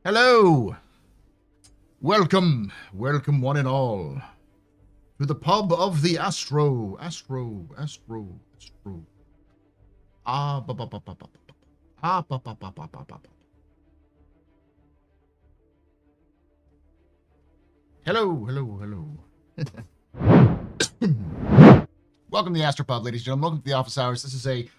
Hello! Welcome one and all, to the pub of the Astro. Ah, ba ba ba ba ba ba. Ah, ba ba ba ba ba ba. Hello. Welcome to the Astropub, ladies and gentlemen. Welcome to the office hours. This is a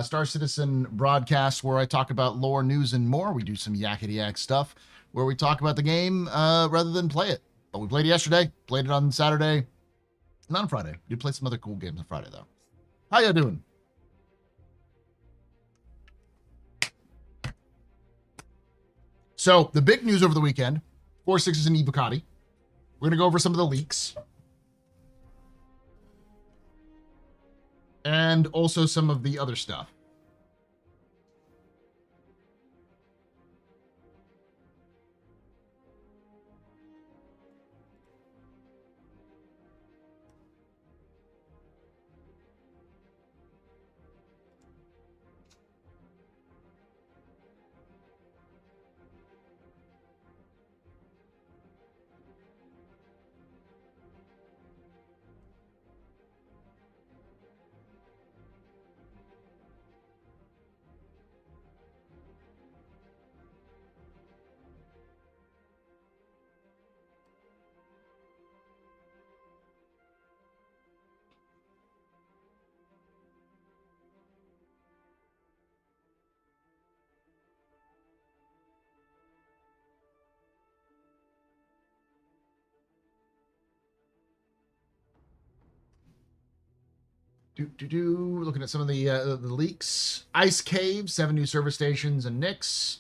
Star Citizen broadcast where I talk about lore, news, and more. We do some yakety-yak stuff where we talk about the game rather than play it. But we played it yesterday, played it on Saturday, not on Friday. We played some other cool games on Friday, though. How you doing? So, the big news over the weekend, 4.6 and Evocati. We're going to go over some of the leaks. And also some of the other stuff. Looking at some of the leaks. Ice Cave, 7 new server stations and Nix.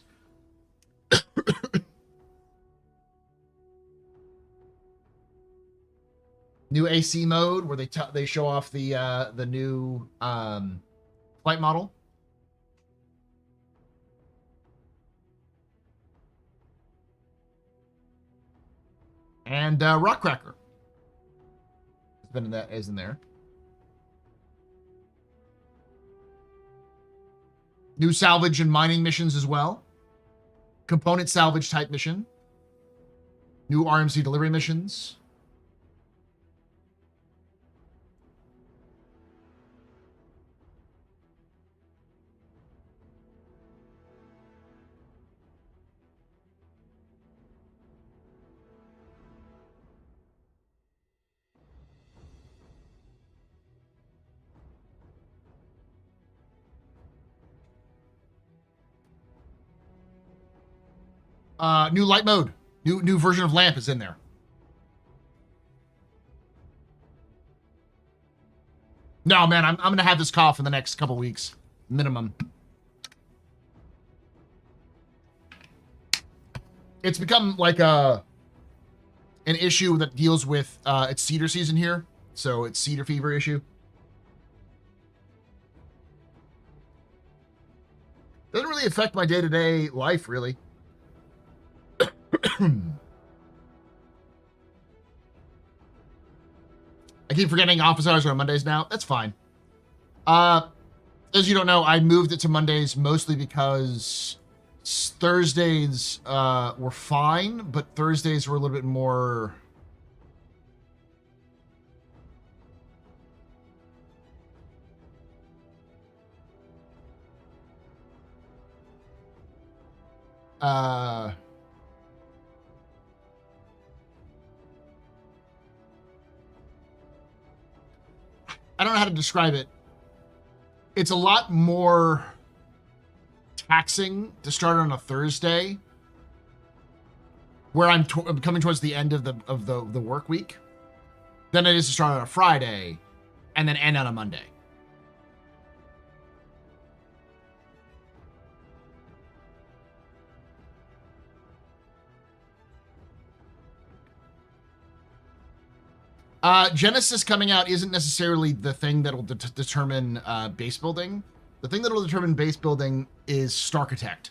New AC mode where they show off the new flight model. And Rock Cracker. It's been in that is in there. New salvage and mining missions as well. Component salvage type mission. New RMC delivery missions. New light mode. New version of lamp is in there. No, man, I'm gonna have this cough in the next couple weeks, minimum. It's become like an issue that deals with it's cedar season here, so it's cedar fever issue. Doesn't really affect my day-to-day life, really. I keep forgetting office hours are on Mondays now. That's fine. As you don't know, I moved it to Mondays mostly because Thursdays were fine, but Thursdays were a little bit more... I don't know how to describe it. It's a lot more taxing to start on a Thursday, where I'm coming towards the end of the work week, than it is to start on a Friday and then end on a Monday. Genesis coming out isn't necessarily the thing that will determine base building. The thing that will determine base building is Starchitect.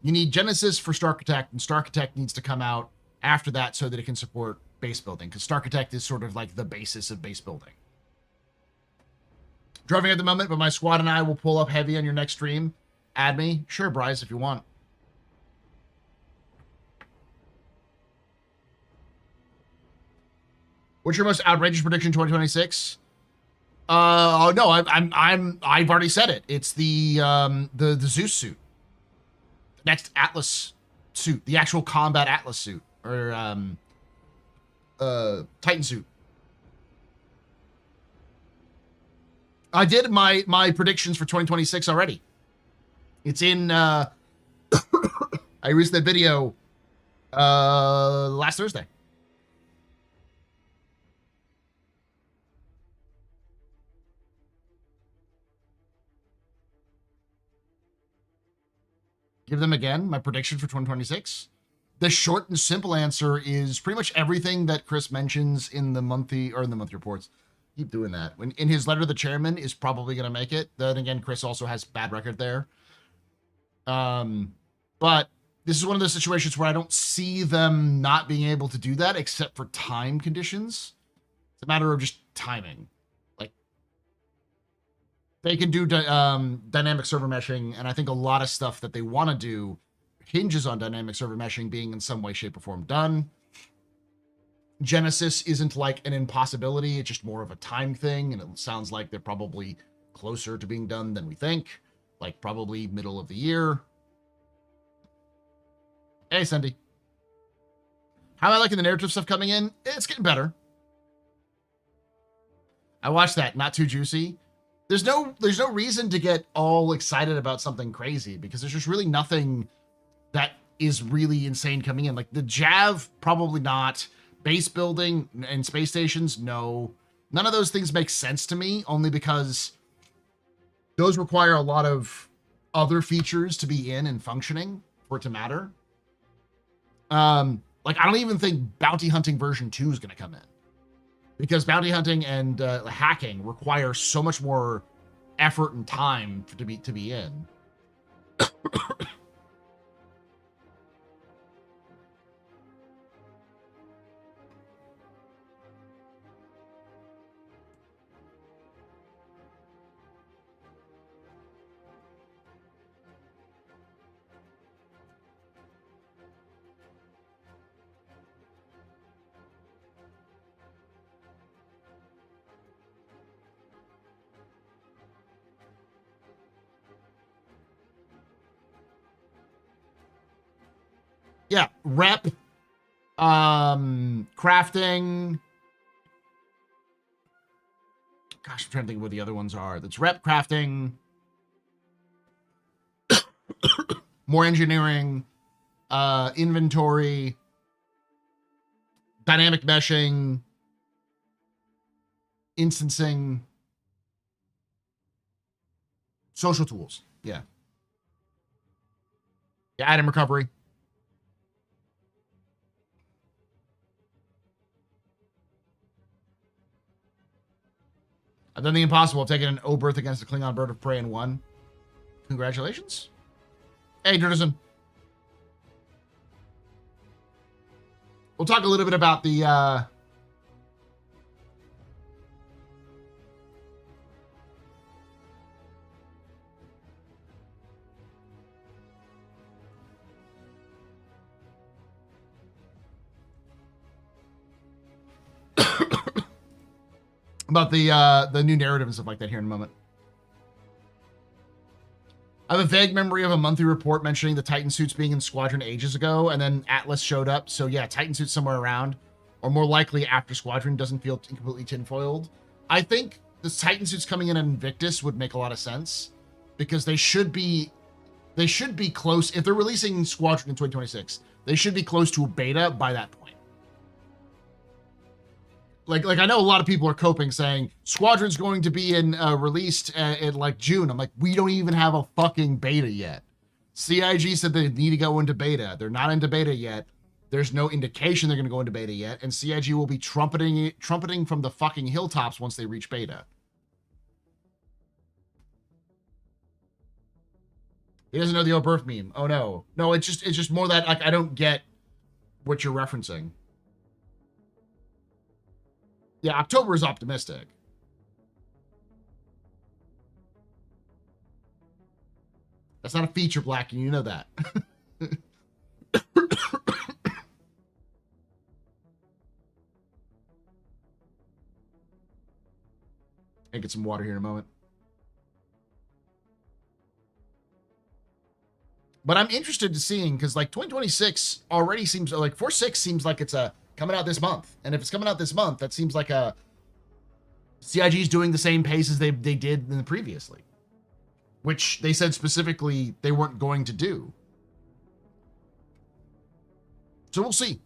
You need Genesis for Starchitect, and Starchitect needs to come out after that so that it can support base building, because Starchitect is sort of like the basis of base building. Driving at the moment, but my squad and I will pull up heavy on your next stream. Add me. Sure, Bryce, if you want. What's your most outrageous prediction 2026? No, I've already said it. It's the Zeus suit. Next Atlas suit, the actual combat Atlas suit, or Titan suit. I did my predictions for 2026 already. It's in I released that video last Thursday. Give them again my prediction for 2026. The short and simple answer is pretty much everything that Chris mentions in the monthly reports. Keep doing that. When in his letter to the chairman is probably going to make it. Then again, Chris also has bad record there. But this is one of those situations where I don't see them not being able to do that except for time conditions. It's a matter of just timing. Like they can do dynamic server meshing, and I think a lot of stuff that they want to do hinges on dynamic server meshing being in some way, shape, or form done. Genesis isn't like an impossibility. It's just more of a time thing, and it sounds like they're probably closer to being done than we think. Like probably middle of the year. Hey, Cindy. How am I liking the narrative stuff coming in? It's getting better. I watched that. Not too juicy. There's no reason to get all excited about something crazy because there's just really nothing that is really insane coming in. Like the Jav, probably not. Base building and space stations, no. None of those things make sense to me, only because those require a lot of other features to be in and functioning for it to matter. Like I don't even think bounty hunting version 2 is going to come in, because bounty hunting and hacking require so much more effort and time to be in. Yeah, rep, crafting. Gosh, I'm trying to think of what the other ones are. That's rep, crafting, more engineering, inventory, dynamic meshing, instancing, social tools. Yeah. Yeah, item recovery. I've done the impossible, taking an Oberth against a Klingon bird of prey and won. Congratulations. Hey, Dirtisan. We'll talk a little bit about the new narrative and stuff like that here in a moment. I have a vague memory of a monthly report mentioning the Titan suits being in Squadron ages ago, and then Atlas showed up. So yeah, Titan suits somewhere around, or more likely after Squadron. Doesn't feel completely tinfoiled. I think the Titan suits coming in Invictus would make a lot of sense, because they should be close. If they're releasing Squadron in 2026, they should be close to a beta by that point. Like I know a lot of people are coping saying Squadron's going to be released in like June. I'm like, we don't even have a fucking beta yet. CIG said they need to go into beta. They're not into beta yet. There's no indication they're going to go into beta yet, and CIG will be trumpeting from the fucking hilltops once they reach beta. He doesn't know the Oberth meme. Oh no, it's just more that like I don't get what you're referencing. Yeah, October is optimistic. That's not a feature, Black, and you know that. And get some water here in a moment. But I'm interested to seeing, because like 2026 already seems like 4.6 seems like it's coming out this month. And if it's coming out this month, that seems like CIG's doing the same pace as they did in the previously, which they said specifically they weren't going to do. So we'll see.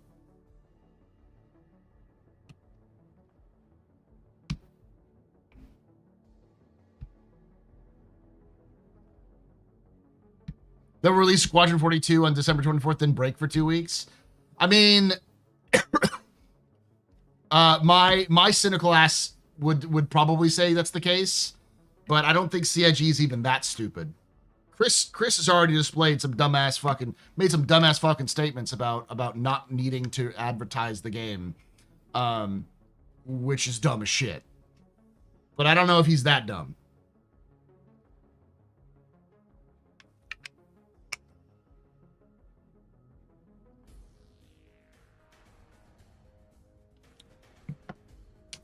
They'll release Squadron 42 on December 24th, then break for 2 weeks. I mean, my cynical ass would probably say that's the case, but I don't think CIG is even that stupid. Chris has already displayed some dumbass fucking statements about not needing to advertise the game, which is dumb as shit. But I don't know if he's that dumb.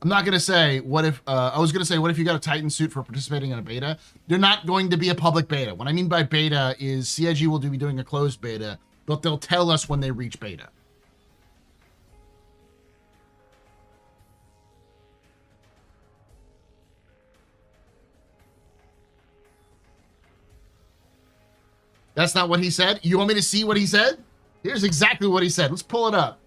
I'm not going to say what if, I was going to say, what if you got a Titan suit for participating in a beta? They're not going to be a public beta. What I mean by beta is CIG will be doing a closed beta, but they'll tell us when they reach beta. That's not what he said. You want me to see what he said? Here's exactly what he said. Let's pull it up.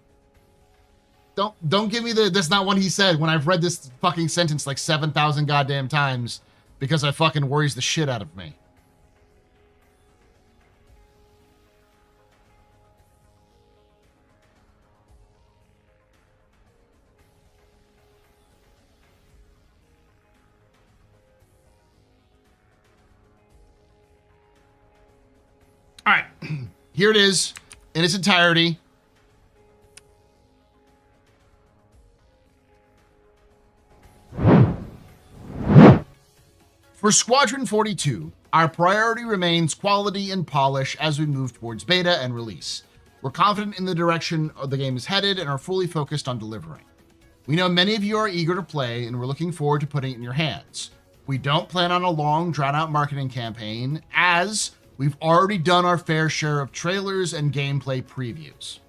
Don't give me that's not what he said when I've read this fucking sentence like 7,000 goddamn times because it fucking worries the shit out of me. All right, here it is in its entirety. For Squadron 42, our priority remains quality and polish as we move towards beta and release. We're confident in the direction the game is headed and are fully focused on delivering. We know many of you are eager to play and we're looking forward to putting it in your hands. We don't plan on a long, drawn-out marketing campaign, as we've already done our fair share of trailers and gameplay previews.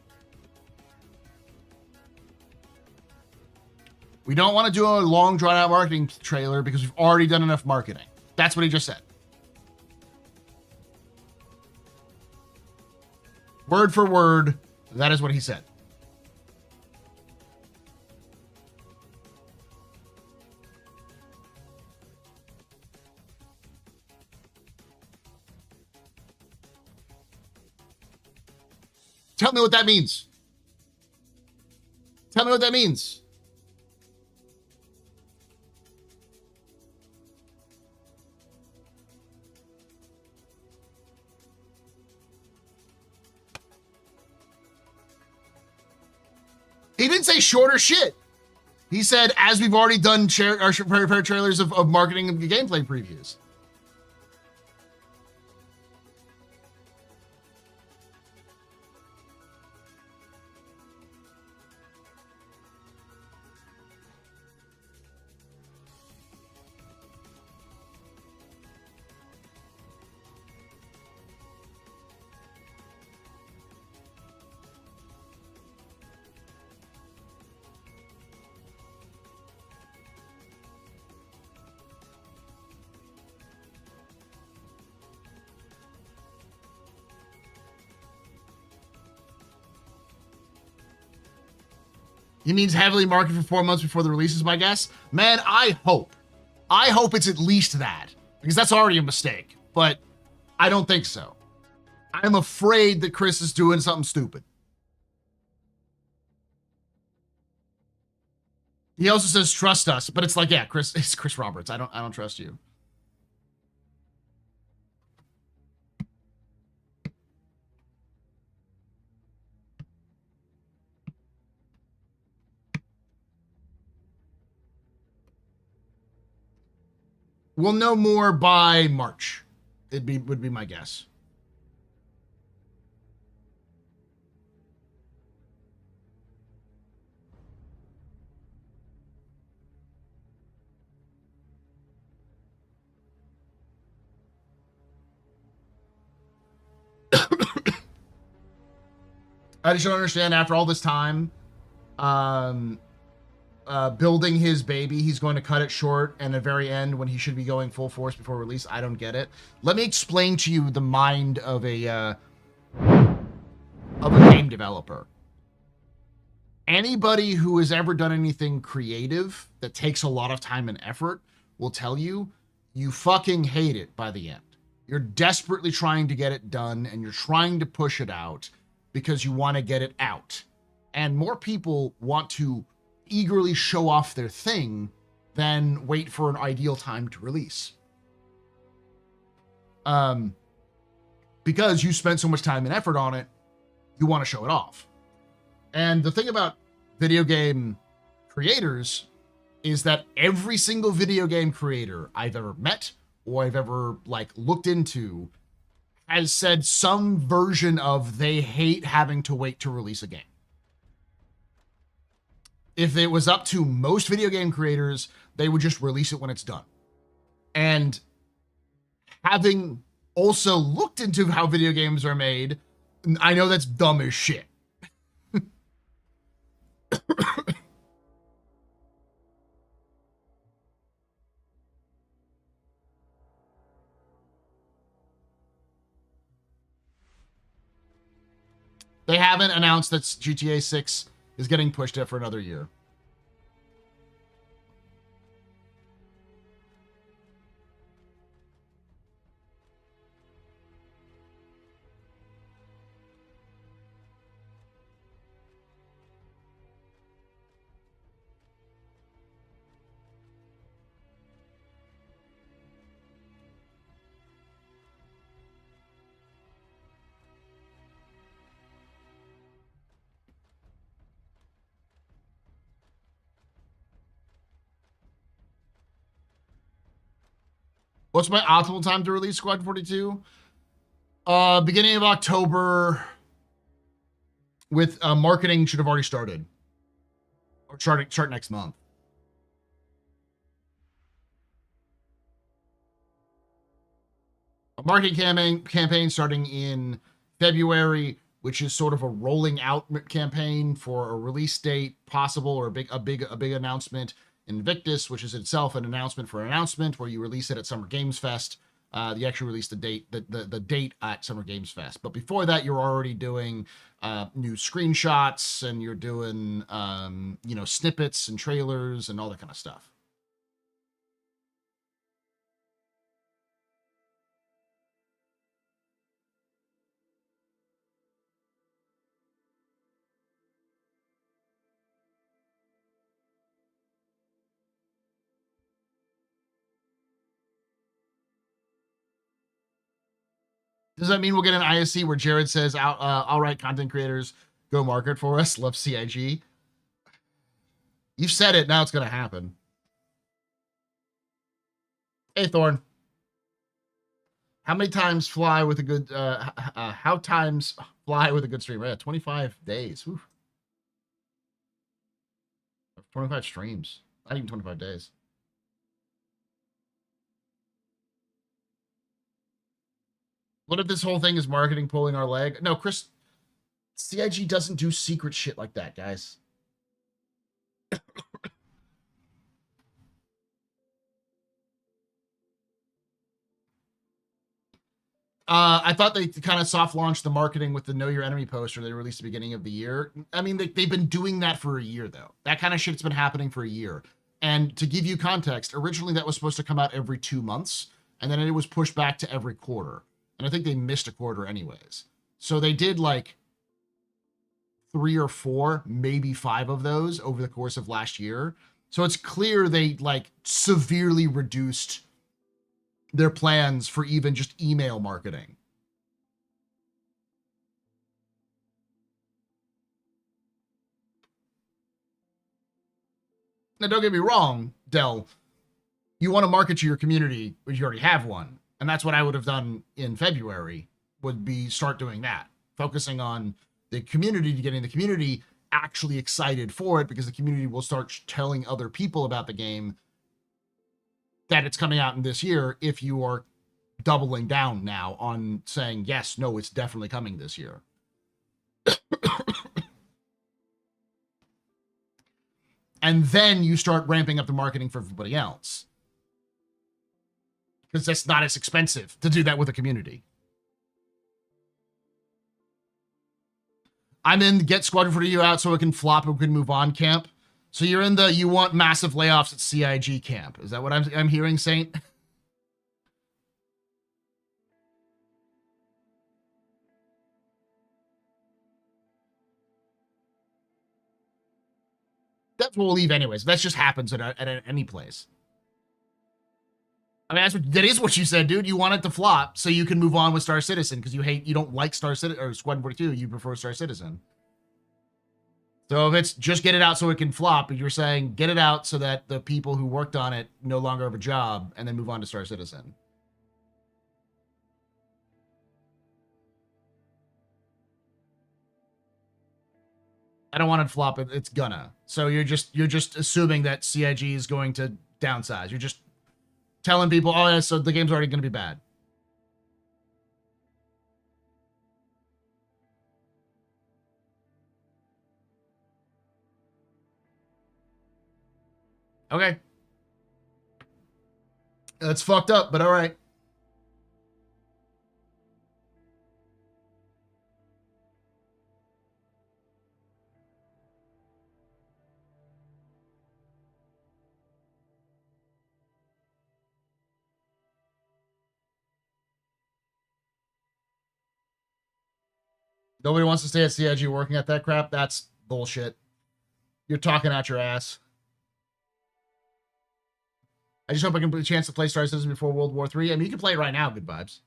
We don't want to do a long, drawn-out marketing trailer because we've already done enough marketing. That's what he just said. Word for word, that is what he said. Tell me what that means. Tell me what that means. He didn't say shorter shit. He said, as we've already done our fair trailers of marketing and gameplay previews. He means heavily marketed for 4 months before the release is my guess. Man, I hope it's at least that, because that's already a mistake, but I don't think so. I'm afraid that Chris is doing something stupid. He also says, trust us, but it's like, yeah, Chris, it's Chris Roberts. I don't trust you. We'll know more by March. Would be my guess. I just don't understand, after all this time, building his baby, he's going to cut it short, and at the very end, when he should be going full force before release. I don't get it. Let me explain to you the mind of a game developer. Anybody who has ever done anything creative that takes a lot of time and effort will tell you, you fucking hate it by the end. You're desperately trying to get it done, and you're trying to push it out because you want to get it out. And more people want to eagerly show off their thing than wait for an ideal time to release. Because you spent so much time and effort on it, you want to show it off. And the thing about video game creators is that every single video game creator I've ever met or I've ever looked into has said some version of they hate having to wait to release a game. If it was up to most video game creators, they would just release it when it's done. And having also looked into how video games are made, I know that's dumb as shit. They haven't announced that GTA 6 is getting pushed out for another year. What's my optimal time to release Squadron 42? Beginning of October, with marketing should have already started. Or start next month. A marketing campaign starting in February, which is sort of a rolling out campaign for a release date possible, or a big announcement. Invictus, which is itself an announcement for an announcement, where you release it at Summer Games Fest. You actually release the date at Summer Games Fest. But before that, you're already doing new screenshots, and you're doing snippets and trailers and all that kind of stuff. Does that mean we'll get an ISC where Jared says, all right, content creators, go market for us? Love CIG. You've said it. Now it's going to happen. Hey, Thorn. How many times fly with a good, how times fly with a good stream? Yeah, 25 days. Whew. 25 streams. Not even 25 days. What if this whole thing is marketing pulling our leg? No, Chris, CIG doesn't do secret shit like that, guys. I thought they kind of soft launched the marketing with the Know Your Enemy poster they released at the beginning of the year. I mean, they've been doing that for a year, though. That kind of shit's been happening for a year. And to give you context, originally that was supposed to come out every 2 months, and then it was pushed back to every quarter. And I think they missed a quarter anyways. So they did 3 or 4, maybe 5 of those over the course of last year. So it's clear they severely reduced their plans for even just email marketing. Now, don't get me wrong, Dell. You want to market to your community, but you already have one. And that's what I would have done in February, would be start doing that. Focusing on the community, to getting the community actually excited for it, because the community will start telling other people about the game that it's coming out in this year, if you are doubling down now on saying, yes, no, it's definitely coming this year. And then you start ramping up the marketing for everybody else. Because that's not as expensive to do that with a community. I'm in get Squadron 42 out so it can flop and we can move on camp. So you're in the you want massive layoffs at CIG camp. Is that what I'm hearing, Saint? That's what we'll leave anyways. That just happens at any place. I mean, that is what you said, dude. You want it to flop so you can move on with Star Citizen because you don't like Star Citizen or Squadron 42. You prefer Star Citizen. So if it's just get it out so it can flop, you're saying get it out so that the people who worked on it no longer have a job and then move on to Star Citizen. I don't want it to flop. It's gonna. So you're just assuming that CIG is going to downsize. You're just telling people, oh, yeah, so the game's already going to be bad. Okay. That's fucked up, but all right. Nobody wants to stay at CIG working at that crap. That's bullshit. You're talking out your ass. I just hope I can get a chance to play Star Citizen before World War III. I mean, you can play it right now. Good vibes.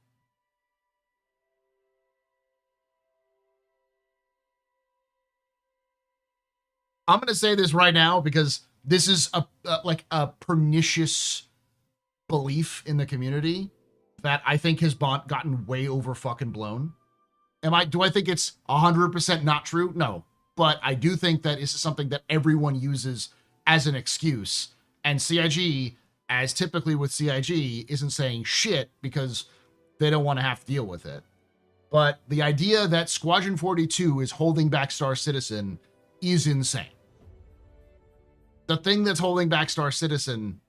I'm going to say this right now because this is like a pernicious belief in the community that I think has gotten way over fucking blown. Do I think it's 100% not true? No. But I do think that this is something that everyone uses as an excuse. And CIG, as typically with CIG, isn't saying shit because they don't want to have to deal with it. But the idea that Squadron 42 is holding back Star Citizen is insane. The thing that's holding back Star Citizen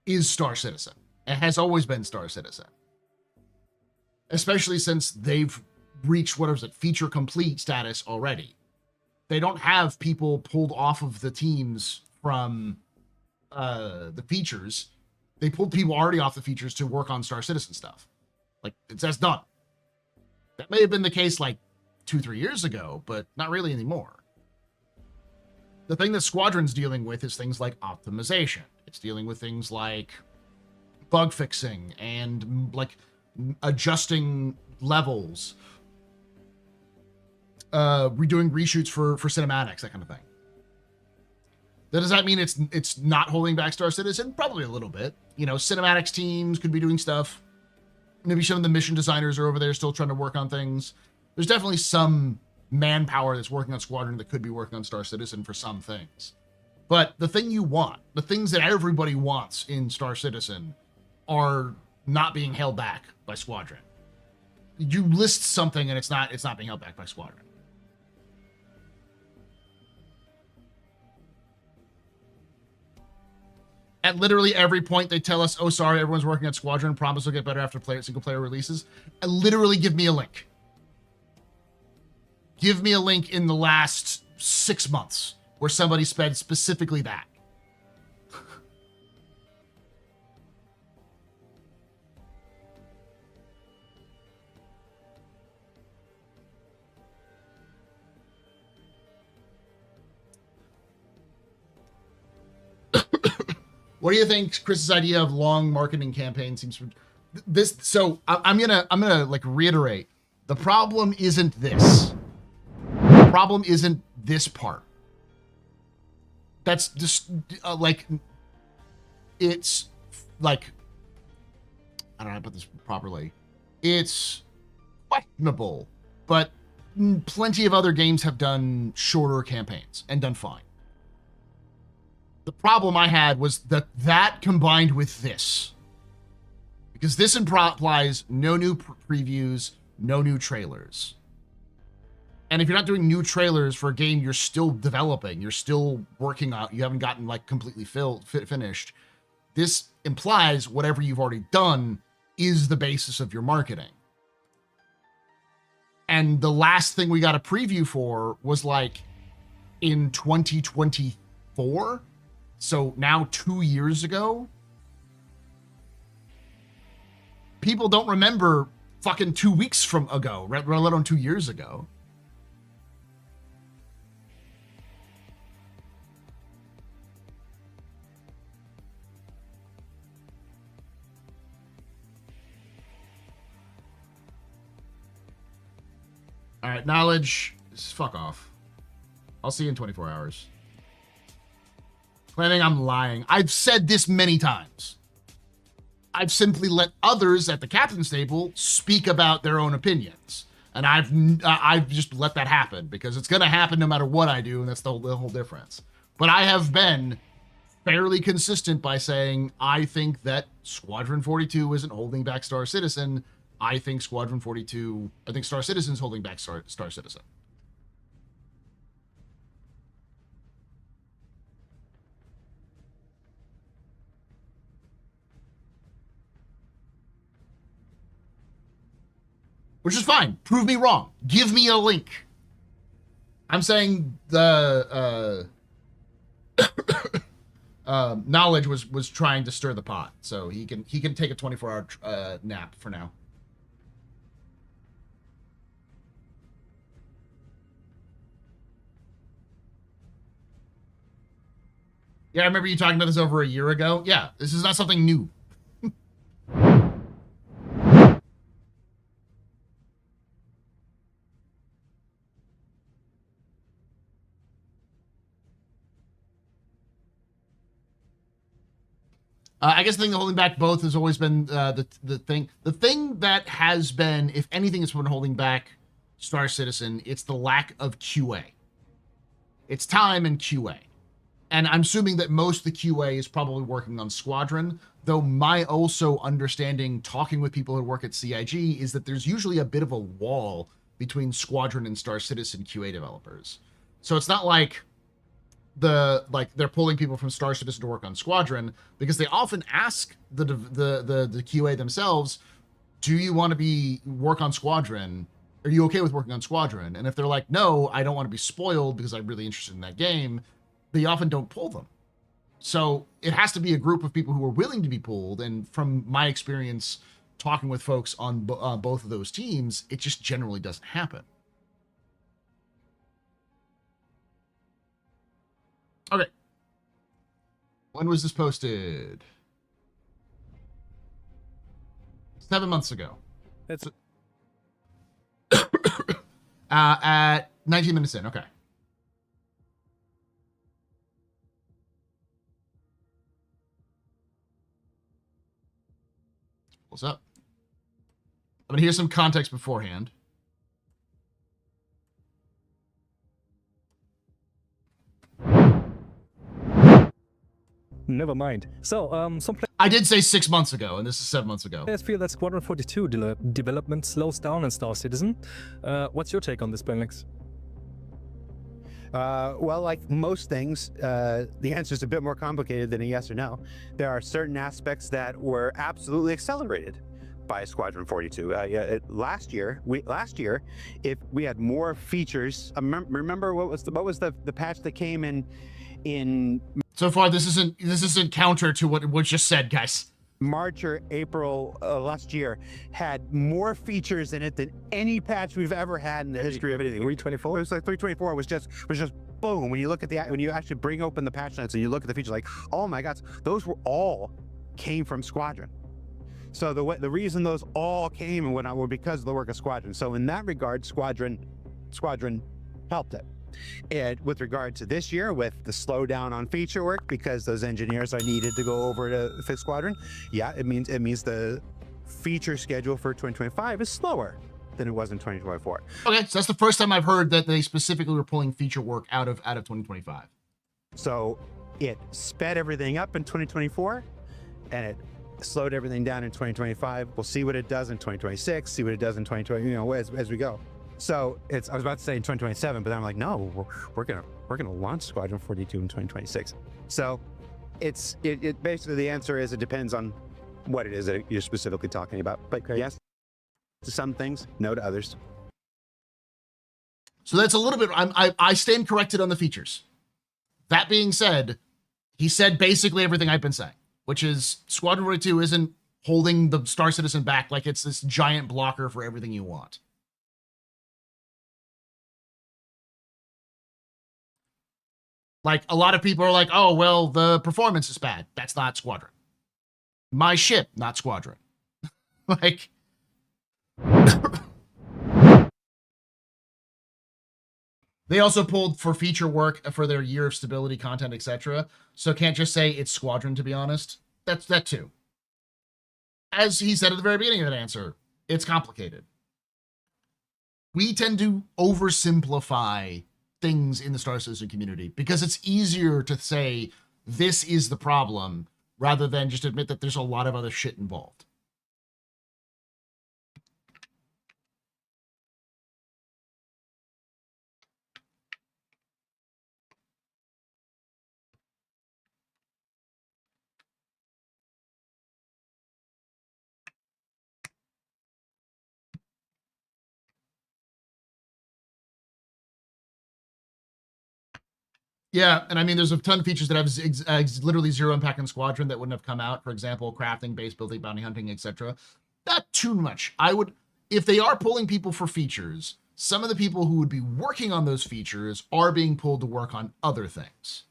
is Star Citizen. It has always been Star Citizen. Especially since they've reached, what is it, feature complete status already. They don't have people pulled off of the teams from the features. They pulled people already off the features to work on Star Citizen stuff. Like, that's done. That may have been the case like 2-3 years ago, but not really anymore. The thing that Squadron's dealing with is things like optimization. It's dealing with things like bug fixing and like adjusting levels, redoing reshoots for cinematics, that kind of thing. Does that mean it's not holding back Star Citizen? Probably a little bit. You know, cinematics teams could be doing stuff. Maybe some of the mission designers are over there still trying to work on things. There's definitely some manpower that's working on Squadron that could be working on Star Citizen for some things. But the thing you want, the things that everybody wants in Star Citizen are not being held back by Squadron. You list something and it's not being held back by Squadron. At literally every point, they tell us, oh, sorry, everyone's working on Squadron. Promise will get better after single-player releases. And literally give me a link. Give me a link in the last 6 months where somebody said specifically that. What do you think Chris's idea of long marketing campaign seems to this? So I'm gonna like reiterate. The problem isn't this. The problem isn't this part. That's just like, it's like, I don't know how to put this properly. It's questionable, but plenty of other games have done shorter campaigns and done fine. The problem I had was that combined with this. Because this implies no new previews, no new trailers. And if you're not doing new trailers for a game you're still developing, you're still working on, you haven't gotten like completely finished, this implies whatever you've already done is the basis of your marketing. And the last thing we got a preview for was like in 2024. So now 2 years ago. People don't remember fucking 2 weeks from ago, let alone 2 years ago. All right, knowledge, fuck off. I'll see you in 24 hours. Claiming I'm lying. I've said this many times. I've simply let others at the captain's table speak about their own opinions. And I've just let that happen because it's going to happen no matter what I do, and that's the whole difference. But I have been fairly consistent by saying I think that Squadron 42 isn't holding back Star Citizen. I think Star Citizen's holding back Star Citizen. Which is fine. Prove me wrong. Give me a link. I'm saying the knowledge was trying to stir the pot, so he can take a 24-hour nap for now. Yeah, I remember you talking about this over a year ago. Yeah, this is not something new. I guess the thing holding back both has always been the thing that has been, if anything, has been holding back Star Citizen. It's the lack of QA. It's time and QA. And I'm assuming that most of the QA is probably working on Squadron, though my also understanding, talking with people who work at CIG, is that there's usually a bit of a wall between Squadron and Star Citizen QA developers. So it's not like they're pulling people from Star Citizen to work on Squadron, because they often ask the QA themselves, do you want to work on Squadron? Are you okay with working on Squadron? And if they're like, no, I don't want to be spoiled because I'm really interested in that game, they often don't pull them. So it has to be a group of people who are willing to be pulled. And from my experience talking with folks on both of those teams, it just generally doesn't happen. Okay. When was this posted? 7 months ago. It's at 19 minutes in. Okay. What's up? I'm gonna hear some context beforehand. never mind. So, some I did say 6 months ago, and this is 7 months ago. players feel that Squadron 42 development slows down in Star Citizen. What's your take on this, Benelix? Well, like most things, the answer is a bit more complicated than a yes or no. There are certain aspects that were absolutely accelerated by Squadron 42. Last year, if we had more features, remember what was the patch that came in So far, this isn't counter to what was just said, guys. March or April last year, had more features in it than any patch we've ever had in the history of anything. 324. It was like 324 was just boom. When you look at when you actually bring open the patch notes and you look at the features, like, oh my God, those were all came from Squadron. So the reason those all came and whatnot were because of the work of Squadron. So in that regard, Squadron helped it. And with regard to this year, with the slowdown on feature work because those engineers are needed to go over to Fifth Squadron, yeah, it means the feature schedule for 2025 is slower than it was in 2024. Okay, so that's the first time I've heard that they specifically were pulling feature work out of 2025. So it sped everything up in 2024, and it slowed everything down in 2025. We'll see what it does in 2026. See what it does in 2020. As we go. So it's, I was about to say in 2027, but then I'm like, no, we're gonna launch Squadron 42 in 2026. So it basically, the answer is it depends on what it is that you're specifically talking about. But yes, to some things, no to others. So that's a little bit, I stand corrected on the features. That being said, he said basically everything I've been saying, which is Squadron 42 isn't holding the Star Citizen back like it's this giant blocker for everything you want. Like, a lot of people are like, oh, well, the performance is bad. That's not Squadron. My ship, not Squadron. Like, they also pulled for feature work for their year of stability content, etc. So can't just say it's Squadron, to be honest. That's that too. As he said at the very beginning of that answer, it's complicated. We tend to oversimplify things in the Star Citizen community because it's easier to say this is the problem rather than just admit that there's a lot of other shit involved. Yeah, and I mean, there's a ton of features that have literally zero impact on Squadron that wouldn't have come out. For example, crafting, base building, bounty hunting, etc. Not too much. I would, if they are pulling people for features, some of the people who would be working on those features are being pulled to work on other things.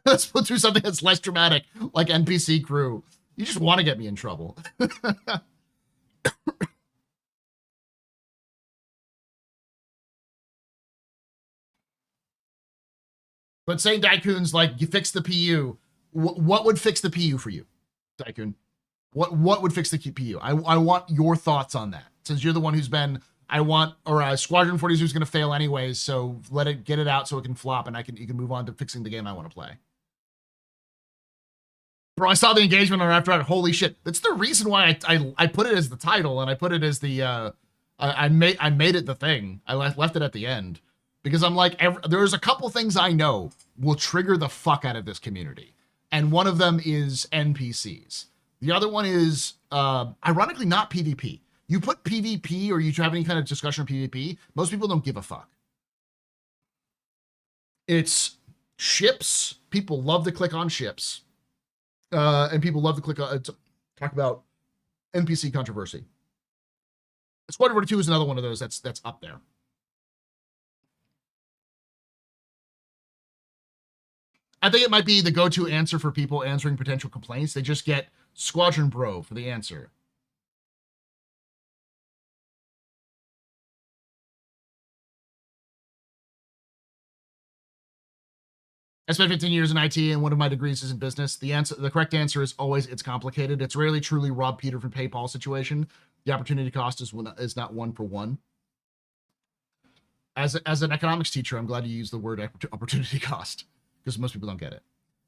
Let's put through something that's less dramatic, like NPC crew. You just want to get me in trouble. But saying Daikун's like, you fix the PU, what would fix the PU for you, Daikun? What would fix the PU? I want your thoughts on that. Since you're the one who's been, Squadron 42 is going to fail anyways, so get it out so it can flop and you can move on to fixing the game I want to play. Bro, I saw the engagement on After Dark. Holy shit. That's the reason why I put it as the title and I put it as the, I made it the thing. I left it at the end. Because I'm like, there's a couple things I know will trigger the fuck out of this community. And one of them is NPCs. The other one is, ironically, not PvP. You put PvP or you have any kind of discussion on PvP, most people don't give a fuck. It's ships. People love to click on ships. And people love to click on, talk about NPC controversy. Squadron 42 is another one of those that's up there. I think it might be the go-to answer for people answering potential complaints. They just get Squadron Bro for the answer. I spent 15 years in IT and one of my degrees is in business. The correct answer is always it's complicated. It's rarely truly Rob Peter from PayPal situation. The opportunity cost is not one for one. As an economics teacher, I'm glad you use the word opportunity cost, because most people don't get it.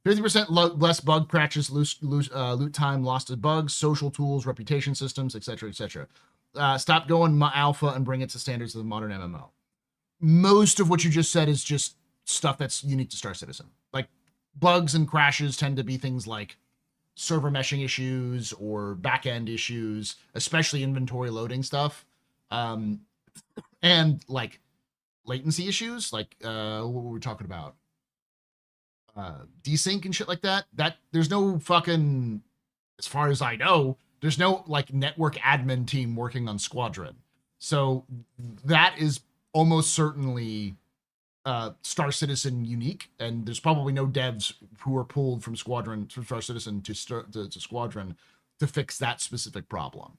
50% less bug patches, loot time, lost to bugs, social tools, reputation systems, etc., etc. Stop going alpha and bring it to standards of the modern MMO. Most of what you just said is just stuff that's unique to Star Citizen. Like, bugs and crashes tend to be things like server meshing issues or backend issues, especially inventory loading stuff. And like latency issues, like what were we talking about? Desync and shit like that. There's no fucking, as far as I know, there's no like network admin team working on Squadron. So that is almost certainly Star Citizen unique, and there's probably no devs who are pulled from Squadron, from Star Citizen to Squadron to fix that specific problem.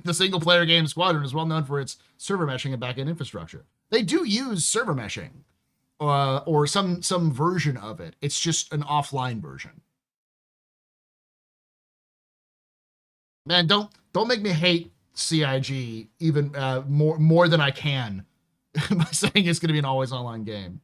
The single player game Squadron is well known for its server meshing and backend infrastructure. They do use server meshing, or some version of it. It's just an offline version. Man, don't make me hate CIG even more than I can by saying it's going to be an always online game.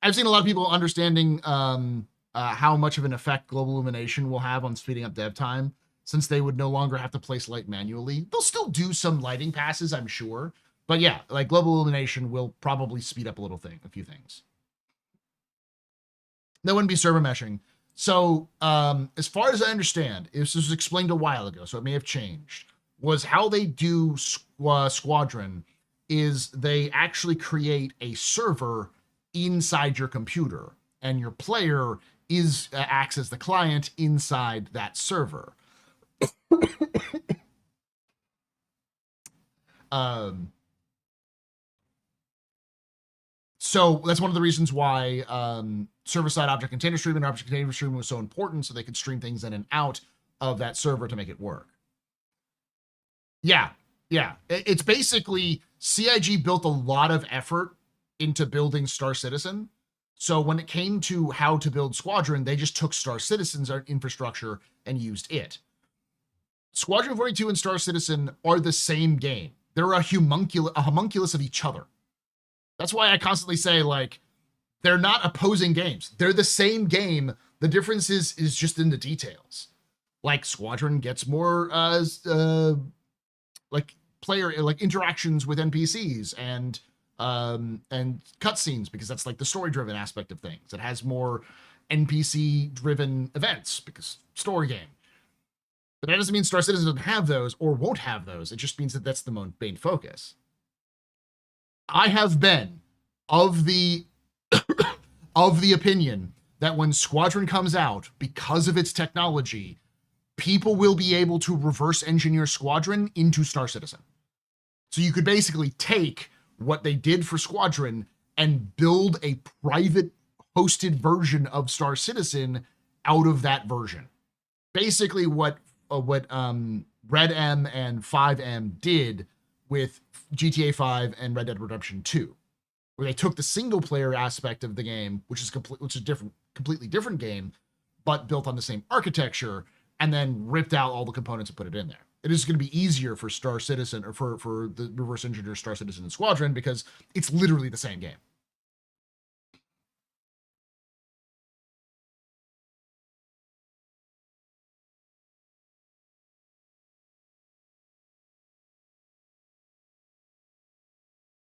I've seen a lot of people understanding how much of an effect global illumination will have on speeding up dev time, since they would no longer have to place light manually. They'll still do some lighting passes, I'm sure, but yeah, like global illumination will probably speed up a few things. That wouldn't be server meshing. So as far as I understand, this was explained a while ago, so it may have changed, was how they do Squadron is they actually create a server inside your computer, and your player is acts as the client inside that server. So that's one of the reasons why server-side object container streaming and object container streaming was so important, so they could stream things in and out of that server to make it work. Yeah. It's basically CIG built a lot of effort into building Star Citizen. So when it came to how to build Squadron, they just took Star Citizen's infrastructure and used it. Squadron 42 and Star Citizen are the same game. They're a homunculus of each other. That's why I constantly say, like, they're not opposing games. They're the same game. The difference is just in the details. Like, Squadron gets more like player interactions with NPCs and cutscenes, because that's like the story-driven aspect of things. It has more NPC-driven events because story game. But that doesn't mean Star Citizen doesn't have those or won't have those. It just means that that's the main focus. I have been of the opinion that when Squadron comes out, because of its technology, people will be able to reverse engineer Squadron into Star Citizen. So you could basically take what they did for Squadron and build a private hosted version of Star Citizen out of that version. Basically what Red M and 5M did with GTA 5 and Red Dead Redemption 2, where they took the single player aspect of the game, which is completely different game, but built on the same architecture, and then ripped out all the components and put it in there. It is going to be easier for Star Citizen, or for the reverse engineer Star Citizen and Squadron, because it's literally the same game.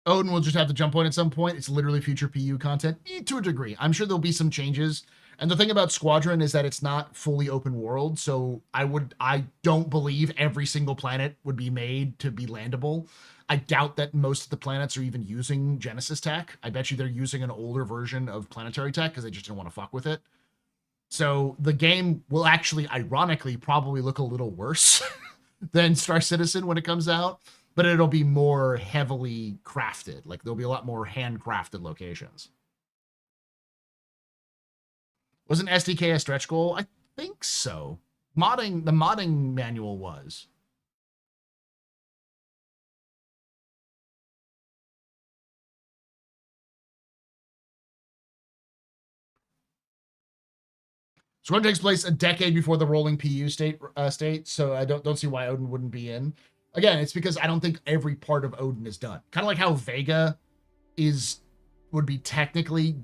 Odin will just have to jump point at some point. It's literally future PU content to a degree. I'm sure there'll be some changes. And the thing about Squadron is that it's not fully open world. So I don't believe every single planet would be made to be landable. I doubt that most of the planets are even using Genesis tech. I bet you they're using an older version of planetary tech because they just didn't want to fuck with it. So the game will actually, ironically, probably look a little worse than Star Citizen when it comes out, but it'll be more heavily crafted. Like, there'll be a lot more handcrafted locations. Wasn't SDK a stretch goal? I think so. The modding manual was. Squadron takes place a decade before the rolling PU state, so I don't see why Odin wouldn't be in. Again, it's because I don't think every part of Odin is done. Kind of like how Vega would be technically,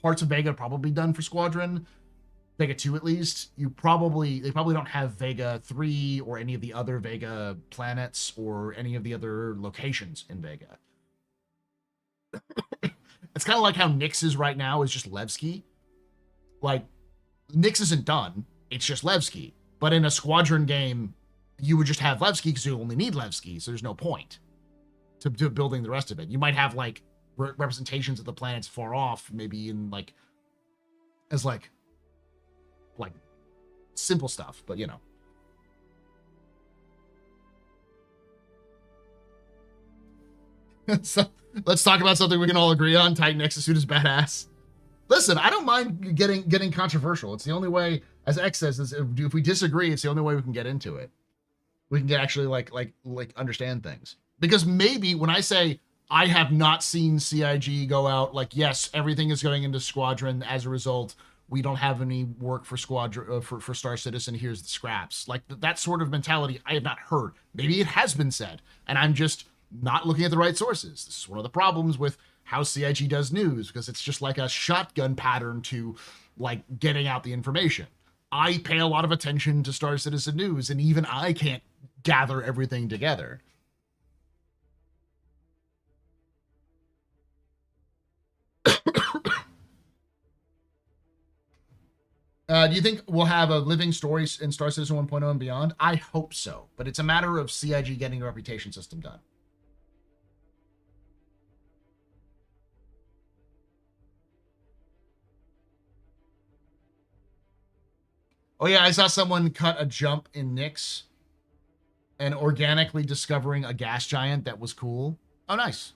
parts of Vega probably done for Squadron. Vega 2 at least. They probably don't have Vega 3 or any of the other Vega planets or any of the other locations in Vega. It's kind of like how Nyx is right now is just Levki. Like, Nyx isn't done, it's just Levki. But in a Squadron game, you would just have Levki because you only need Levki, so there's no point to building the rest of it. You might have like representations of the planets far off, maybe in like as like simple stuff, but you know. So let's talk about something we can all agree on. Titan Exosuit is badass. Listen, I don't mind getting controversial. It's the only way, as X says, is if we disagree, it's the only way we can get into it. We can get actually like understand things. Because maybe when I say I have not seen CIG go out like, yes, everything is going into Squadron as a result, we don't have any work for Squadron for Star Citizen. Here's the scraps. Like that sort of mentality I have not heard. Maybe it has been said, and I'm just not looking at the right sources. This is one of the problems with how CIG does news, because it's just like a shotgun pattern to like getting out the information. I pay a lot of attention to Star Citizen news, and even I can't gather everything together. Do you think we'll have a living story in Star Citizen 1.0 and beyond? I hope so, but it's a matter of CIG getting a reputation system done. Oh yeah, I saw someone cut a jump in Nyx and organically discovering a gas giant that was cool. Oh, nice.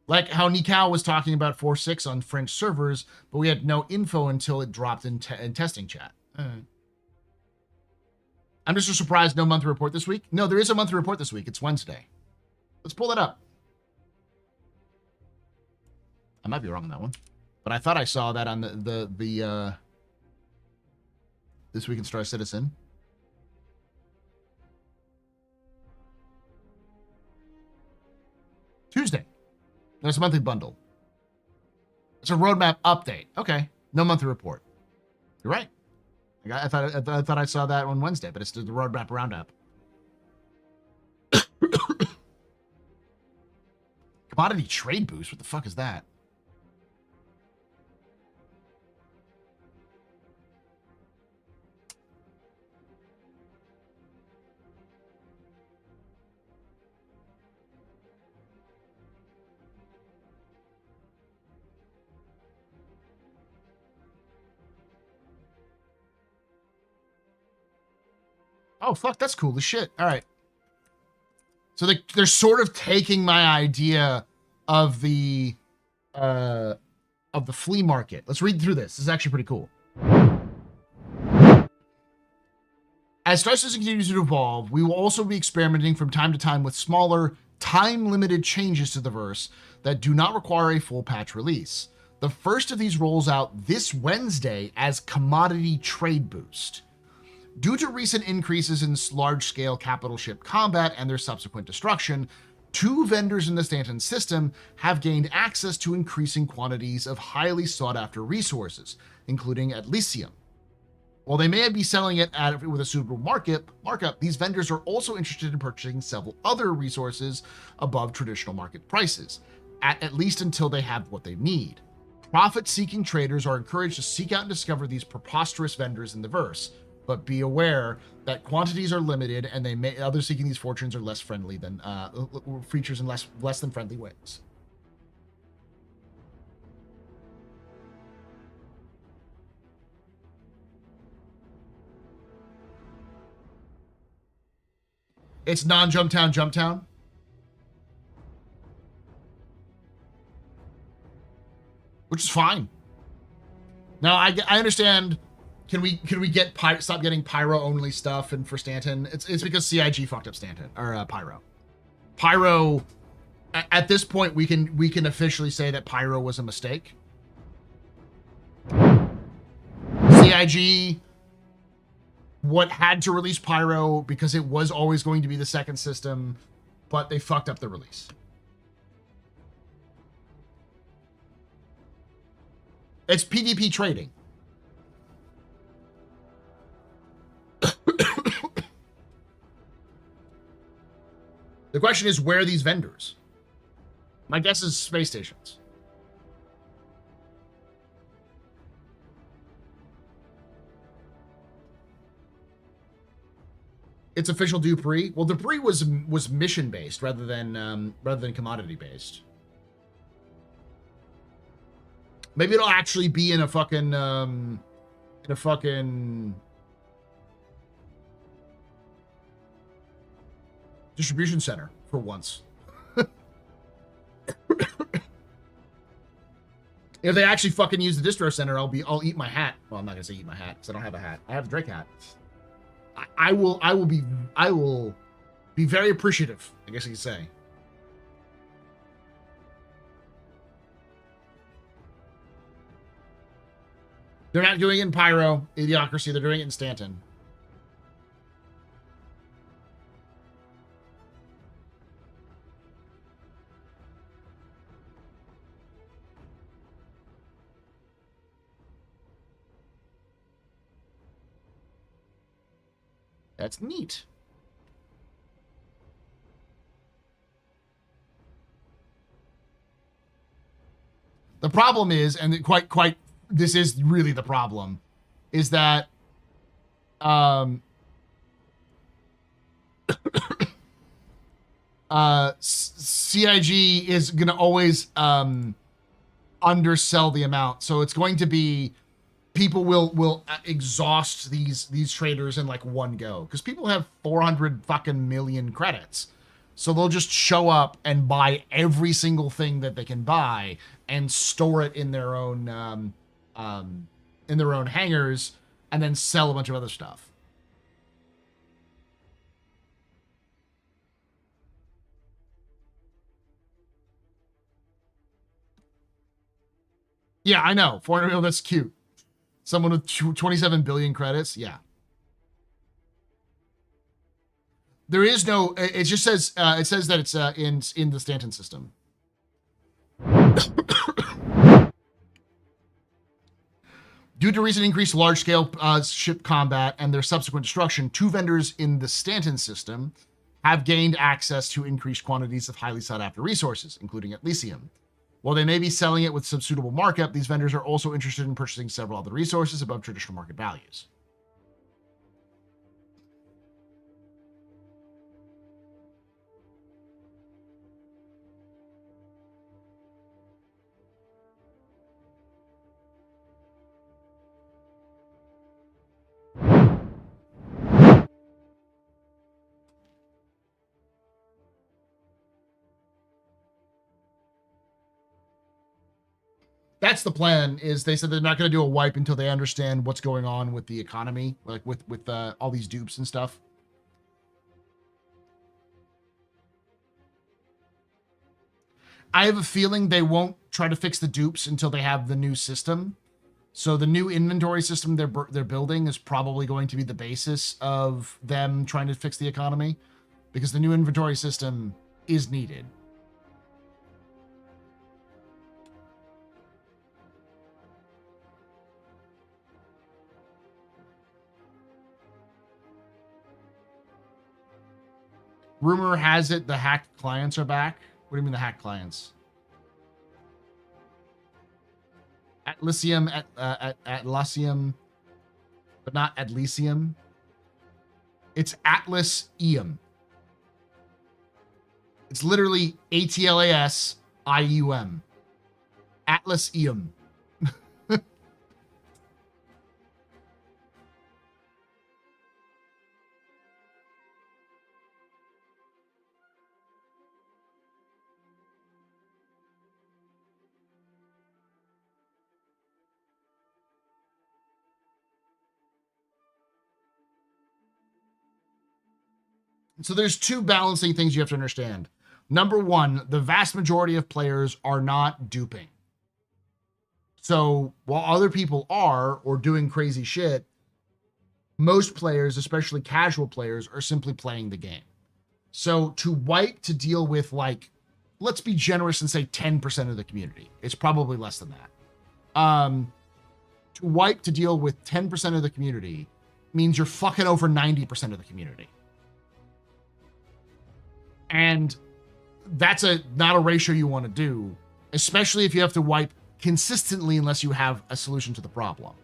Like how Nikao was talking about 4.6 on French servers, but we had no info until it dropped in testing chat. I'm just surprised no monthly report this week. No, there is a monthly report this week. It's Wednesday. Let's pull that up. I might be wrong on that one, but I thought I saw that on the This Week in Star Citizen. Tuesday. There's a monthly bundle. It's a roadmap update. Okay. No monthly report. You're right. I thought I saw that on Wednesday, but it's the roadmap roundup. Commodity trade boost? What the fuck is that? Oh, fuck, that's cool as shit. All right. So they're sort of taking my idea of the flea market. Let's read through this. This is actually pretty cool. As Star Citizen continues to evolve, we will also be experimenting from time to time with smaller, time-limited changes to the verse that do not require a full patch release. The first of these rolls out this Wednesday as Commodity Trade Boost. Due to recent increases in large-scale capital ship combat and their subsequent destruction, 2 vendors in the Stanton system have gained access to increasing quantities of highly sought-after resources, including Elysium. While they may be selling it with a suitable markup, these vendors are also interested in purchasing several other resources above traditional market prices, at least until they have what they need. Profit-seeking traders are encouraged to seek out and discover these preposterous vendors in the verse, but be aware that quantities are limited, and others seeking these fortunes are less friendly than features in less than friendly ways. It's non-jump town. Which is fine. Now I understand. Can we get stop getting pyro only stuff and for Stanton? It's because CIG fucked up Stanton or pyro. Pyro. At this point, we can officially say that pyro was a mistake. CIG had to release pyro because it was always going to be the second system, but they fucked up the release. It's PvP trading. The question is, where are these vendors? My guess is space stations. It's official Dupree. Well, Dupree was mission based rather than commodity based. Maybe it'll actually be in a fucking distribution center for once. If they actually fucking use the distro center, I'll eat my hat. Well, I'm not gonna say eat my hat because I don't have a hat. I have a Drake hat. I will be very appreciative, I guess you could say. They're not doing it in Pyro, Idiocracy. They're doing it in Stanton. That's neat. The problem is, and quite, this is really the problem, is that CIG is going to always undersell the amount. So it's going to be, people will exhaust these traders in like one go, because people have 400 fucking million credits. So they'll just show up and buy every single thing that they can buy and store it in their own hangars, and then sell a bunch of other stuff. Yeah, I know. 400 million, that's cute. Someone with 27 billion credits, yeah. There is no. It just says. It says that it's in the Stanton system. Due to recent increased large-scale ship combat and their subsequent destruction, 2 vendors in the Stanton system have gained access to increased quantities of highly sought-after resources, including Elysium. While they may be selling it with some suitable markup, these vendors are also interested in purchasing several other resources above traditional market values. That's the plan. Is they said they're not going to do a wipe until they understand what's going on with the economy, like with all these dupes and stuff. I have a feeling they won't try to fix the dupes until they have the new system. So the new inventory system they're building is probably going to be the basis of them trying to fix the economy, because the new inventory system is needed. Rumor has it the hacked clients are back. What do you mean the hacked clients? Atlassium, Atlassium, but not Atlassium. It's Atlas-ium. It's literally ATLAS-IUM. Atlas-ium. So there's 2 balancing things you have to understand. Number 1, the vast majority of players are not duping. So while other people are, or doing crazy shit, most players, especially casual players, are simply playing the game. So to wipe to deal with, like, let's be generous and say 10% of the community. It's probably less than that. To wipe to deal with 10% of the community means you're fucking over 90% of the community. And that's not a ratio you want to do, especially if you have to wipe consistently unless you have a solution to the problem.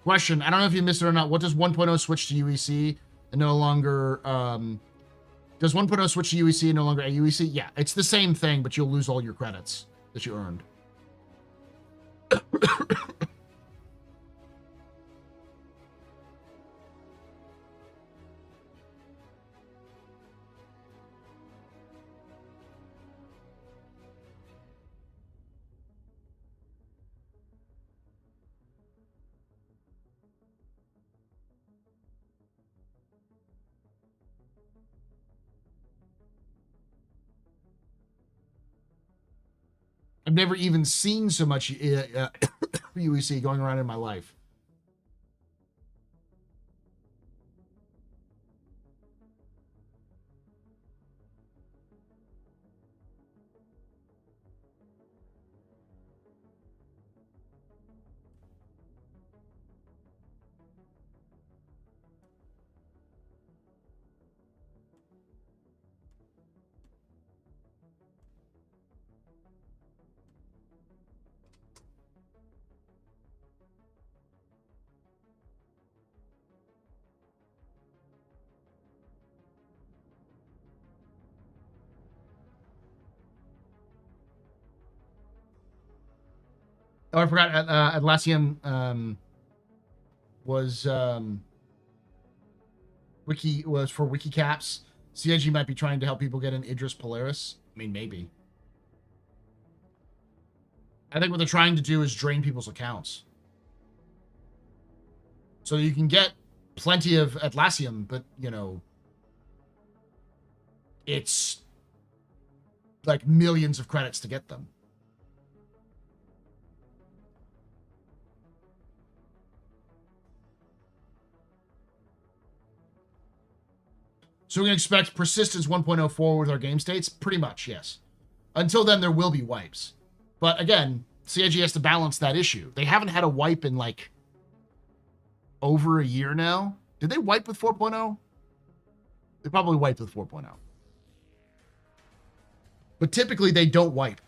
Question, I don't know if you missed it or not. What does 1.0 switch to UEC and no longer... does 1.0 switch to UEC and no longer a UEC? Yeah, it's the same thing, but you'll lose all your credits that you earned. I've never even seen so much UEC going around in my life. Oh, I forgot. Atlassian was for wiki caps. CIG might be trying to help people get an Idris Polaris. I mean, maybe. I think what they're trying to do is drain people's accounts. So you can get plenty of Atlassian, but, you know, it's like millions of credits to get them. So we can expect persistence 1.04 with our game states? Pretty much, yes. Until then, there will be wipes. But again, CIG has to balance that issue. They haven't had a wipe in, like, over a year now. Did they wipe with 4.0? They probably wiped with 4.0. But typically, they don't wipe.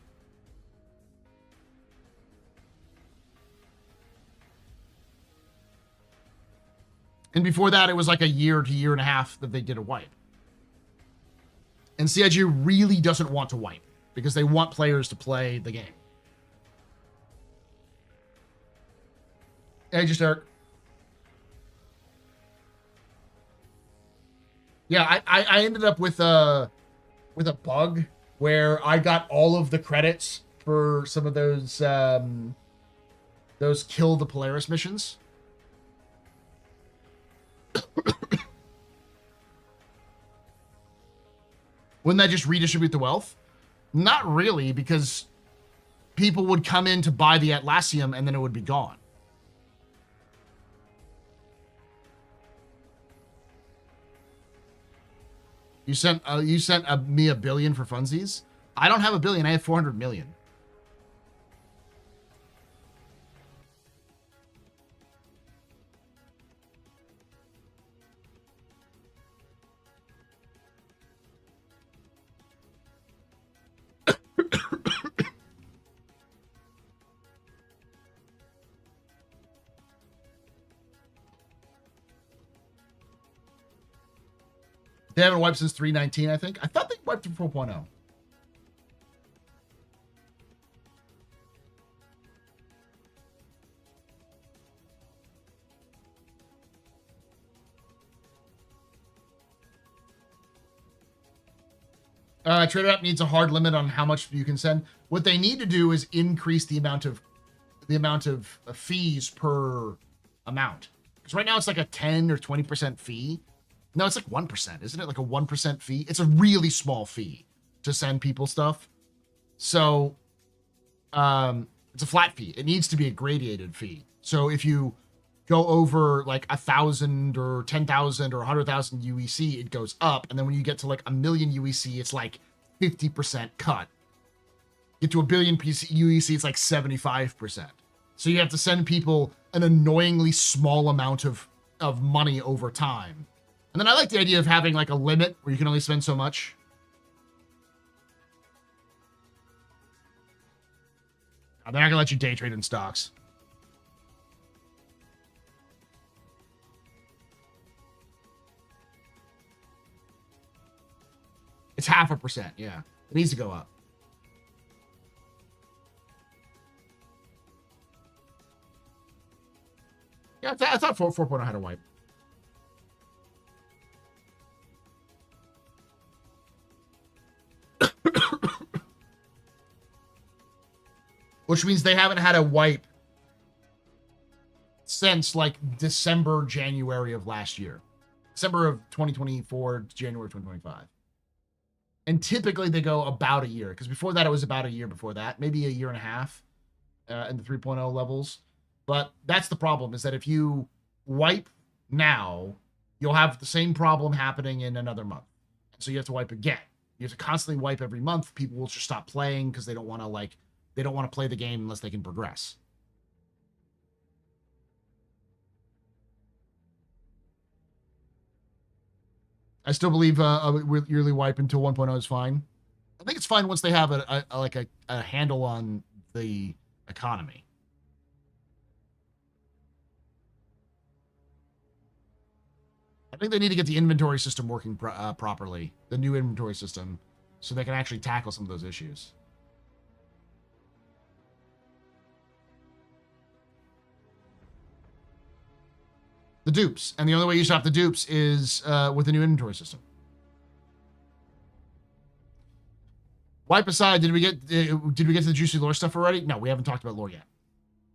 And before that, it was like a year to year and a half that they did a wipe. And CIG really doesn't want to wipe because they want players to play the game. Hey, just Eric. Yeah, I ended up with a bug where I got all of the credits for some of those kill the Polaris missions. Wouldn't that just redistribute the wealth? Not really, because people would come in to buy the Atlassium and then it would be gone. You sent me $1 billion for funsies? I don't have $1 billion. I have 400 million. They haven't wiped since 3.19, I think. I thought they wiped in 4.0. Trader app needs a hard limit on how much you can send. What they need to do is increase the amount of fees per amount. Because right now it's like a 10 or 20% fee. No, it's like 1%, isn't it? Like a 1% fee. It's a really small fee to send people stuff. So, it's a flat fee. It needs to be a gradated fee. So if you go over like 1,000 or 10,000 or 100,000 UEC, it goes up. And then when you get to like 1 million UEC, it's like 50% cut. Get to 1 billion UEC, it's like 75%. So you have to send people an annoyingly small amount of money over time. And then I like the idea of having like a limit where you can only spend so much. They're not gonna let you day trade in stocks. It's 0.5%, yeah. It needs to go up. Yeah, I thought 4.0 had a wipe. Which means they haven't had a wipe since like December, January of last year. December of 2024, January of 2025. And typically they go about a year, because before that it was about a year before that, maybe a year and a half in the 3.0 levels. But that's the problem, is that if you wipe now, you'll have the same problem happening in another month. So you have to wipe again. You have to constantly wipe every month. People will just stop playing because they don't want to play the game unless they can progress. I still believe a yearly wipe until 1.0 is fine. I think it's fine once they have a handle on the economy. I think they need to get the inventory system working properly, the new inventory system, so they can actually tackle some of those issues. The dupes, and the only way you stop the dupes is with a new inventory system. Wipe aside, did we get to the juicy lore stuff already? No, we haven't talked about lore yet.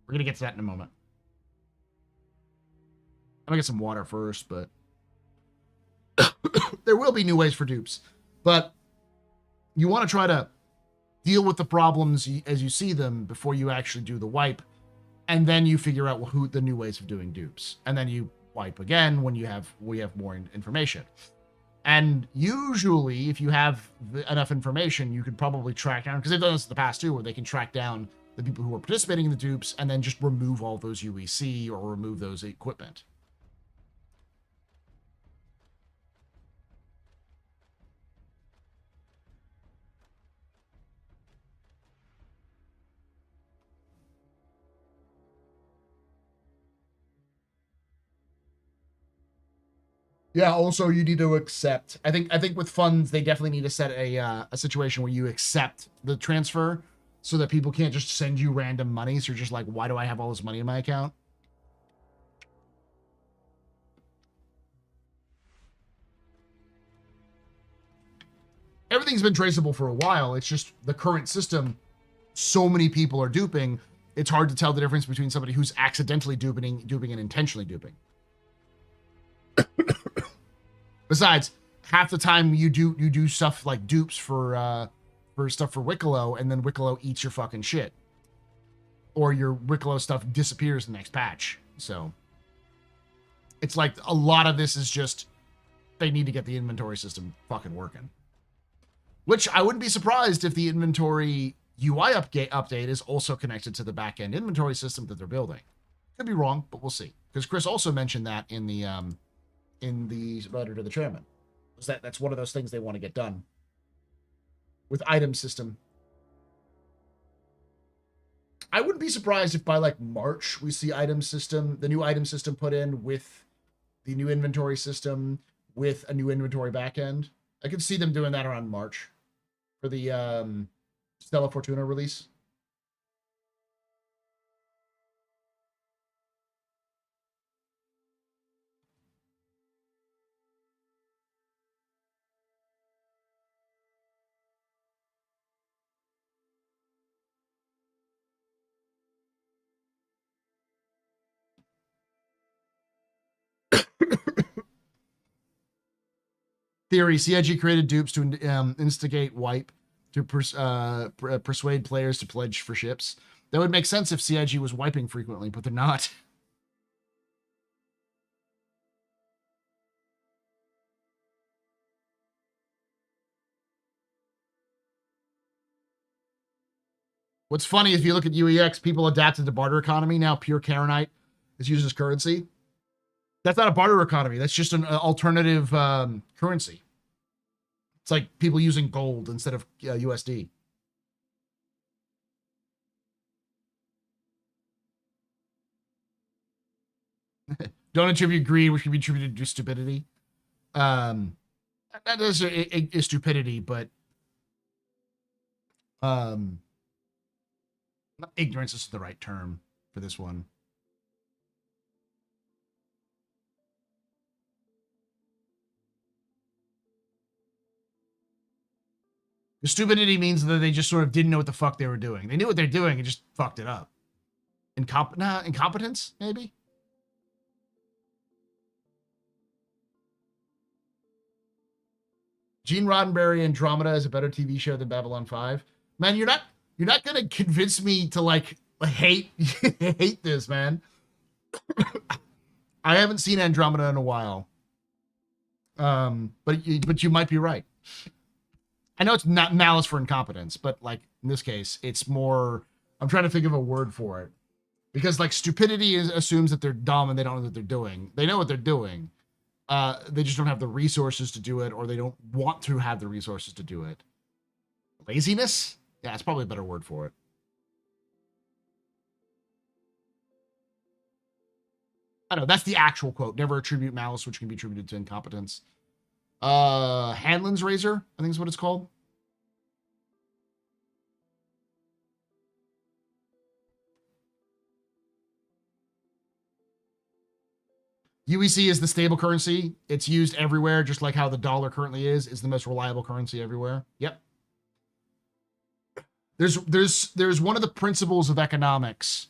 We're gonna get to that in a moment. I'm gonna get some water first, but there will be new ways for dupes. But you want to try to deal with the problems as you see them before you actually do the wipe, and then you figure out who the new ways of doing dupes, and then you wipe again when we have more information. And usually, if you have enough information, you could probably track down, because they've done this in the past too, where they can track down the people who are participating in the dupes and then just remove all those UEC or remove those equipment. Yeah, also you need to accept. I think with funds, they definitely need to set a situation where you accept the transfer so that people can't just send you random money. So you're just like, why do I have all this money in my account? Everything's been traceable for a while. It's just the current system, so many people are duping, it's hard to tell the difference between somebody who's accidentally duping and intentionally duping. Besides, half the time you do stuff like dupes for stuff for Wicklow, and then Wicklow eats your fucking shit, or your Wicklow stuff disappears in the next patch. So it's like a lot of this is just they need to get the inventory system fucking working. Which I wouldn't be surprised if the inventory UI update is also connected to the backend inventory system that they're building. Could be wrong, but we'll see. Because Chris also mentioned that in the letter to the chairman. That's one of those things they want to get done with item system. I wouldn't be surprised if by like March we see the new item system put in with the new inventory system with a new inventory backend. I could see them doing that around March for the Stella Fortuna release. Theory: CIG created dupes to instigate wipe to persuade players to pledge for ships. That would make sense if CIG was wiping frequently, but they're not. What's funny, if you look at UEX, people adapted to barter economy. Now pure Karenite is used as currency. That's not a barter economy. That's just an alternative currency. It's like people using gold instead of USD. Don't attribute greed, which can be attributed to stupidity. That is a stupidity, but ignorance is the right term for this one. The stupidity means that they just sort of didn't know what the fuck they were doing. They knew what they're doing and just fucked it up. Incompetence, maybe? Gene Roddenberry Andromeda is a better TV show than Babylon 5. Man, you're not gonna convince me to like hate hate this, man. I haven't seen Andromeda in a while. But you might be right. I know it's not malice for incompetence, but like in this case, it's more. I'm trying to think of a word for it, because like stupidity assumes that they're dumb and they don't know what they're doing. They know what they're doing. They just don't have the resources to do it, or they don't want to have the resources to do it. Laziness? Yeah, it's probably a better word for it. I don't know. That's the actual quote. Never attribute malice, which can be attributed to incompetence. Hanlon's razor, I think is what it's called. UEC is the stable currency. It's used everywhere, just like how the dollar currently is the most reliable currency everywhere. Yep. There's one of the principles of economics.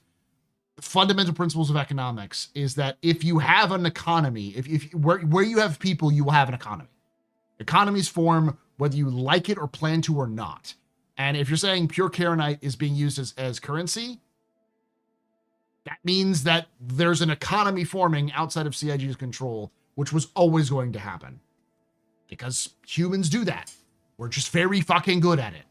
Fundamental principles of economics is that if you have an economy, if where you have people, you will have an economy. Economies form whether you like it or plan to or not. And if you're saying pure Karenite is being used as currency, that means that there's an economy forming outside of CIG's control, which was always going to happen. Because humans do that. We're just very fucking good at it.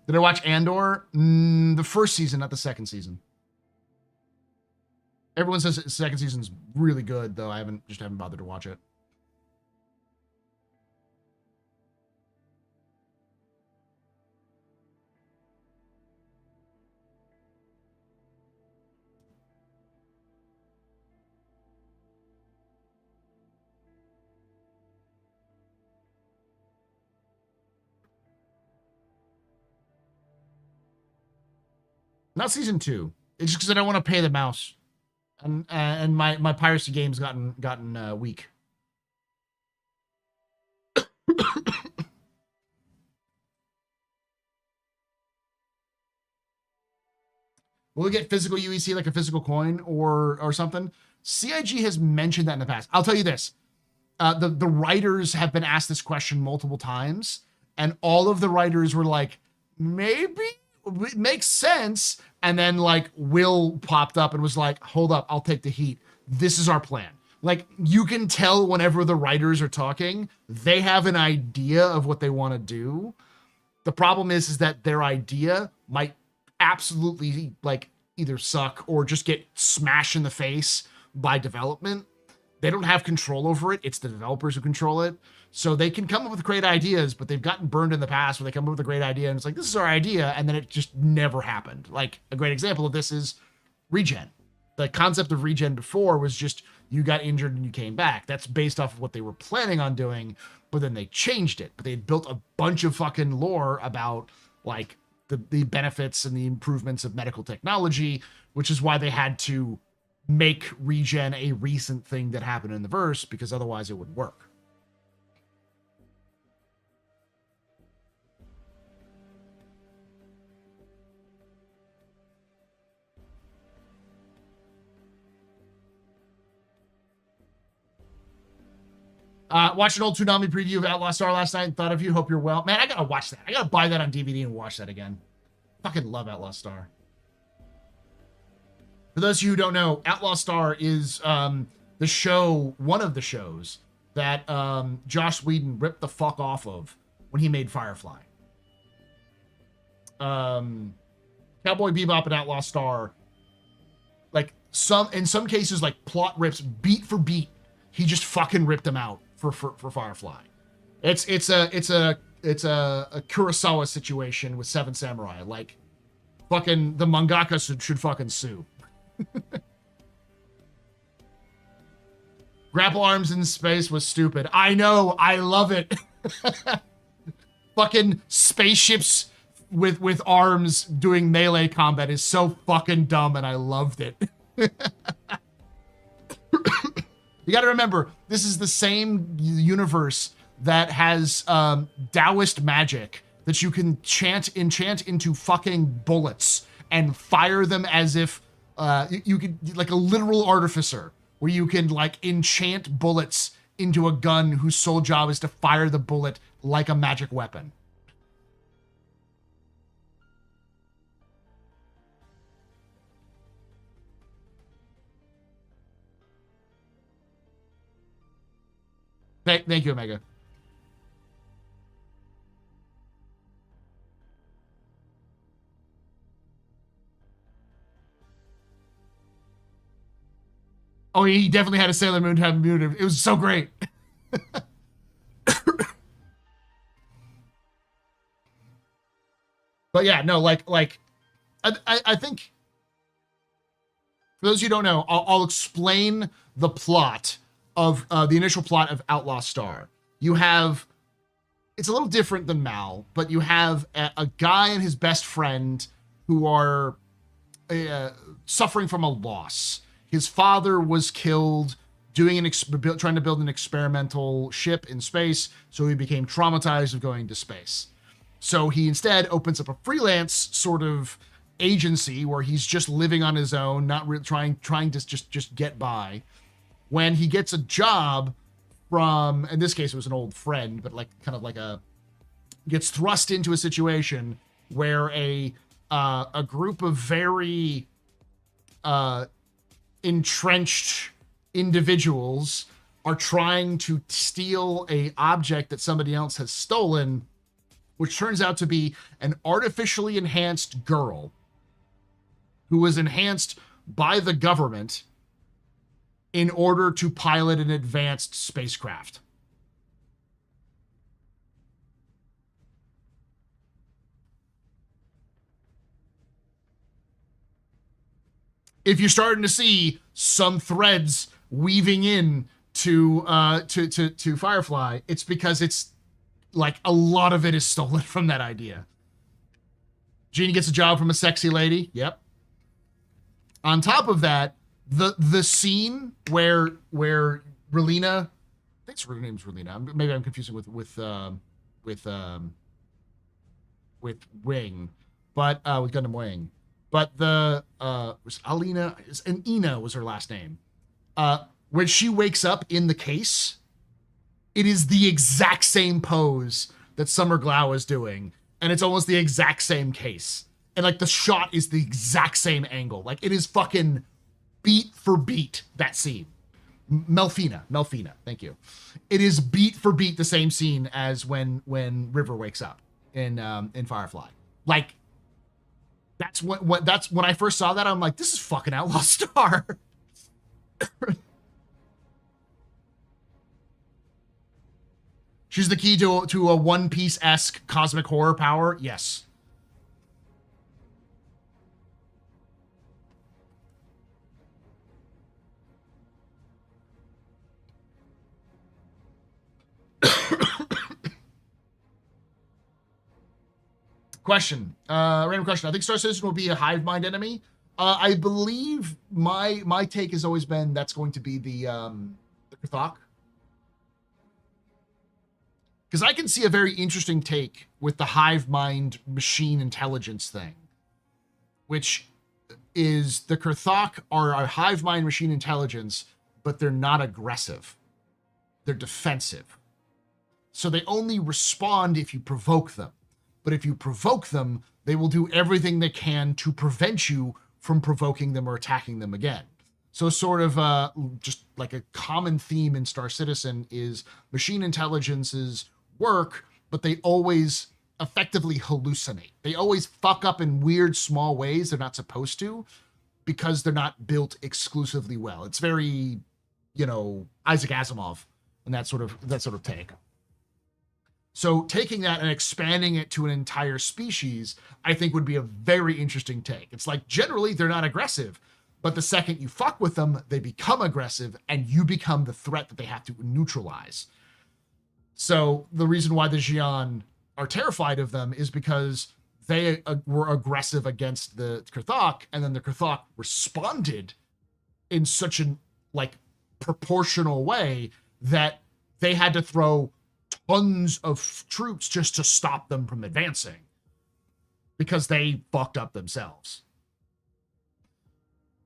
Did I watch Andor? The first season, not the second season. Everyone says the second season's really good, though I haven't bothered to watch it. Not season 2. It's just because I don't want to pay the mouse, and my piracy game's gotten weak. Will we get physical UEC, like a physical coin or something? CIG has mentioned that in the past. I'll tell you this: the writers have been asked this question multiple times, and all of the writers were like, maybe. It makes sense. And then like Will popped up and was like, hold up, I'll take the heat. This is our plan. Like, you can tell whenever the writers are talking, they have an idea of what they want to do. The problem is that their idea might absolutely like either suck or just get smashed in the face by development. They don't have control over it. It's the developers who control it. So they can come up with great ideas, but they've gotten burned in the past where they come up with a great idea and it's like, this is our idea. And then it just never happened. Like a great example of this is regen. The concept of regen before was just you got injured and you came back. That's based off of what they were planning on doing, but then they changed it. But they had built a bunch of fucking lore about like the benefits and the improvements of medical technology, which is why they had to make regen a recent thing that happened in the verse, because otherwise it would work. Watched an old Toonami preview of Outlaw Star last night and thought of you. Hope you're well. Man, I gotta watch that. I gotta buy that on DVD and watch that again. Fucking love Outlaw Star. For those of you who don't know, Outlaw Star is the show, one of the shows that Joss Whedon ripped the fuck off of when he made Firefly. Cowboy Bebop and Outlaw Star, like in some cases, like plot rips beat for beat. He just fucking ripped them out for Firefly. It's a Kurosawa situation with Seven Samurai. Like, fucking the mangaka should fucking sue. Grapple arms in space was stupid. I know, I love it. Fucking spaceships with arms doing melee combat is so fucking dumb, and I loved it. You got to remember, this is the same universe that has Taoist magic that you can enchant into fucking bullets and fire them as if you could, like a literal artificer, where you can like enchant bullets into a gun whose sole job is to fire the bullet like a magic weapon. Thank you, Omega. Oh, he definitely had a Sailor Moon to have muted. It was so great. But yeah, no, like I think for those of you who don't know, I'll explain the plot of the initial plot of Outlaw Star. You have, it's a little different than Mal, but you have a guy and his best friend who are suffering from a loss. His father was killed doing trying to build an experimental ship in space, so he became traumatized of going to space. So he instead opens up a freelance sort of agency where he's just living on his own, not really trying to just get by. When he gets a job from, in this case it was an old friend, but like kind of like gets thrust into a situation where a group of very entrenched individuals are trying to steal a object that somebody else has stolen, which turns out to be an artificially enhanced girl who was enhanced by the government in order to pilot an advanced spacecraft. If you're starting to see some threads weaving in to Firefly, it's because it's like a lot of it is stolen from that idea. Jeannie gets a job from a sexy lady. Yep. On top of that, the scene where Relina, I think her name's Relina. Maybe I'm confusing with Wing, but with Gundam Wing. But was Alina, and Ina was her last name. When she wakes up in the case, it is the exact same pose that Summer Glau is doing, and it's almost the exact same case. And like the shot is the exact same angle. Like it is fucking beat for beat, that scene. Melfina, thank you. It is beat for beat the same scene as when River wakes up in Firefly. Like that's when I first saw that, I'm like, this is fucking Outlaw Star. She's the key to a One Piece-esque cosmic horror power. Yes. Question. Random question. I think Star Citizen will be a hive mind enemy. I believe my take has always been that's going to be the Cathok. Because I can see a very interesting take with the hive mind machine intelligence thing, which is the Cathok are a hive mind machine intelligence, but they're not aggressive. They're defensive. So they only respond if you provoke them. But if you provoke them, they will do everything they can to prevent you from provoking them or attacking them again. So sort of just like a common theme in Star Citizen is machine intelligences work, but they always effectively hallucinate. They always fuck up in weird small ways they're not supposed to because they're not built exclusively well. It's very, Isaac Asimov and that sort of take. So taking that and expanding it to an entire species, I think would be a very interesting take. It's like generally they're not aggressive, but the second you fuck with them, they become aggressive and you become the threat that they have to neutralize. So the reason why the Xi'an are terrified of them is because they were aggressive against the Cathok, and then the Cathok responded in such an proportional way that they had to throw tons of troops just to stop them from advancing because they fucked up themselves.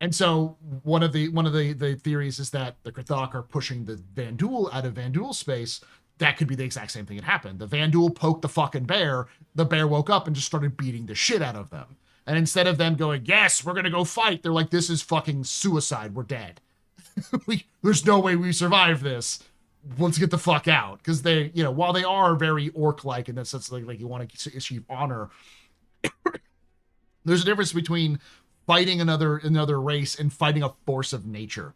And so one of the theories is that the Krthok are pushing the Vanduul out of Vanduul space. That could be the exact same thing that happened. The Vanduul poked the fucking bear. The bear woke up and just started beating the shit out of them. And instead of them going, yes, we're going to go fight, they're like, this is fucking suicide. We're dead. There's no way we survive this. Let's get the fuck out. Because they, you know, while they are very orc-like in that sense, like you want to achieve honor, there's a difference between fighting another race and fighting a force of nature.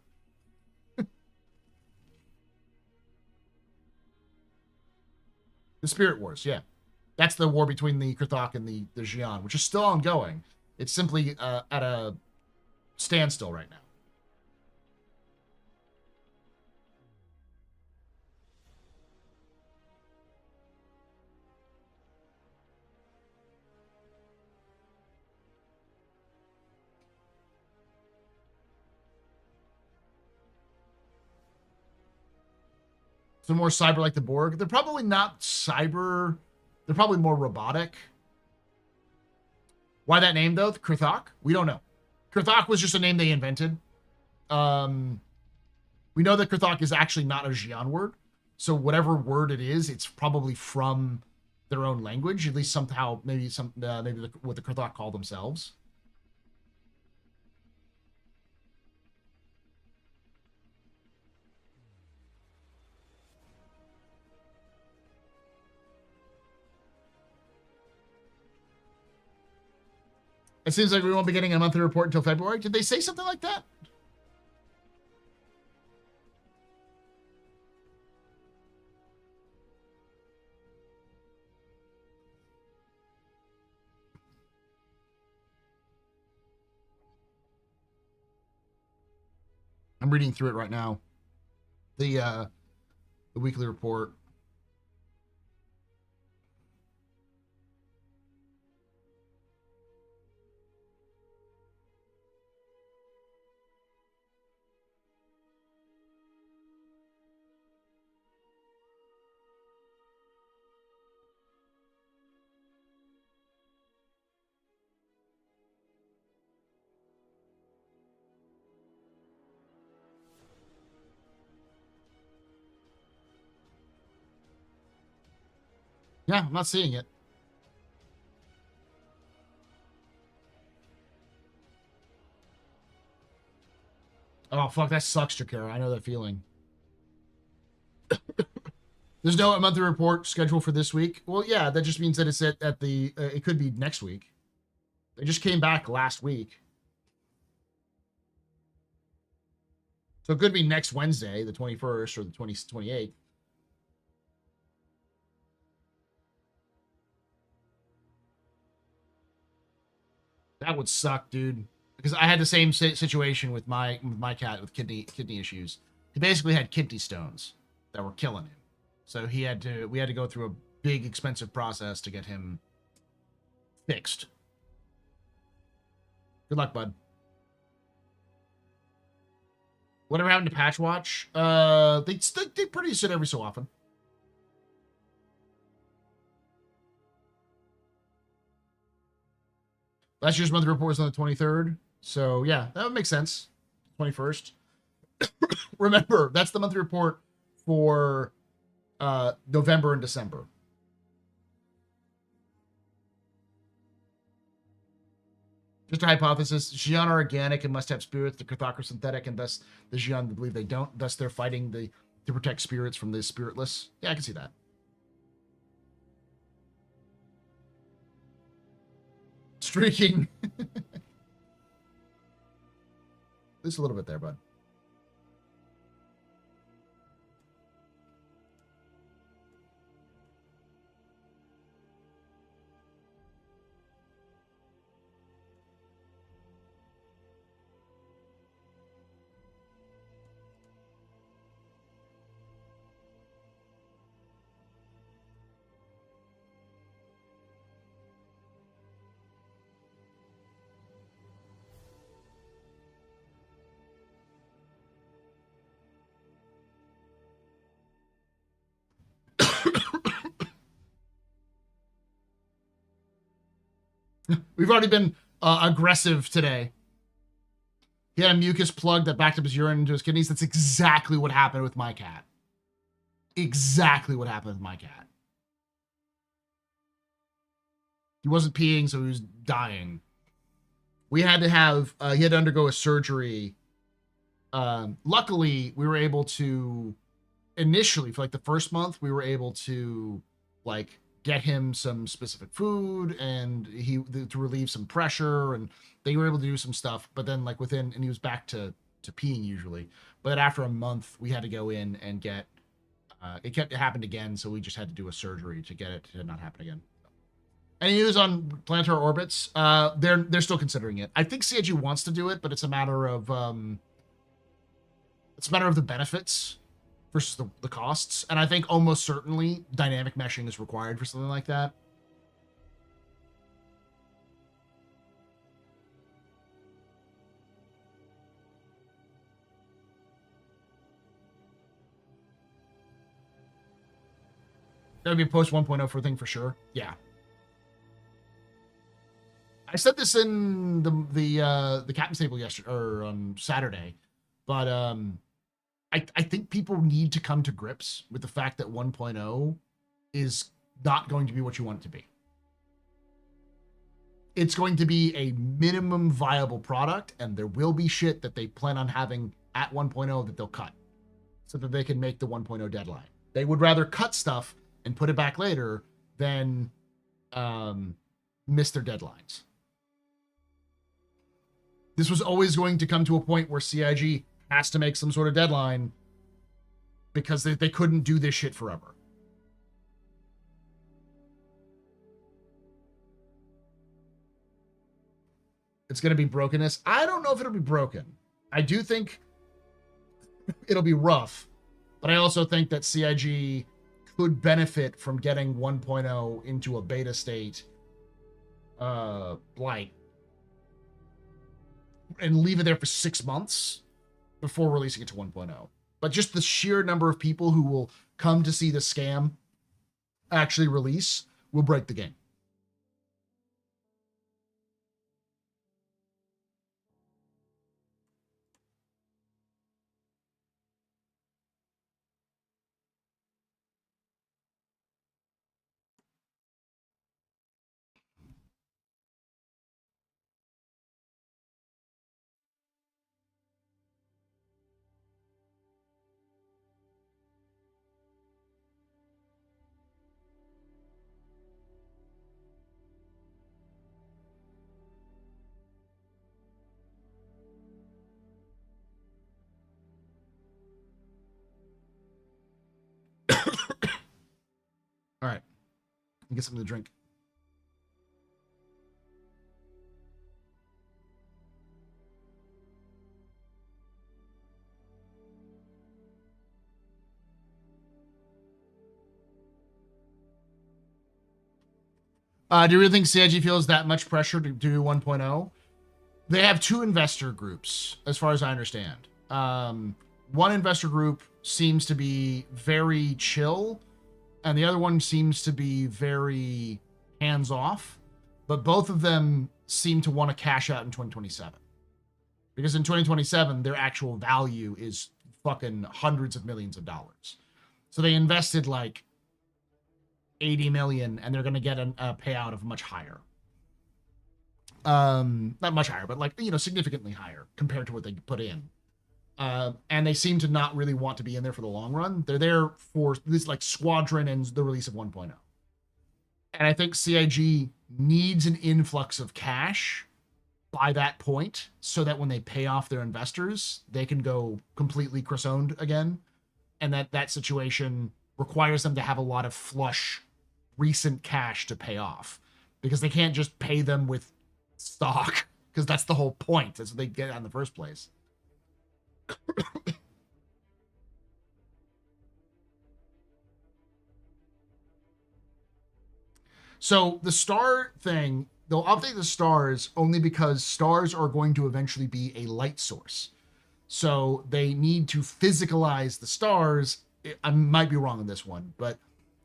The Spirit Wars, yeah. That's the war between the Krthok and the Xi'an, which is still ongoing. It's simply at a standstill right now. So more cyber like the Borg. They're probably not cyber. They're probably more robotic. Why that name, though? Krthok? We don't know. Krthok was just a name they invented. We know that Krthok is actually not a Xi'an word. So whatever word it is, it's probably from their own language. At least somehow, maybe what the Krthok call themselves. It seems like we won't be getting a monthly report until February. Did they say something like that? I'm reading through it right now. The weekly report. Yeah, I'm not seeing it. Oh, fuck, that sucks, Jakara. I know that feeling. There's no monthly report scheduled for this week. Well, yeah, that just means that it's at the, it could be next week. They just came back last week. So it could be next Wednesday, the 21st or the 28th. That would suck, dude. Because I had the same situation with my cat with kidney issues. He basically had kidney stones that were killing him. So we had to go through a big expensive process to get him fixed. Good luck, bud. Whatever happened to Patch Watch? They produce it every so often. Last year's monthly report was on the 23rd. So, yeah, that would make sense. 21st. Remember, that's the monthly report for November and December. Just a hypothesis. Xi'an are organic and must have spirits. The Krthok are synthetic, and thus the Xi'an believe they don't. Thus, they're fighting to protect spirits from the spiritless. Yeah, I can see that. Streaking. Just a little bit there, bud. We've already been aggressive today. He had a mucus plug that backed up his urine into his kidneys. That's exactly what happened with my cat. Exactly what happened with my cat. He wasn't peeing, so he was dying. We had to have, he had to undergo a surgery. Luckily, we were able to, initially, for like the first month, we were able to like get him some specific food and to relieve some pressure, and they were able to do some stuff. But then like and he was back to peeing usually. But after a month, we had to go in and get, it happened again. So we just had to do a surgery to get it to not happen again. And he was on planetary orbits. They're still considering it. I think CIG wants to do it, but it's a matter of the benefits versus the costs. And I think almost certainly dynamic meshing is required for something like that. That would be a post 1.0 for a thing for sure. Yeah. I said this in the captain's table yesterday or on Saturday, but I think people need to come to grips with the fact that 1.0 is not going to be what you want it to be. It's going to be a minimum viable product, and there will be shit that they plan on having at 1.0 that they'll cut so that they can make the 1.0 deadline. They would rather cut stuff and put it back later than miss their deadlines. This was always going to come to a point where CIG has to make some sort of deadline because they couldn't do this shit forever. It's going to be brokenness. I don't know if it'll be broken. I do think it'll be rough, but I also think that CIG could benefit from getting 1.0 into a beta state, like, and leave it there for 6 months before releasing it to 1.0. But just the sheer number of people who will come to see the scam actually release will break the game. All right. Get something to drink. Do you really think CIG feels that much pressure to do 1.0? They have two investor groups, as far as I understand. One investor group seems to be very chill, and the other one seems to be very hands-off. But both of them seem to want to cash out in 2027. Because in 2027, their actual value is fucking hundreds of millions of dollars. So they invested like 80 million, and they're going to get a payout of much higher. Not much higher, but like, you know, significantly higher compared to what they put in. And they seem to not really want to be in there for the long run. They're there for this, like, Squadron and the release of 1.0. And I think CIG needs an influx of cash by that point so that when they pay off their investors, they can go completely croissant again. And that situation requires them to have a lot of flush recent cash to pay off, because they can't just pay them with stock, because that's the whole point. That's what they get in the first place. So the star thing, they'll update the stars only because stars are going to eventually be a light source. So they need to physicalize the stars. I might be wrong on this one, but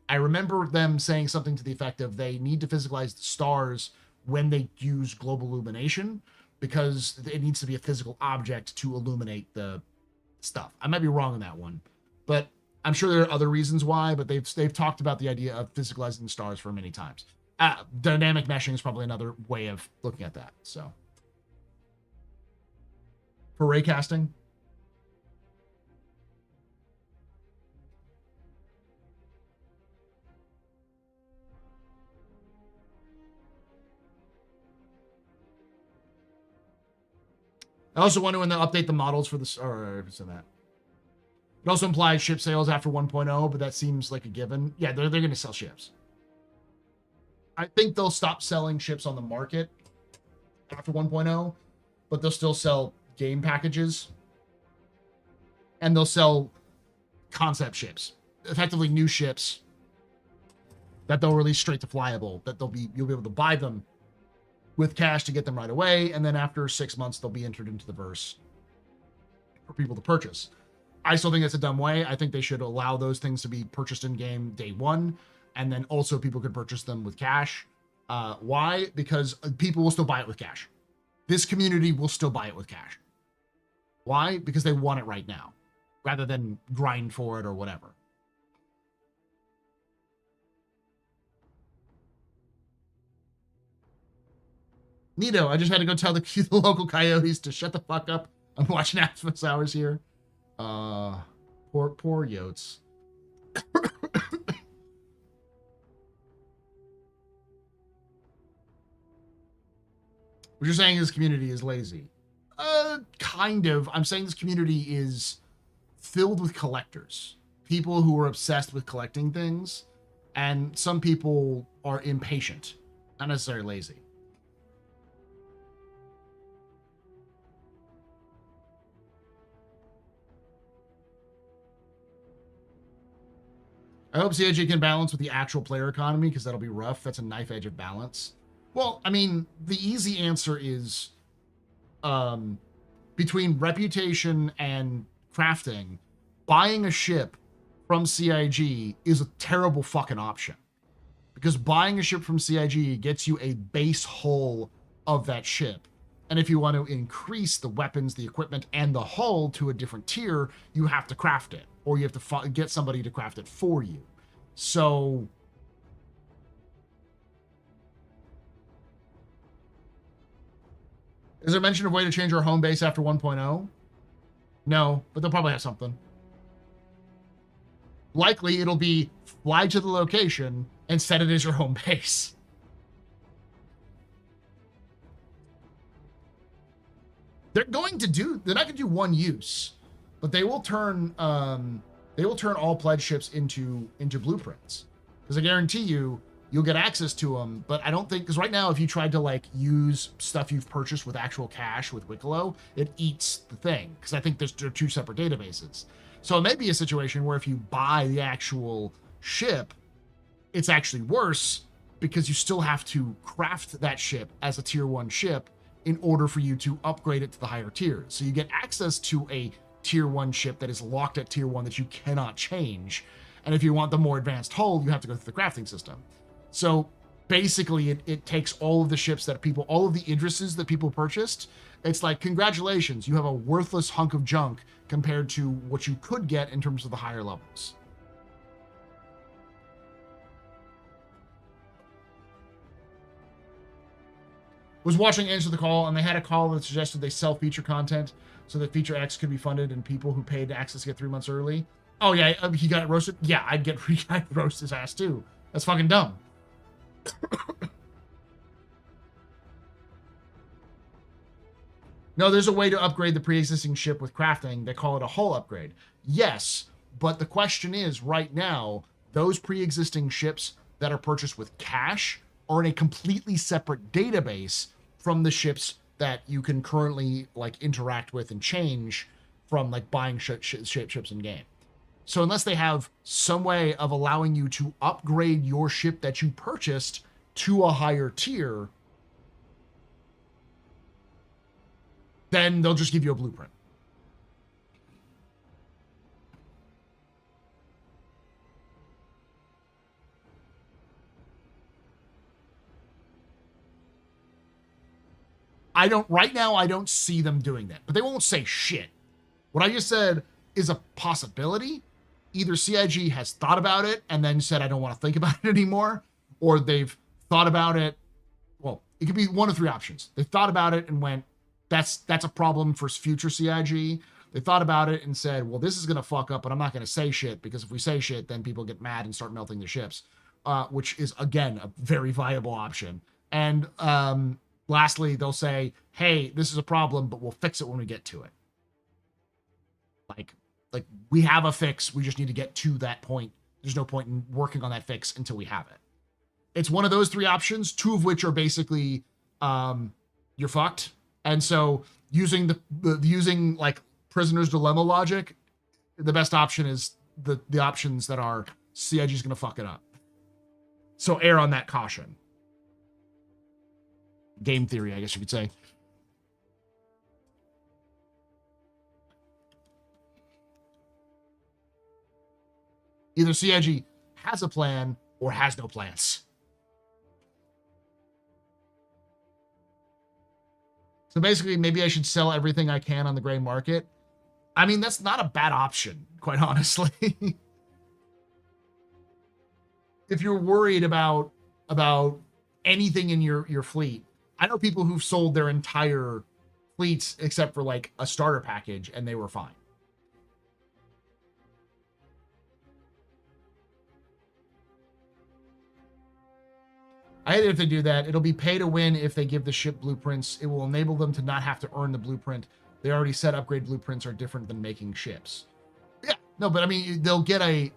I remember them saying something to the effect of they need to physicalize the stars when they use global illumination, because it needs to be a physical object to illuminate the stuff. I might be wrong on that one, but I'm sure there are other reasons why, but they've talked about the idea of physicalizing stars for many times. Dynamic meshing is probably another way of looking at that. So for raycasting, I also wonder when they'll update the models for this, or so that. It also implies ship sales after 1.0, but that seems like a given. Yeah, they're going to sell ships. I think they'll stop selling ships on the market after 1.0, but they'll still sell game packages. And they'll sell concept ships. Effectively new ships that they'll release straight to flyable, that you'll be able to buy them with cash to get them right away, and then after 6 months they'll be entered into the verse for people to purchase. I still think that's a dumb way. I think they should allow those things to be purchased in game day one, and then also people could purchase them with cash. Why? Because people will still buy it with cash. This community will still buy it with cash. Why? Because they want it right now, rather than grind for it or whatever. Nito, I just had to go tell the local coyotes to shut the fuck up. I'm watching Office Hours here. Poor Yotes. What you're saying is community is lazy. Kind of. I'm saying this community is filled with collectors. People who are obsessed with collecting things. And some people are impatient. Not necessarily lazy. I hope CIG can balance with the actual player economy, because that'll be rough. That's a knife edge of balance. Well, I mean, the easy answer is between reputation and crafting, buying a ship from CIG is a terrible fucking option. Because buying a ship from CIG gets you a base hull of that ship. And if you want to increase the weapons, the equipment, and the hull to a different tier, you have to craft it. Or you have to get somebody to craft it for you. So is there mention of a way to change our home base after 1.0? No, but they'll probably have something. Likely it'll be fly to the location and set it as your home base. They're not going to do one use, but they will turn all pledge ships into blueprints, because I guarantee you'll get access to them. But I don't think, because right now if you tried to like use stuff you've purchased with actual cash with Wicklow, it eats the thing, because I think they're two separate databases. So it may be a situation where if you buy the actual ship, it's actually worse, because you still have to craft that ship as a tier 1 ship in order for you to upgrade it to the higher tiers. So you get access to a tier 1 ship that is locked at tier 1 that you cannot change. And if you want the more advanced hull, you have to go through the crafting system. So basically it takes all of the ships that people, all of the Idrises that people purchased. It's like, congratulations, you have a worthless hunk of junk compared to what you could get in terms of the higher levels. Was watching Answer the Call, and they had a call that suggested they sell feature content so that Feature X could be funded and people who paid access get 3 months early. Oh yeah, he got roasted? Yeah, I'd roast his ass too. That's fucking dumb. No, there's a way to upgrade the pre-existing ship with crafting. They call it a hull upgrade. Yes, but the question is, right now, those pre-existing ships that are purchased with cash are in a completely separate database from the ships that you can currently like interact with and change from like buying ships in game. So unless they have some way of allowing you to upgrade your ship that you purchased to a higher tier, then they'll just give you a blueprint. right now, I don't see them doing that, but they won't say shit. What I just said is a possibility. Either CIG has thought about it and then said, I don't want to think about it anymore, or they've thought about it. Well, it could be one of three options. They thought about it and went, that's a problem for future CIG. They thought about it and said, well, this is going to fuck up, but I'm not going to say shit, because if we say shit, then people get mad and start melting the ships, which is, again, a very viable option. And lastly, they'll say, hey, this is a problem, but we'll fix it when we get to it. Like we have a fix. We just need to get to that point. There's no point in working on that fix until we have it. It's one of those three options, two of which are basically you're fucked. And so using using like prisoner's dilemma logic, the best option is the options that are CIG is going to fuck it up. So err on that caution. Game theory, I guess you could say. Either CIG has a plan or has no plans. So basically, maybe I should sell everything I can on the gray market. I mean, that's not a bad option, quite honestly. If you're worried about anything in your fleet, I know people who've sold their entire fleets except for like a starter package, and they were fine. I hate it if they do that. It'll be pay to win if they give the ship blueprints. It will enable them to not have to earn the blueprint. They already said upgrade blueprints are different than making ships. Yeah, no, but I mean, they'll get a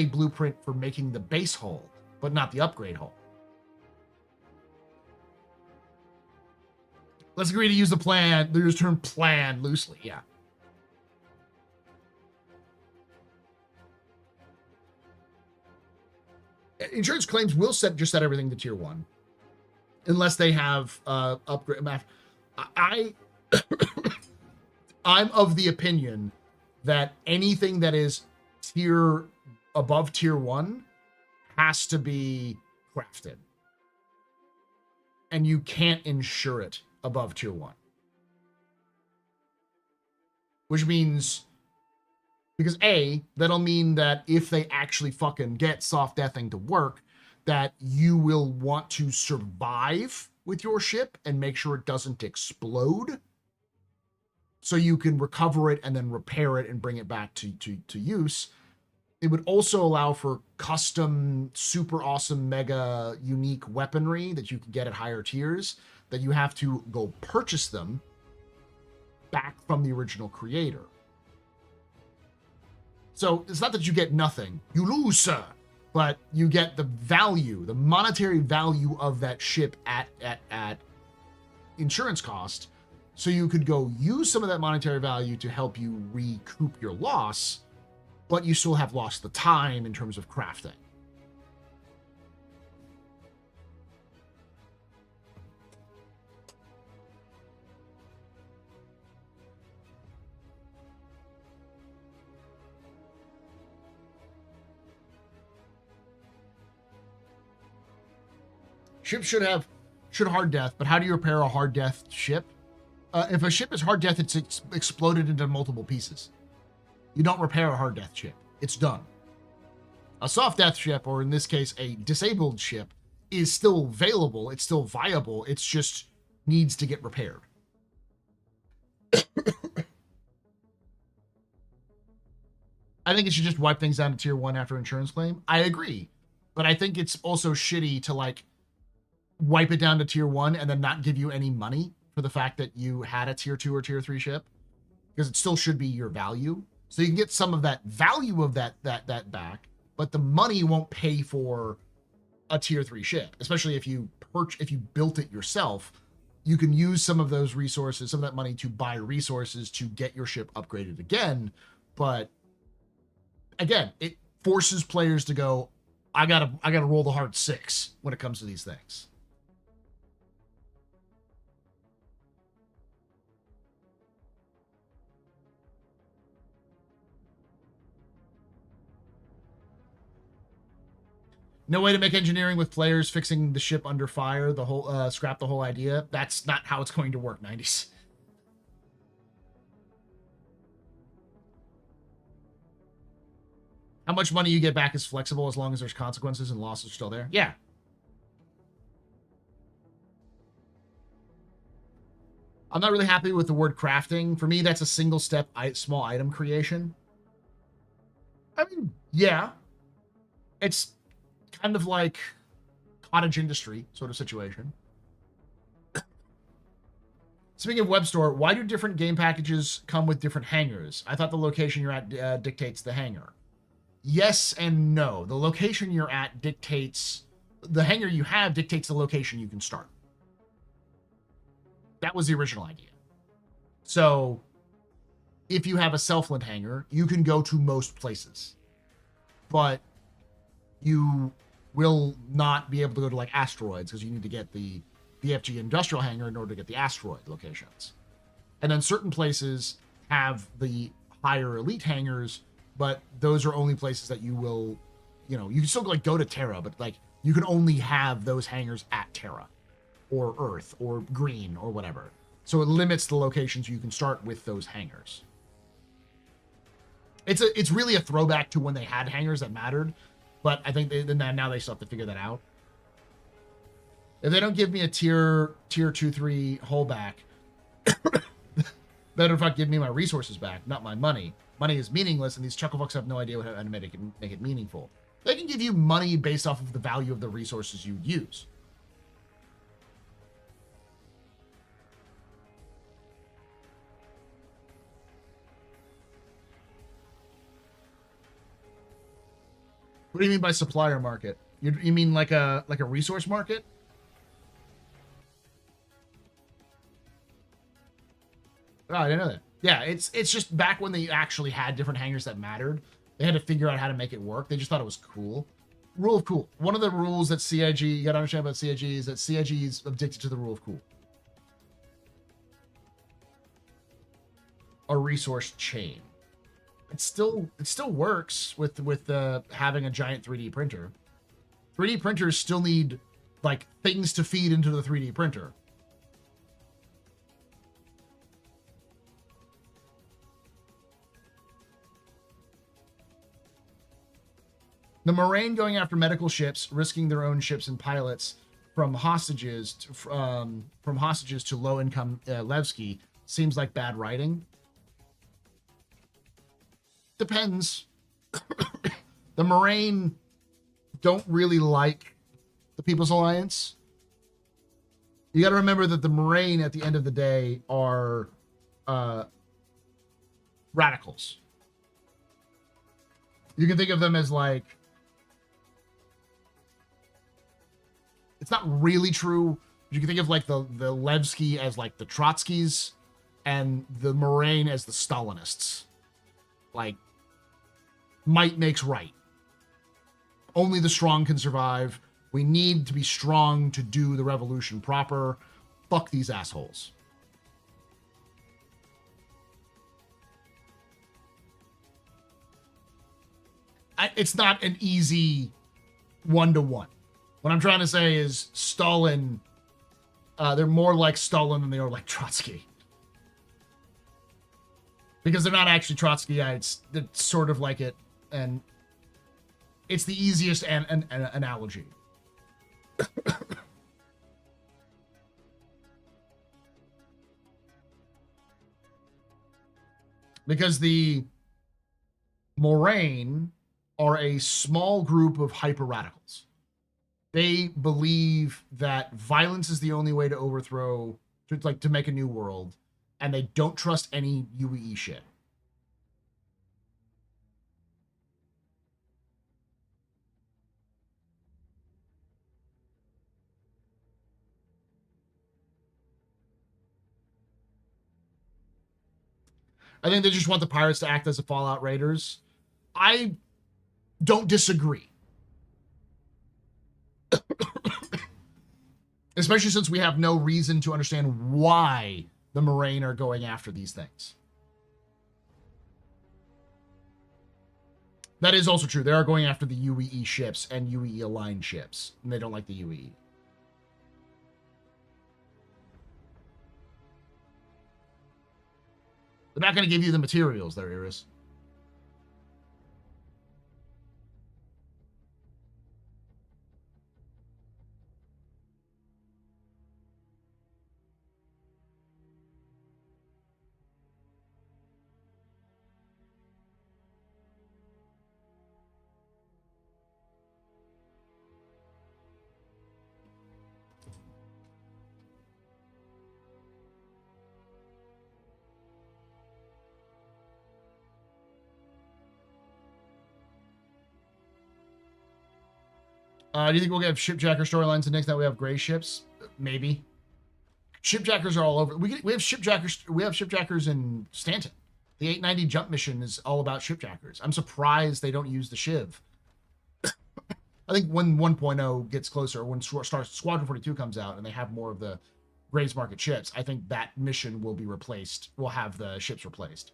blueprint for making the base hull, but not the upgrade hull. Let's agree to use the plan. They use the term plan loosely. Yeah. Insurance claims will just set everything to tier 1 unless they have upgrade. I'm of the opinion that anything that is above tier 1 has to be crafted, and you can't insure it above tier 1, which means, because that'll mean that if they actually fucking get soft deathing to work, that you will want to survive with your ship and make sure it doesn't explode, so you can recover it and then repair it and bring it back to use. It would also allow for custom, super awesome, mega unique weaponry that you can get at higher tiers, that you have to go purchase them back from the original creator. So it's not that you get nothing, you lose, sir, but you get the value, the monetary value of that ship at insurance cost. So you could go use some of that monetary value to help you recoup your loss, but you still have lost the time in terms of crafting. Ships should hard death, but how do you repair a hard death ship? If a ship is hard death, it's exploded into multiple pieces. You don't repair a hard death ship. It's done. A soft death ship, or in this case, a disabled ship, is still available. It's still viable. It's just needs to get repaired. I think it should just wipe things down to tier 1 after insurance claim. I agree. But I think it's also shitty to like wipe it down to tier 1 and then not give you any money for the fact that you had a tier 2 or tier 3 ship, because it still should be your value. So you can get some of that value of that back, but the money won't pay for a tier 3 ship, especially if you built it yourself. You can use some of those resources, some of that money, to buy resources to get your ship upgraded again. But again, it forces players to go, I gotta roll the hard 6 when it comes to these things. No way to make engineering with players fixing the ship under fire, the whole scrap the whole idea. That's not how it's going to work, 90s. How much money you get back is flexible as long as there's consequences and losses are still there. Yeah. I'm not really happy with the word crafting. For me, that's a single step, small item creation. I mean, yeah. It's kind of like cottage industry sort of situation. Speaking of web store, why do different game packages come with different hangars? I thought the location you're at dictates the hangar. Yes and no. The location you're at dictates... The hangar you have dictates the location you can start. That was the original idea. So, if you have a Selfland hangar, you can go to most places. But you will not be able to go to, like, asteroids, because you need to get the FG industrial hangar in order to get the asteroid locations. And then certain places have the higher elite hangars, but those are only places that you will, you know, you can still, like, go to Terra, but, like, you can only have those hangars at Terra, or Earth, or Green, or whatever. So it limits the locations you can start with those hangars. It's really a throwback to when they had hangars that mattered, but I think now they still have to figure that out. If they don't give me a tier 2-3 holdback, better if I give me my resources back, not my money. Money is meaningless, and these chucklefucks have no idea how to make it meaningful. They can give you money based off of the value of the resources you use. What do you mean by supplier market? You mean like a resource market? Oh, I didn't know that. Yeah, it's just back when they actually had different hangars that mattered. They had to figure out how to make it work. They just thought it was cool. Rule of cool. One of the rules that CIG, you gotta understand about CIG, is that CIG is addicted to the rule of cool. A resource chain. It still works with having a giant 3D printer. 3D printers still need, like, things to feed into the 3D printer. The Morraine going after medical ships, risking their own ships and pilots from hostages to low-income Levki seems like bad writing. Depends. The Morraine don't really like the People's Alliance. You got to remember that the Morraine, at the end of the day, are radicals. You can think of them as, like, it's not really true. You can think of, like, the Levski as, like, the Trotskys, and the Morraine as the Stalinists. Like, might makes right. Only the strong can survive. We need to be strong to do the revolution proper. Fuck these assholes. It's not an easy one-to-one. What I'm trying to say is Stalin, they're more like Stalin than they are like Trotsky. Because they're not actually Trotskyites. They're sort of like it. And it's the easiest an analogy. Because the Morraine are a small group of hyper-radicals. They believe that violence is the only way to overthrow, to make a new world, and they don't trust any UE shit. I think they just want the pirates to act as the Fallout Raiders. I don't disagree. Especially since we have no reason to understand why the Morraine are going after these things. That is also true. They are going after the UEE ships and UEE aligned ships, and they don't like the UEE. They're not going to give you the materials there, Iris. Do you think we'll get Shipjacker storylines and next that we have gray ships? Maybe. Shipjackers are all over. We have Shipjackers. We have Shipjackers in Stanton. The 890 jump mission is all about Shipjackers. I'm surprised they don't use the Shiv. I think when 1.0 gets closer, when Squadron 42 comes out and they have more of the Grays Market ships, I think that mission will be replaced. We'll have the ships replaced.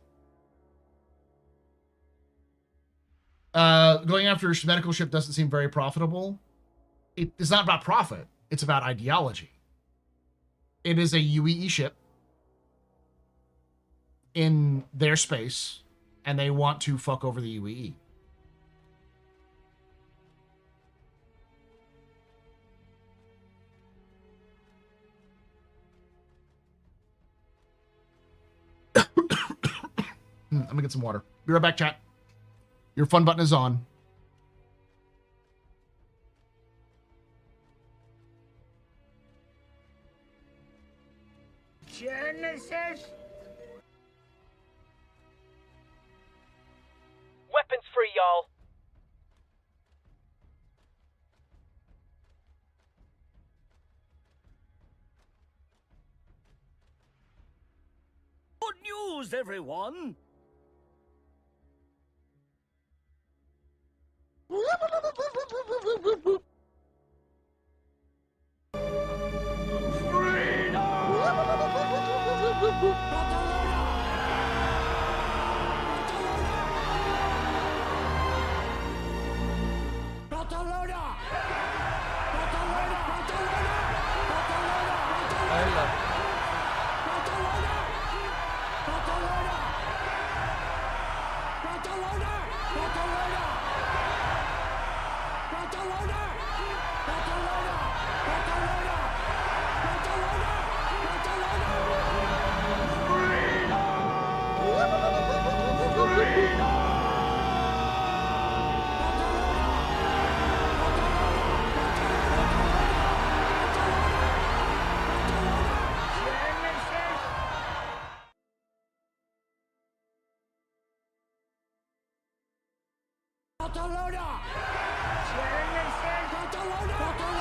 Going after a medical ship doesn't seem very profitable. It's not about profit. It's about ideology. It is a UEE ship in their space, and they want to fuck over the UEE. I'm gonna get some water. Be right back, chat. Your fun button is on. Genesis? Weapons free, y'all. Good news, everyone!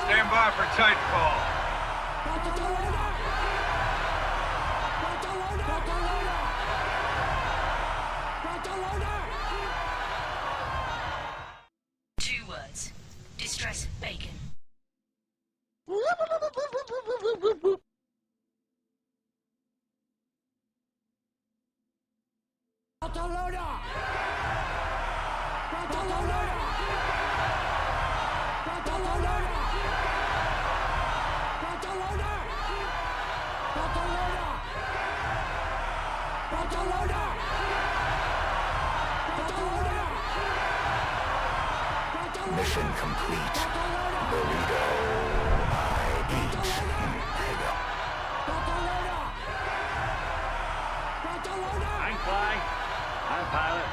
Stand by for Titanfall. Two words. Distress bacon. Mission complete. Burrito. I eat. I'm flying. I'm pilot.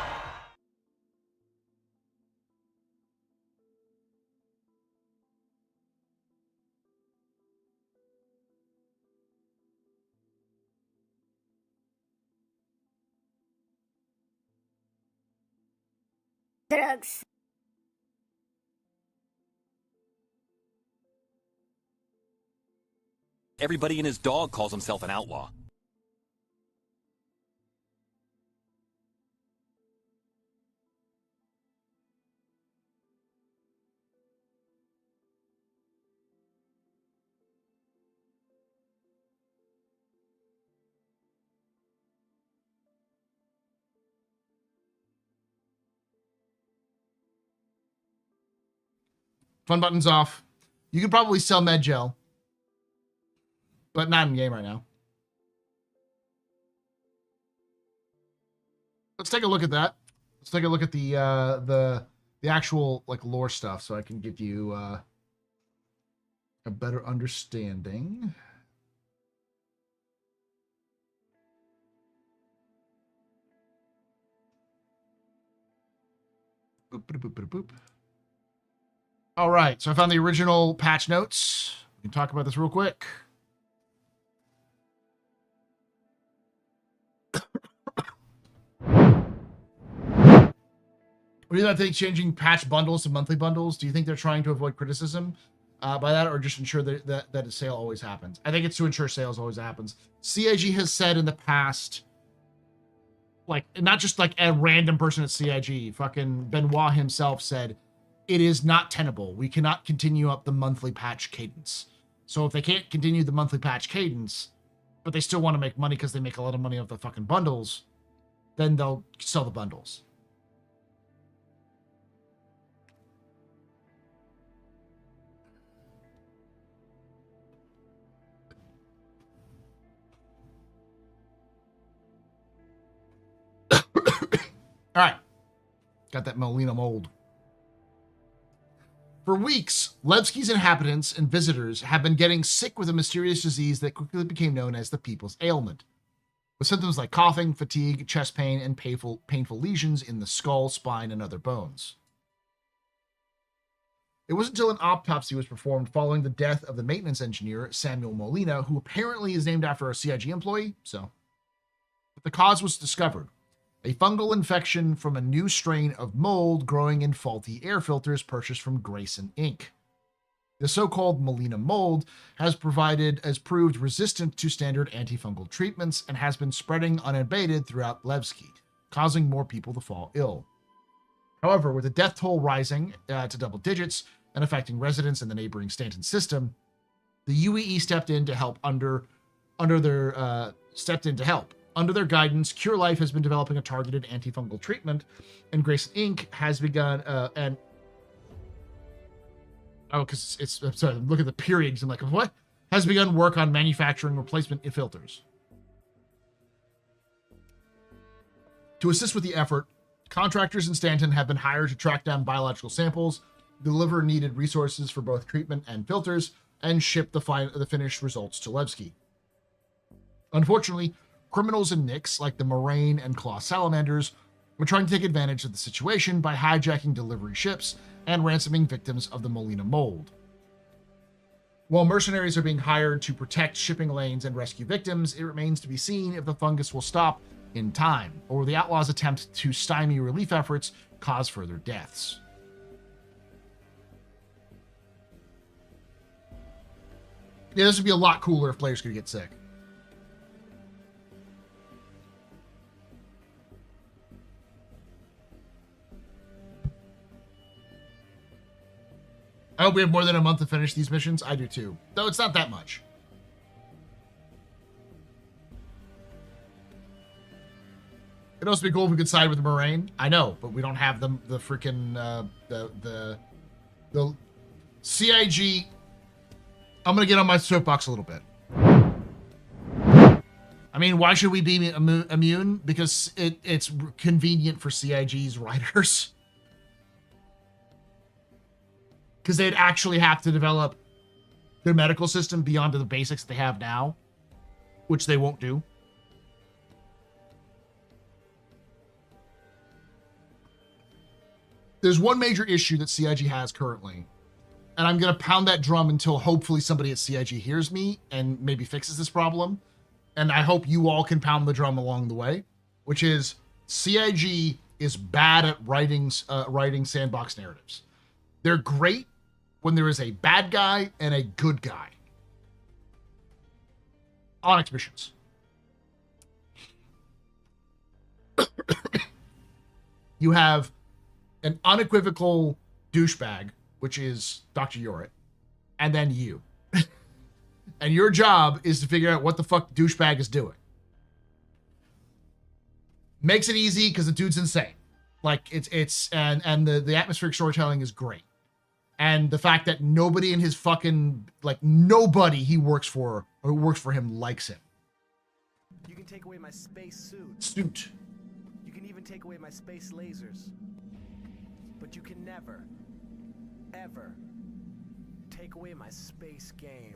Drugs. Everybody and his dog calls himself an outlaw. Fun button's off. You could probably sell med gel, but not in game right now. Let's take a look at that. Let's take a look at the actual like lore stuff, so I can give you a better understanding. Boop, boop, boop, boop, boop. All right, so I found the original patch notes. We can talk about this real quick. What do you think changing patch bundles to monthly bundles? Do you think they're trying to avoid criticism by that, or just ensure that a sale always happens? I think it's to ensure sales always happens. CIG has said in the past, like, not just like a random person at CIG, fucking Benoit himself said, it is not tenable. We cannot continue up the monthly patch cadence. So if they can't continue the monthly patch cadence, but they still want to make money because they make a lot of money off the fucking bundles, then they'll sell the bundles. All right. Got that Molina Mold. For weeks, Levski's inhabitants and visitors have been getting sick with a mysterious disease that quickly became known as the people's ailment, with symptoms like coughing, fatigue, chest pain, and painful lesions in the skull, spine, and other bones. It wasn't until an autopsy was performed following the death of the maintenance engineer, Samuel Molina, who apparently is named after a CIG employee, that the cause was discovered. A fungal infection from a new strain of mold growing in faulty air filters purchased from Grayson Inc. The so-called Molina Mold has proved resistant to standard antifungal treatments and has been spreading unabated throughout Levski, causing more people to fall ill. However, with the death toll rising to double digits and affecting residents in the neighboring Stanton system, the UEE stepped in to help under their guidance. Cure Life has been developing a targeted antifungal treatment, and Grayson Inc. has begun look at the periods. I'm like, what? Has begun work on manufacturing replacement filters. To assist with the effort, contractors in Stanton have been hired to track down biological samples, deliver needed resources for both treatment and filters, and ship the finished results to Levski. Unfortunately, criminals and nicks like the Morraine and Claw Salamanders were trying to take advantage of the situation by hijacking delivery ships and ransoming victims of the Molina Mold. While mercenaries are being hired to protect shipping lanes and rescue victims, it remains to be seen if the fungus will stop in time, or will the Outlaws' attempt to stymie relief efforts cause further deaths. Yeah, this would be a lot cooler if players could get sick. I hope we have more than a month to finish these missions. I do too. Though it's not that much. It'd also be cool if we could side with Morraine. I know, but we don't have the freaking the CIG. I'm gonna get on my soapbox a little bit. I mean, why should we be immune? Because it's convenient for CIG's writers. Because they'd actually have to develop their medical system beyond the basics they have now, which they won't do. There's one major issue that CIG has currently, and I'm going to pound that drum until hopefully somebody at CIG hears me and maybe fixes this problem. And I hope you all can pound the drum along the way, which is CIG is bad at writing sandbox narratives. They're great when there is a bad guy and a good guy on exhibitions. You have an unequivocal douchebag, which is Dr. Yorit, and then you. And your job is to figure out what the fuck douchebag is doing. Makes it easy because the dude's insane. Like it's the atmospheric storytelling is great. And the fact that nobody in his fucking, like, nobody he works for or who works for him likes him. You can take away my space suit. Suit. You can even take away my space lasers. But you can never, ever take away my space game.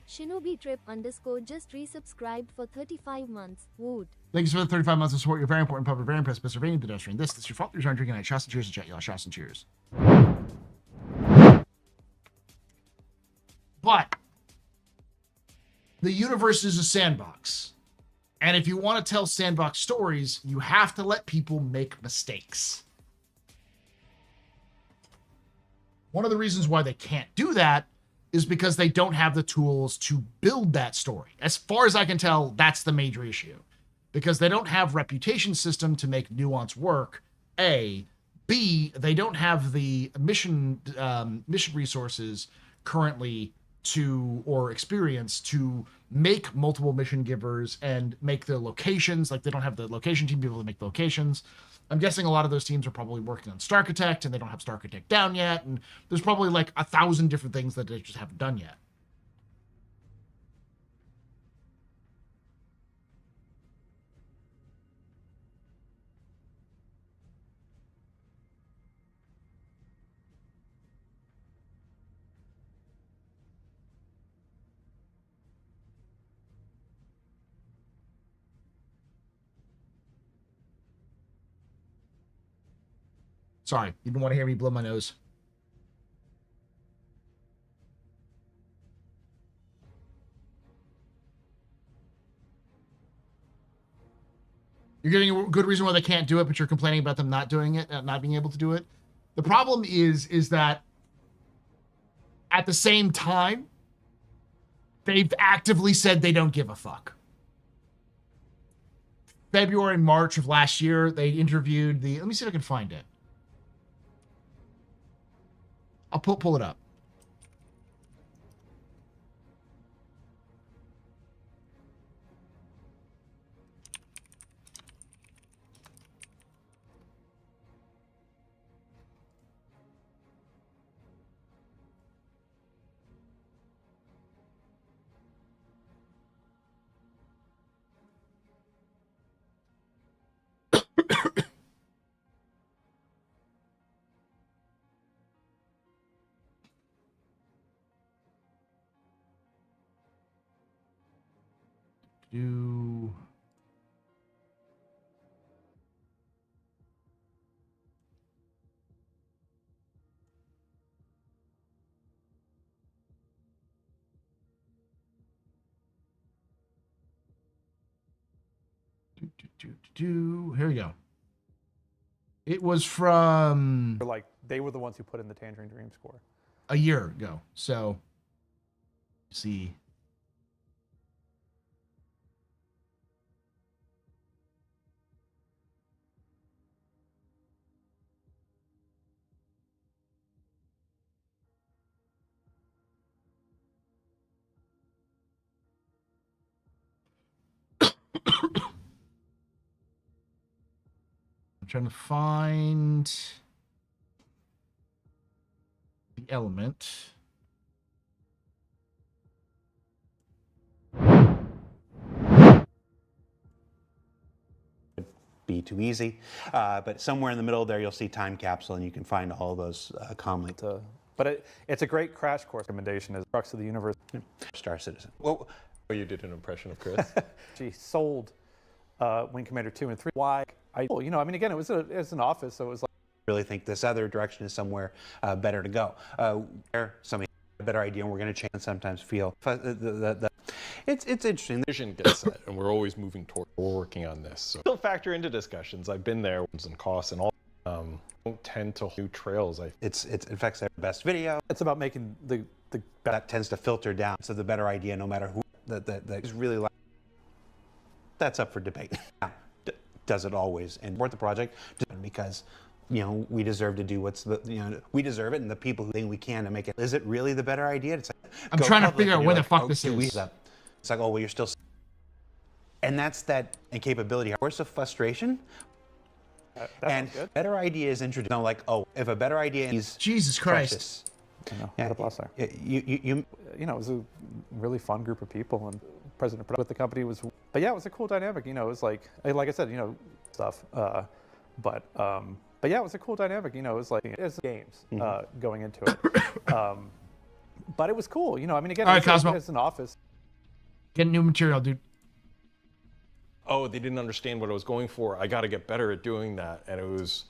Shinobi Trip _ just resubscribed for 35 months. Wood. Thanks for the 35 months of support. You're very important, public, very impressed, Mr. Vain, pedestrian. This is your fault. You're drinking night. Shots and cheers to chat, y'all. Shots and cheers. But the universe is a sandbox. And if you want to tell sandbox stories, you have to let people make mistakes. One of the reasons why they can't do that is because they don't have the tools to build that story. As far as I can tell, that's the major issue. Because they don't have reputation system to make Nuance work, A. B, they don't have the mission resources currently to, or experience to make multiple mission givers and make the locations. Like, they don't have the location team to be able to make the locations. I'm guessing a lot of those teams are probably working on Starchitect, and they don't have Starchitect down yet. And there's probably like 1,000 different things that they just haven't done yet. Sorry, you didn't want to hear me blow my nose. You're giving a good reason why they can't do it, but you're complaining about them not doing it, not being able to do it. The problem is that at the same time, they've actively said they don't give a fuck. February and March of last year, they interviewed let me see if I can find it. I'll pull it up. Do here we go. It was from like they were the ones who put in the Tangerine Dream score a year ago. So see. I'm trying to find the element. Be too easy, but somewhere in the middle there you'll see time capsule, and you can find all those commonly. But it's a great crash course recommendation as Crux of the Universe. Star Citizen. Well, you did an impression of Chris. She sold Wing Commander 2 and 3. Why? I mean, again, it was an office, so it was like. I really think this other direction is somewhere better to go. Where somebody has a better idea, and we're going to change and sometimes feel. It's interesting. Vision gets set, and we're always moving toward. We're working on this. So still factor into discussions. I've been there, and costs and all. Don't tend to new trails. It affects their best video. It's about making the that tends to filter down. So the better idea, no matter who that is really like. That's up for debate. Now, does it always? And support the project because we deserve to do we deserve it, and the people who think we can to make it. Is it really the better idea? It's like, I'm trying to figure out where the fuck this is. It's like, oh, well, you're still. And that's that incapability. Where's the frustration? And better idea is introduced. No, like, oh, if a better idea is Jesus Christ. Outlaw Star. You know, it was a really fun group of people, and president with the company was. But yeah, it was a cool dynamic. You know, it was like I said, stuff. But yeah, it was a cool dynamic. You know, it was like it's games going into it. But it was cool. You know, I mean, again, all right, Cosmo. It's an office. Get new material, dude. Oh, they didn't understand what I was going for. I got to get better at doing that, and it was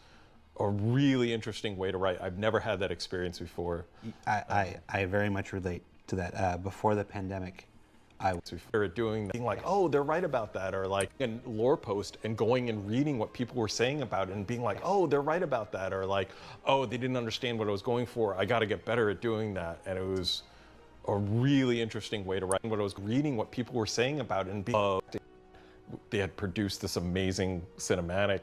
a really interesting way to write. I've never had that experience before. I very much relate to that. Before the pandemic, I was better at doing that. Being like, oh, they're right about that, or like in lore post and going and reading what people were saying about it and being like, oh, they're right about that, or like, oh, they didn't understand what I was going for. I got to get better at doing that, and it was a really interesting way to write. What I was reading what people were saying about it and being they had produced this amazing cinematic,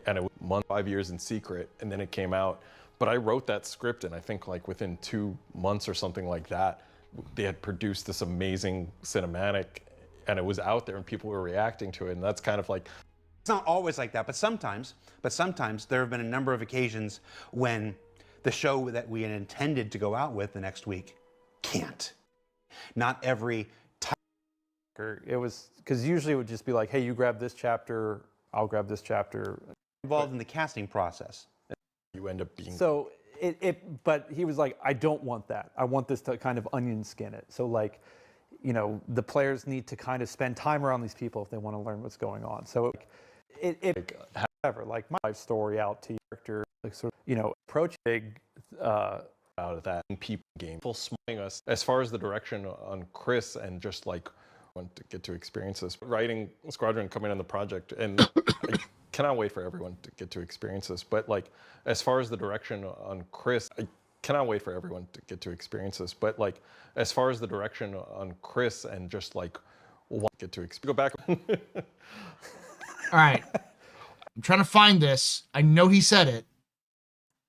and it was 5 years in secret, and then it came out. But I wrote that script, and I think like within 2 months or something like that, they had produced this amazing cinematic, and it was out there, and people were reacting to it. And that's kind of like, it's not always like that, but sometimes there have been a number of occasions when the show that we had intended to go out with the next week can't. Not every time. It was because usually it would just be like, hey, you grab this chapter, I'll grab this chapter. Involved in the casting process. You end up being so but he was like, I don't want that. I want this to kind of onion skin it. So like, the players need to kind of spend time around these people if they want to learn what's going on. So however, like my life story out to character, like sort of, approach big out of that people game. Full smiling us as far as the direction on Chris, and just like want to get to experience this. Writing Squadron, coming on the project, and I cannot wait for everyone to get to experience this. But like, as far as the direction on Chris, I cannot wait for everyone to get to experience this. But like, as far as the direction on Chris, and just like want to get to go back. All right, I'm trying to find this. I know he said it.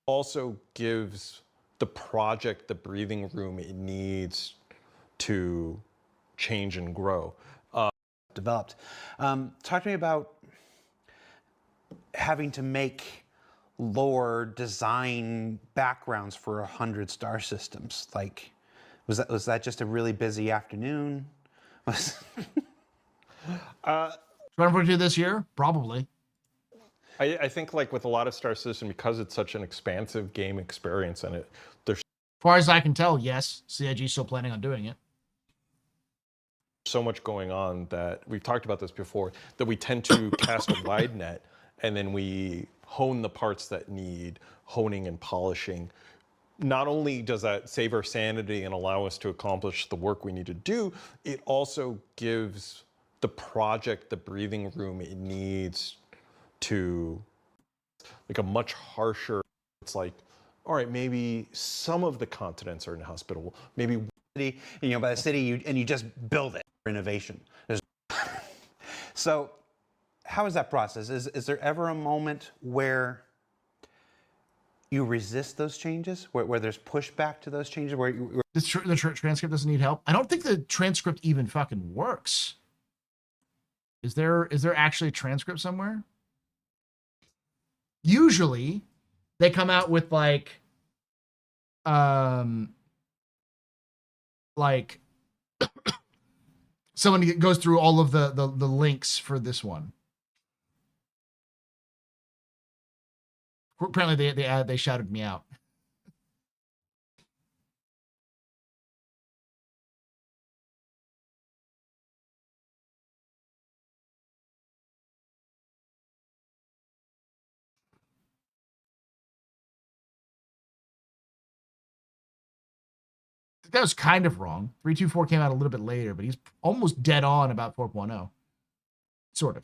Also gives the project the breathing room it needs to change and grow. Developed. Talk to me about having to make lore design backgrounds for 100 star systems. Like, was that just a really busy afternoon? Trying to do this year? Probably. I think like with a lot of Star Citizen, because it's such an expansive game experience, and there's, as far as I can tell, yes, CIG's still planning on doing it. So much going on that we've talked about this before, that we tend to cast a wide net, and then we hone the parts that need honing and polishing. Not only does that save our sanity and allow us to accomplish the work we need to do, it also gives the project the breathing room it needs to, like, a much harsher, it's like, all right, maybe some of the continents are inhospitable, maybe by the city, you just build it for innovation. So how is that process? Is there ever a moment where you resist those changes, where there's pushback to those changes, where the transcript doesn't need help? I don't think the transcript even fucking works. Is there actually a transcript somewhere? Usually they come out with like someone goes through all of the links for this one. Apparently they shouted me out. That was kind of wrong. 324 came out a little bit later, but he's almost dead on about 4.0. Sort of.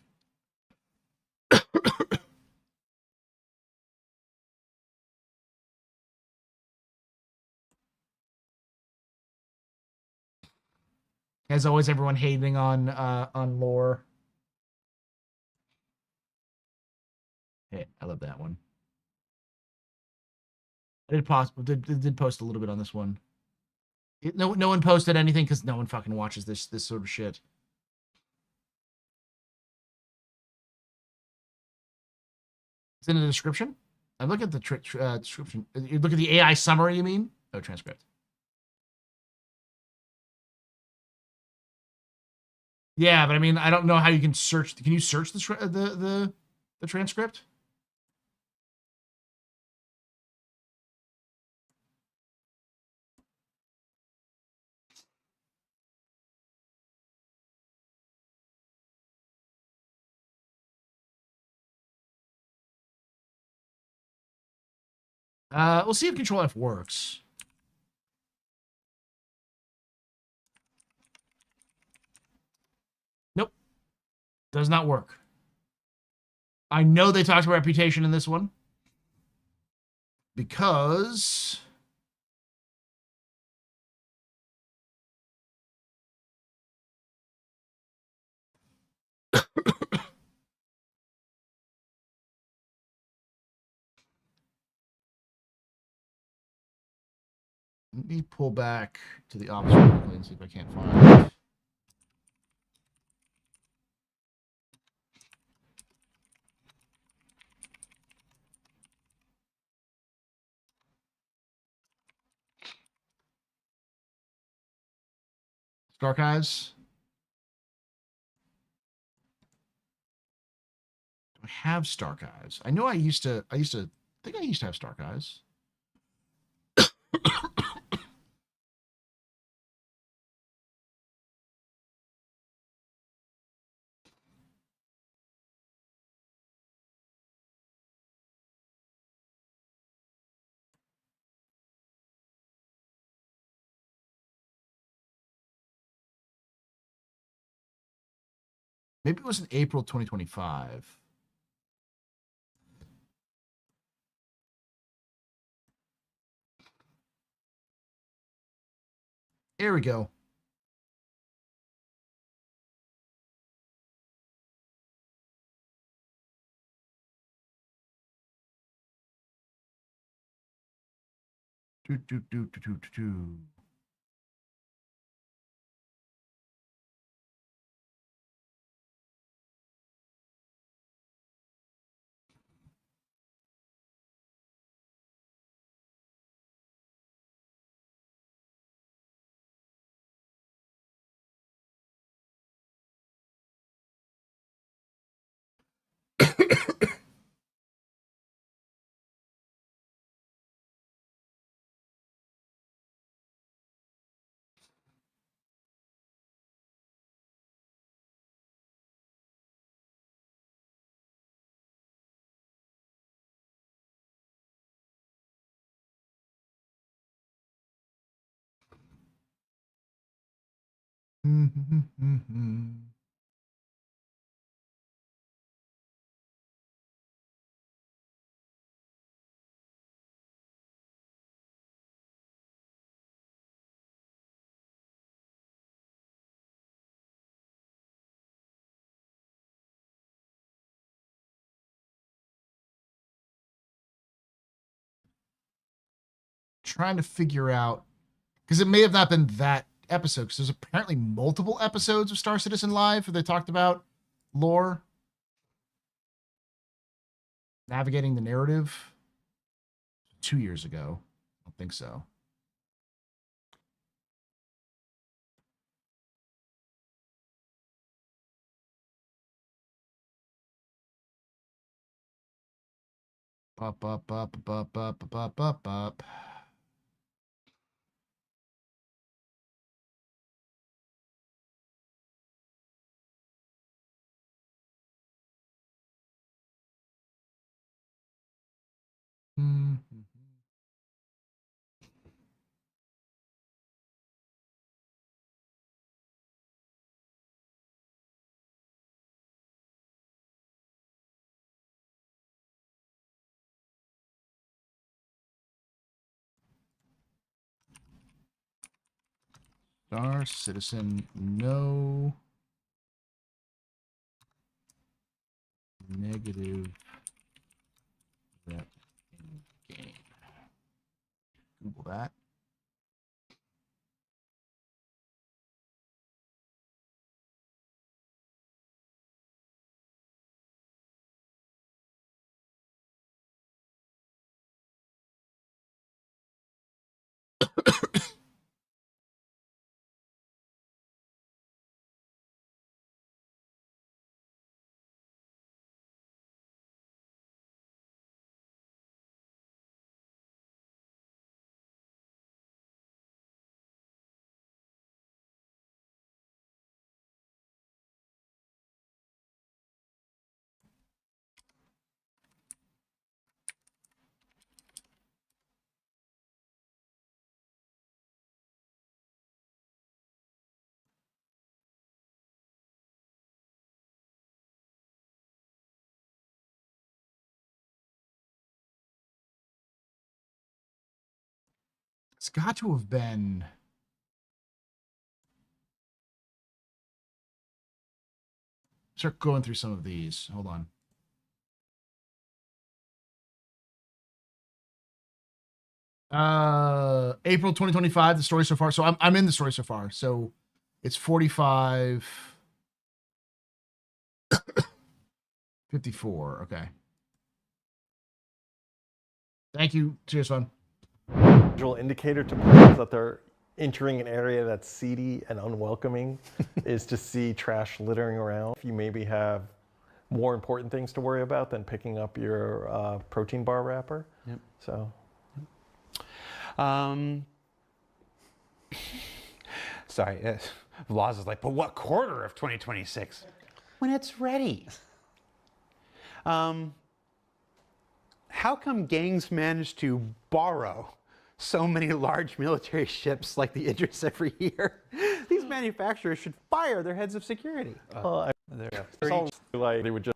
As always, everyone hating on lore. Hey, I love that one. Did post a little bit on this one. No one posted anything because no one fucking watches this sort of shit. It's in the description. I'm looking at the description. You look at the AI summary, you mean? Oh, transcript. Yeah, but I mean, I don't know how you can search. Can you search the transcript? We'll see if Control F works. Nope. Does not work. I know they talked about reputation in this one. Because... Let me pull back to the office quickly and see if I can't find it. Archives. Do I have Starchives? I know I used to think I used to have Starchives. Maybe it was in April 2025. Here we go. Do. Trying to figure out, because it may have not been that episode, because there's apparently multiple episodes of Star Citizen Live where they talked about lore, navigating the narrative. 2 years ago. I don't think so. Up. Star Citizen, no negative rep in game. Google that. It's got to have been. Start going through some of these. Hold on. April 2025, the story so far. So I'm in the story so far. So it's 45 54. Okay. Thank you. Cheers, fun. Visual indicator to players that they're entering an area that's seedy and unwelcoming is to see trash littering around. You maybe have more important things to worry about than picking up your protein bar wrapper. Yep. So. Sorry, Vlaz is like, but what quarter of 2026? When it's ready. How come gangs manage to borrow so many large military ships like the Idris every year? These manufacturers should fire their heads of security. It's all like they would just.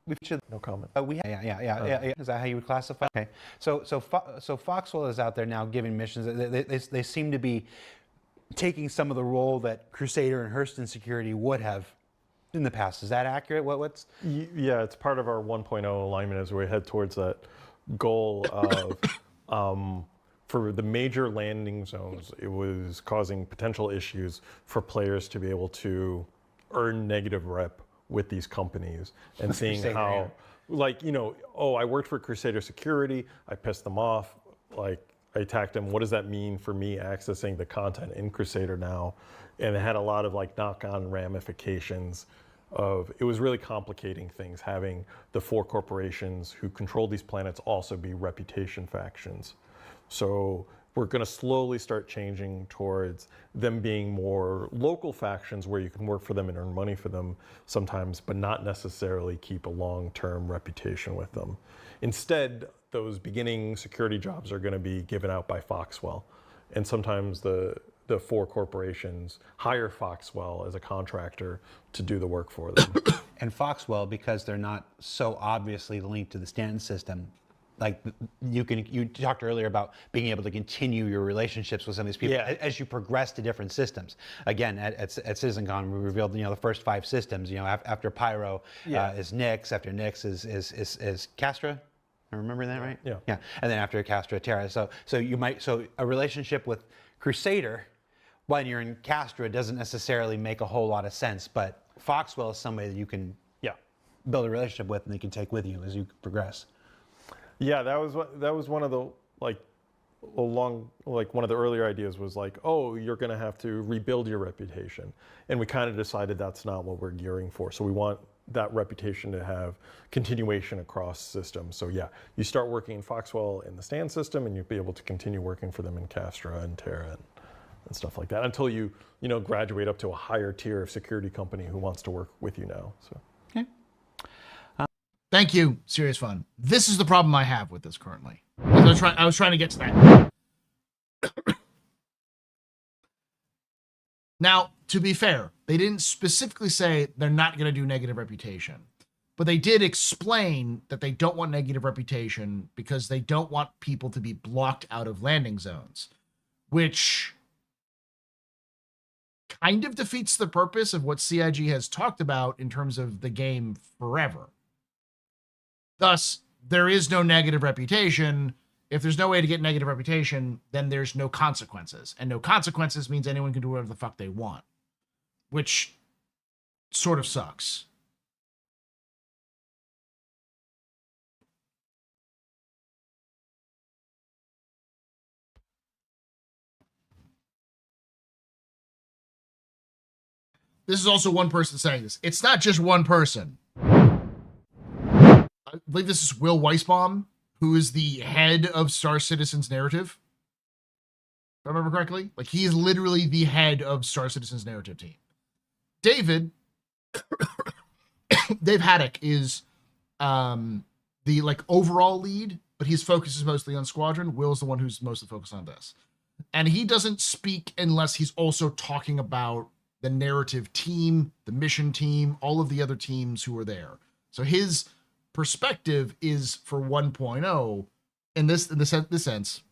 No comment. Yeah. Is that how you would classify? Okay. So Foxwell is out there now giving missions. They seem to be taking some of the role that Crusader and Hurston Security would have in the past. Is that accurate? What's? Yeah, it's part of our 1.0 alignment as we head towards that goal of. For the major landing zones, it was causing potential issues for players to be able to earn negative rep with these companies and seeing how, like, you know, oh, I worked for Crusader Security, I pissed them off, like, I attacked them. What does that mean for me accessing the content in Crusader now? And it had a lot of, like, knock-on ramifications of, it was really complicating things, having the 4 corporations who control these planets also be reputation factions. So we're going to slowly start changing towards them being more local factions where you can work for them and earn money for them sometimes, but not necessarily keep a long-term reputation with them. Instead, those beginning security jobs are going to be given out by Foxwell. And sometimes the 4 corporations hire Foxwell as a contractor to do the work for them. And Foxwell, because they're not so obviously linked to the Stanton system, like you talked earlier about being able to continue your relationships with some of these people as you progress to different systems. Again, at CitizenCon, we revealed the first 5 systems. After Pyro is Nyx, after Nyx is Castra. I remember that right? Yeah. Yeah, and then after Castra, Terra. So a relationship with Crusader when you're in Castra doesn't necessarily make a whole lot of sense, but Foxwell is somebody that you can build a relationship with and they can take with you as you progress. Yeah, that was one of the one of the earlier ideas was like, oh, you're going to have to rebuild your reputation, and we kind of decided that's not what we're gearing for. So we want that reputation to have continuation across systems. So yeah, you start working in Foxwell in the Stand system, and you'll be able to continue working for them in Castra and Terra and stuff like that until you graduate up to a higher tier of security company who wants to work with you now. So. Thank you, Serious Fun. This is the problem I have with this currently. I was trying to get to that. Now, to be fair, they didn't specifically say they're not going to do negative reputation, but they did explain that they don't want negative reputation because they don't want people to be blocked out of landing zones, which kind of defeats the purpose of what CIG has talked about in terms of the game forever. Thus, there is no negative reputation If there's no way to get negative reputation, then there's no consequences. And no consequences means anyone can do whatever the fuck they want, which sort of sucks. This is also one person saying this. It's not just one person. I believe this is Will Weisbaum, who is the head of Star Citizen's narrative. If I remember correctly. Like, he is literally the head of Star Citizen's narrative team. Dave Haddock is the like overall lead, but his focus is mostly on Squadron. Will's the one who's mostly focused on this. And he doesn't speak unless he's also talking about the narrative team, the mission team, all of the other teams who are there. So his perspective is for 1.0 in this sense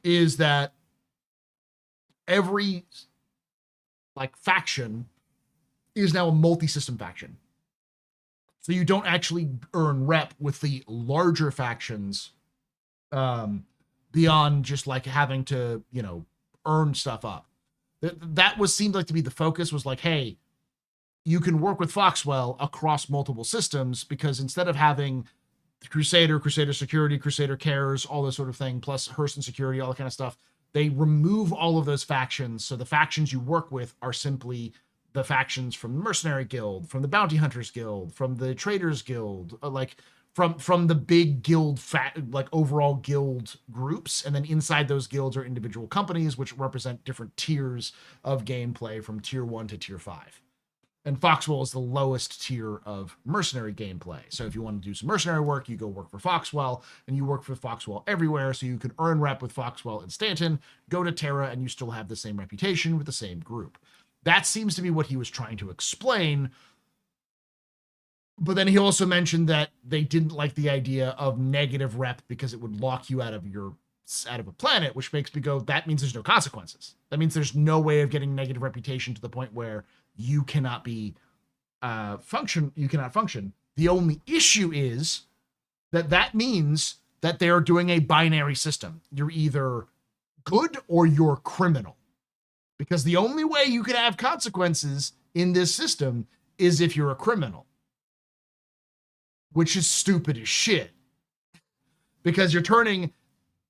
is that every like faction is now a multi-system faction. So you don't actually earn rep with the larger factions beyond just like having to, you know, earn stuff up. That seemed like to be the focus, was like, hey, you can work with Foxwell across multiple systems, because instead of having Crusader Security, Crusader Cares, all this sort of thing, plus Hurston Security, all that kind of stuff, they remove all of those factions. So the factions you work with are simply the factions from the Mercenary Guild, from the Bounty Hunters Guild, from the Traders Guild, like from the big guild, like overall guild groups. And then inside those guilds are individual companies, which represent different tiers of gameplay from tier 1 to tier 5. And Foxwell is the lowest tier of mercenary gameplay. So if you want to do some mercenary work, you go work for Foxwell, and you work for Foxwell everywhere. So you can earn rep with Foxwell and Stanton, go to Terra, and you still have the same reputation with the same group. That seems to be what he was trying to explain. But then he also mentioned that they didn't like the idea of negative rep because it would lock you out of a planet, which makes me go, that means there's no consequences. That means there's no way of getting negative reputation to the point where you cannot be function. You cannot function. The only issue is that means that they are doing a binary system. You're either good or you're criminal, because the only way you can have consequences in this system is if you're a criminal, which is stupid as shit, because you're turning,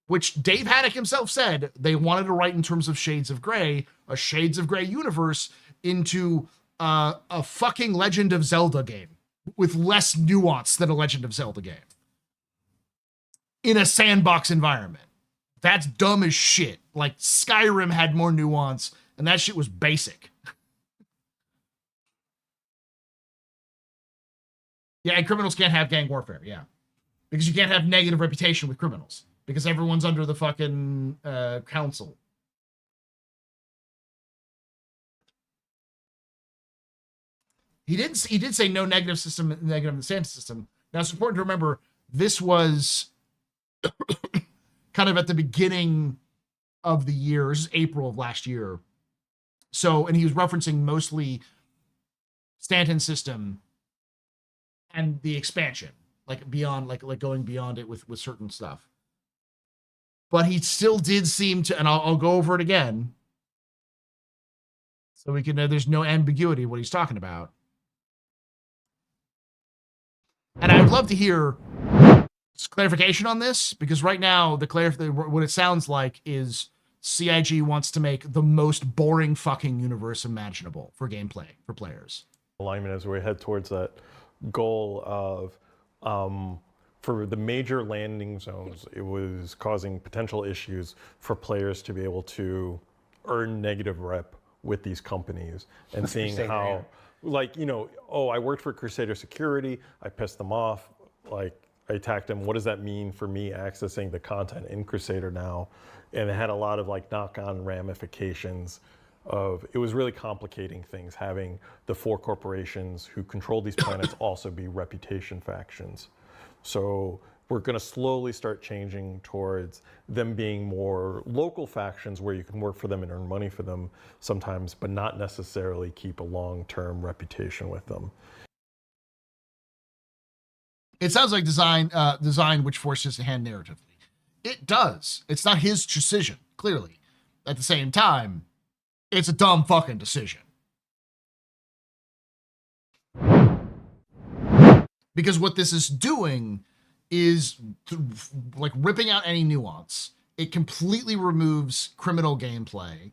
which Dave Haddock himself said they wanted to write in terms of Shades of Grey, a Shades of Grey universe, into a fucking Legend of Zelda game with less nuance than a Legend of Zelda game in a sandbox environment. That's dumb as shit. Like, Skyrim had more nuance, and that shit was basic. Yeah, and criminals can't have gang warfare, yeah. Because you can't have negative reputation with criminals, because everyone's under the fucking council. He did say no negative system, negative in the Santa system. Now, it's important to remember, this was kind of at the beginning of the year. This is April of last year. So, and he was referencing mostly Stanton's system and the expansion, like beyond, like going beyond it with certain stuff. But he still did seem to, and I'll go over it again, so we can know there's no ambiguity of what he's talking about. And I would love to hear clarification on this, because right now what it sounds like is CIG wants to make the most boring fucking universe imaginable for gameplay for players. Alignment as we head towards that goal of for the major landing zones, it was causing potential issues for players to be able to earn negative rep with these companies, and seeing how, like, you know, oh, I worked for Crusader Security, I pissed them off, like, I attacked them. What does that mean for me accessing the content in Crusader now? And it had a lot of like knock-on ramifications of, it was really complicating things, having the 4 corporations who control these planets also be reputation factions. So we're going to slowly start changing towards them being more local factions where you can work for them and earn money for them sometimes, but not necessarily keep a long-term reputation with them. It sounds like design which forces a hand narratively. It does. It's not his decision, clearly. At the same time, it's a dumb fucking decision. Because what this is doing is like ripping out any nuance. It completely removes criminal gameplay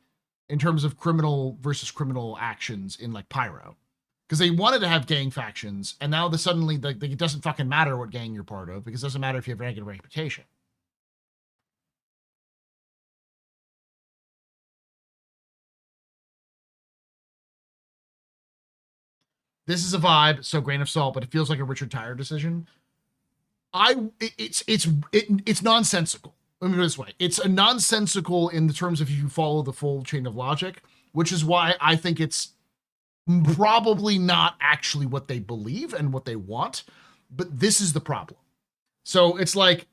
in terms of criminal versus criminal actions in like Pyro. Because they wanted to have gang factions, and now suddenly it doesn't fucking matter what gang you're part of, because it doesn't matter if you have a negative reputation. This is a vibe, so grain of salt, but it feels like a Richard Tyre decision. It's nonsensical. Let me put it this way. It's a nonsensical in the terms of if you follow the full chain of logic, which is why I think it's probably not actually what they believe and what they want, but this is the problem. So it's like,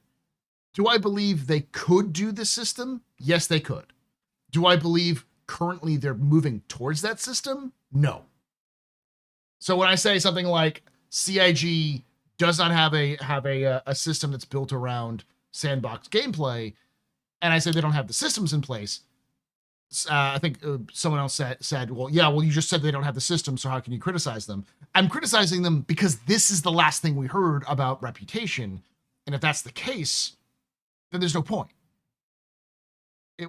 do I believe they could do this system? Yes, they could. Do I believe currently they're moving towards that system? No. So when I say something like CIG does not have a system that's built around sandbox gameplay, and I say they don't have the systems in place, I think someone else said, well, you just said they don't have the system, so how can you criticize them? I'm criticizing them because this is the last thing we heard about reputation, and if that's the case, then there's no point.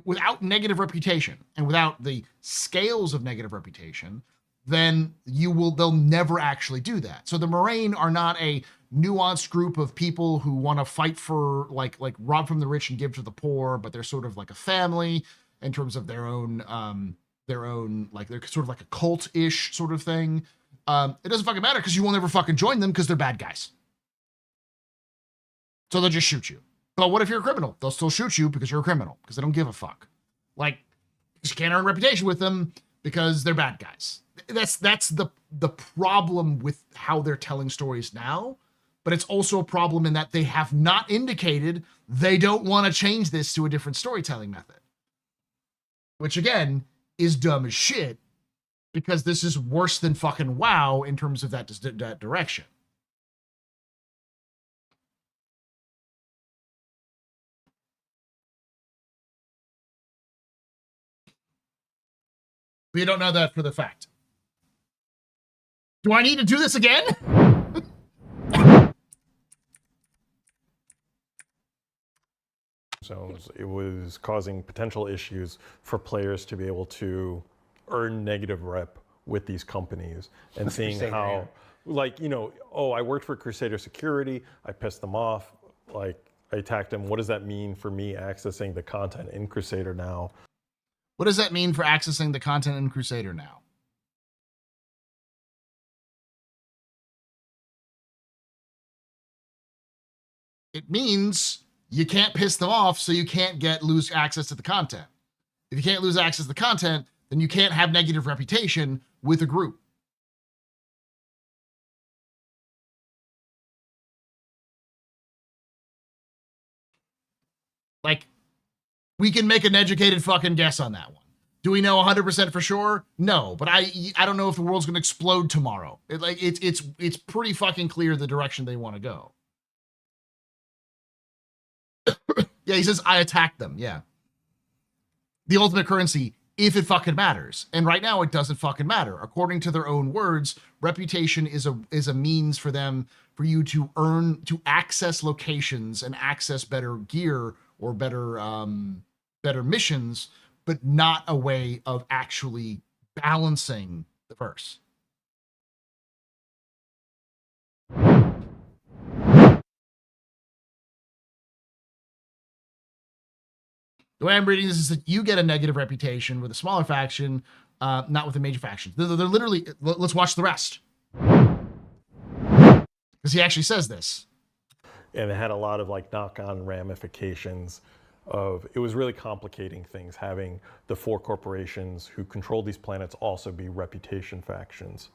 Without negative reputation and without the scales of negative reputation, then they'll never actually do that. So the Morraine are not a nuanced group of people who want to fight for like rob from the rich and give to the poor, but they're sort of like a family in terms of their own like they're sort of like a cult-ish sort of thing. It doesn't fucking matter because you will never fucking join them because they're bad guys. So they'll just shoot you. But what if you're a criminal? They'll still shoot you because you're a criminal, because they don't give a fuck. Like, you can't earn reputation with them because they're bad guys. That's the problem with how they're telling stories now, but it's also a problem in that they have not indicated they don't want to change this to a different storytelling method, which again is dumb as shit, because this is worse than fucking WoW in terms of that direction. We don't know that for the fact. Do I need to do this again? Zones. It was causing potential issues for players to be able to earn negative rep with these companies and seeing how, like, I worked for Crusader Security, I pissed them off, like, I attacked them. What does that mean for me accessing the content in Crusader now? What does that mean for accessing the content in Crusader now? It means you can't piss them off, so you can't lose access to the content. If you can't lose access to the content, then you can't have negative reputation with a group. Like, we can make an educated fucking guess on that one. Do we know 100% for sure? No, but I don't know if the world's going to explode tomorrow. It's pretty fucking clear the direction they want to go. Yeah, he says, I attacked them. Yeah. The ultimate currency, if it fucking matters. And right now, it doesn't fucking matter. According to their own words, reputation is a means for them, for you to access locations and access better gear or better missions, but not a way of actually balancing the verse. The way I'm reading this is that you get a negative reputation with a smaller faction, not with a major faction. They're literally, let's watch the rest. Because he actually says this. And it had a lot of like knock-on ramifications of, it was really complicating things, having the 4 corporations who control these planets also be reputation factions.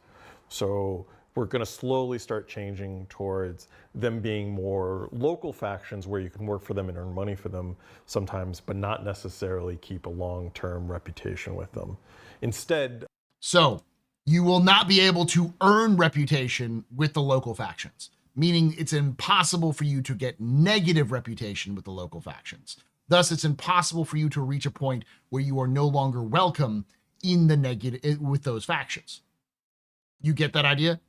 So we're going to slowly start changing towards them being more local factions where you can work for them and earn money for them sometimes, but not necessarily keep a long-term reputation with them. Instead, so you will not be able to earn reputation with the local factions, meaning it's impossible for you to get negative reputation with the local factions. Thus, it's impossible for you to reach a point where you are no longer welcome in the negative with those factions. You get that idea?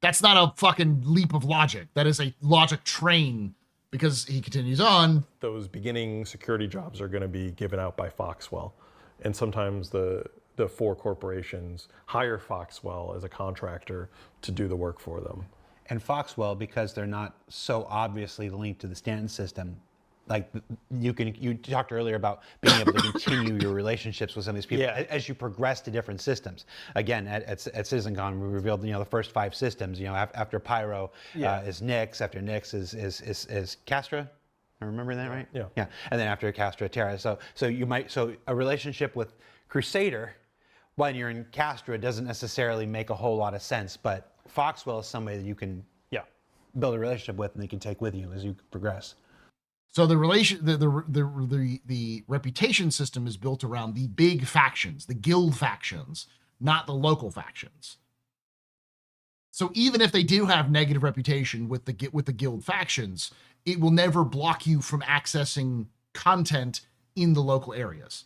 That's not a fucking leap of logic. That is a logic train, because he continues on. Those beginning security jobs are going to be given out by Foxwell. And sometimes the four corporations hire Foxwell as a contractor to do the work for them. And Foxwell, because they're not so obviously linked to the Stanton system, like you talked earlier about being able to continue your relationships with some of these people as you progress to different systems. Again, at CitizenCon, we revealed the first 5 systems. After Pyro is Nyx, after Nyx is Castra. I remember that right? Yeah. Yeah. And then after Castra, Terra. So a relationship with Crusader when you're in Castra doesn't necessarily make a whole lot of sense, but Foxwell is somebody that you can build a relationship with and they can take with you as you progress. So the reputation system is built around the big factions, the guild factions, not the local factions. So even if they do have negative reputation with the guild factions, it will never block you from accessing content in the local areas.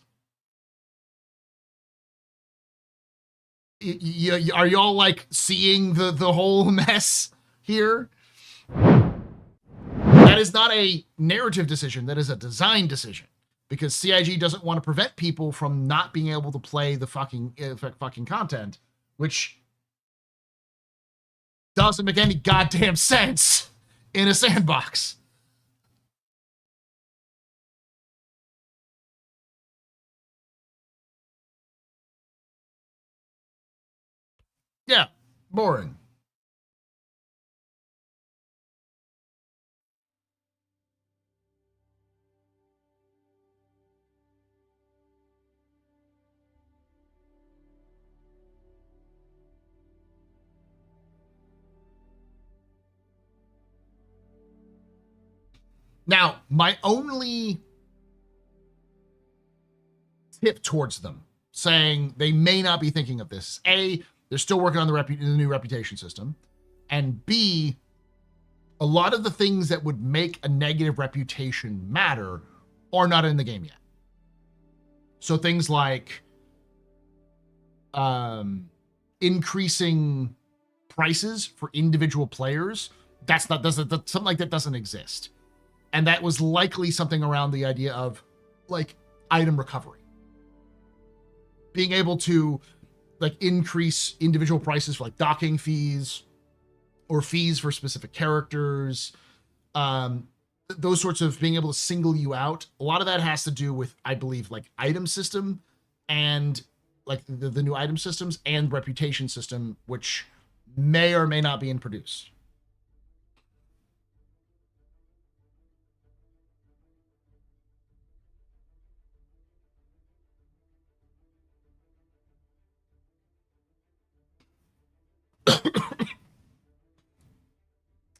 Are y'all like seeing the whole mess here? That is not a narrative decision. That is a design decision, because CIG doesn't want to prevent people from not being able to play the fucking content, which doesn't make any goddamn sense in a sandbox. Yeah, boring. Now, my only tip towards them, saying they may not be thinking of this: A, they're still working on the new reputation system, and B, a lot of the things that would make a negative reputation matter are not in the game yet. So things like increasing prices for individual players, something like that doesn't exist. And that was likely something around the idea of like item recovery. Being able to like increase individual prices for like docking fees or fees for specific characters. Those sorts of being able to single you out. A lot of that has to do with, I believe, like item system and like the new item systems and reputation system, which may or may not be in produce.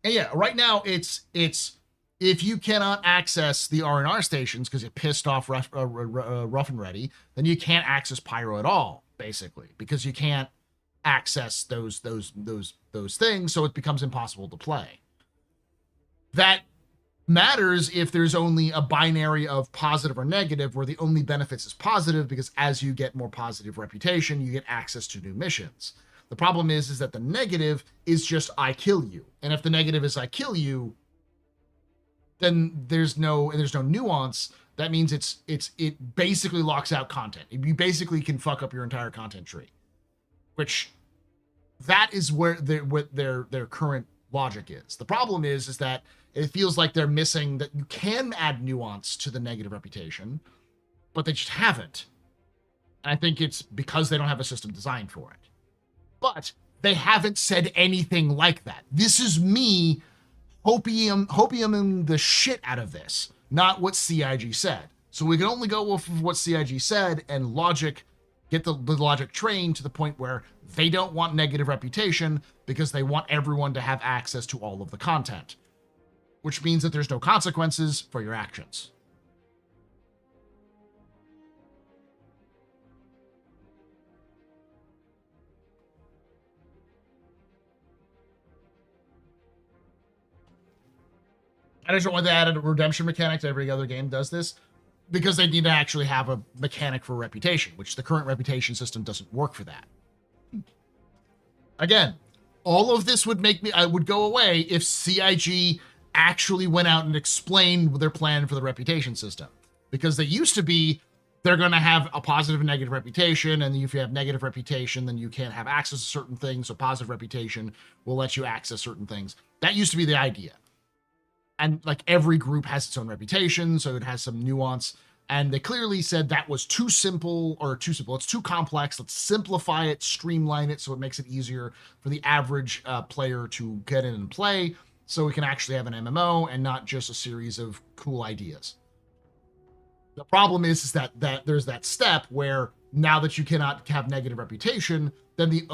And yeah, right now it's if you cannot access the R&R stations because it pissed off Rough and Ready, then you can't access Pyro at all, basically, because you can't access those things, so it becomes impossible to play. That matters if there's only a binary of positive or negative, where the only benefits is positive, because as you get more positive reputation, you get access to new missions. The problem is that the negative is just I kill you. And if the negative is I kill you, then there's no nuance. That means it basically locks out content. You basically can fuck up your entire content tree, which that is where their current logic is. The problem is that it feels like they're missing that you can add nuance to the negative reputation, but they just haven't. And I think it's because they don't have a system designed for it. But they haven't said anything like that. This is me hopiuming the shit out of this, not what CIG said. So we can only go off of what CIG said and get the logic train to the point where they don't want negative reputation because they want everyone to have access to all of the content, which means that there's no consequences for your actions. I just don't want to add a redemption mechanic to every other game does this, because they need to actually have a mechanic for reputation, which the current reputation system doesn't work for that. Again, all of this would make me, I would go away if CIG actually went out and explained their plan for the reputation system. Because they used to be, they're going to have a positive and negative reputation, and if you have negative reputation, then you can't have access to certain things, so positive reputation will let you access certain things. That used to be the idea. And like every group has its own reputation, so it has some nuance. And they clearly said that was too simple, it's too complex. Let's simplify it, streamline it, so it makes it easier for the average player to get in and play, so we can actually have an MMO and not just a series of cool ideas. The problem is that there's that step where now that you cannot have negative reputation, then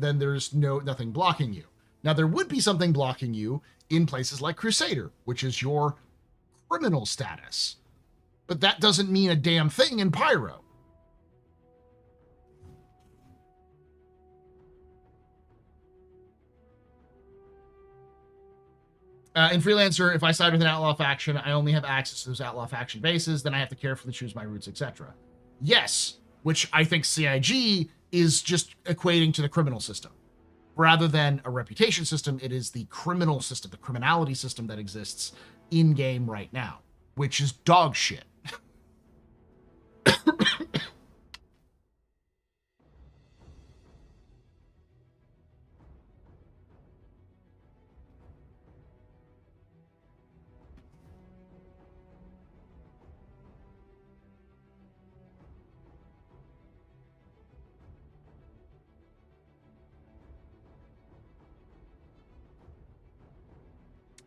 then there's nothing blocking you. Now there would be something blocking you in places like Crusader, which is your criminal status. But that doesn't mean a damn thing in Pyro. In Freelancer, if I side with an outlaw faction, I only have access to those outlaw faction bases, then I have to carefully choose my routes, etc. Yes, which I think CIG is just equating to the criminal system. Rather than a reputation system, it is the criminal system, the criminality system that exists in-game right now, which is dog shit.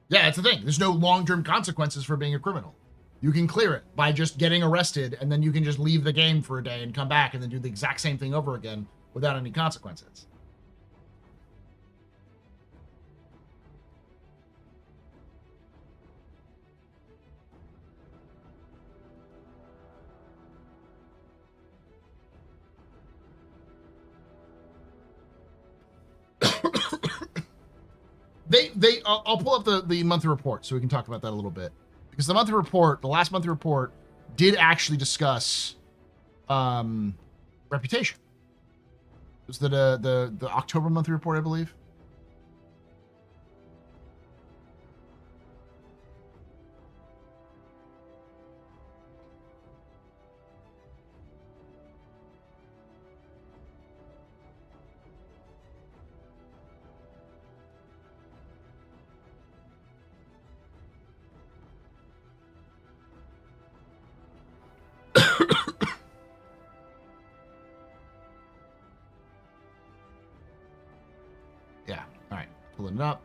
Yeah, it's the thing. There's no long-term consequences for being a criminal. You can clear it by just getting arrested, and then you can just leave the game for a day and come back and then do the exact same thing over again without any consequences. I'll pull up the monthly report so we can talk about that a little bit, because the monthly report, the last monthly report, did actually discuss reputation. It was the October monthly report, I believe. Yeah. All right. Pulling it up.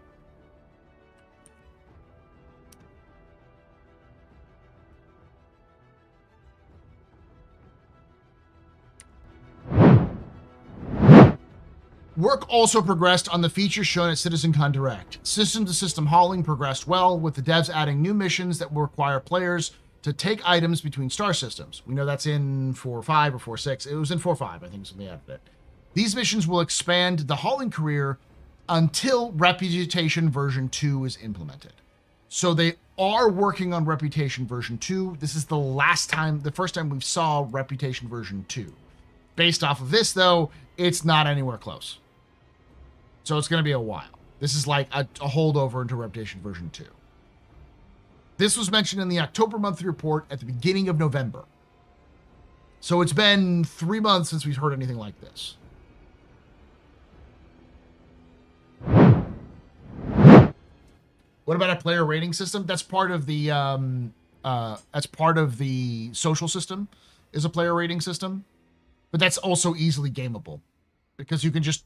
Work also progressed on the features shown at CitizenCon Direct. System-to-system hauling progressed well, with the devs adding new missions that will require players to take items between star systems. We know that's in 4.5 or 4.6. It was in 4.5, I think, so they added it. These missions will expand the hauling career until Reputation version 2 is implemented. So they are working on Reputation version 2. This is the first time we saw Reputation version 2. Based off of this, though, it's not anywhere close. So it's going to be a while. This is like a holdover into Reputation version 2. This was mentioned in the October monthly report at the beginning of November. So it's been 3 months since we've heard anything like this. What about a player rating system? That's part of the social system, is a player rating system. But that's also easily gameable, because you can just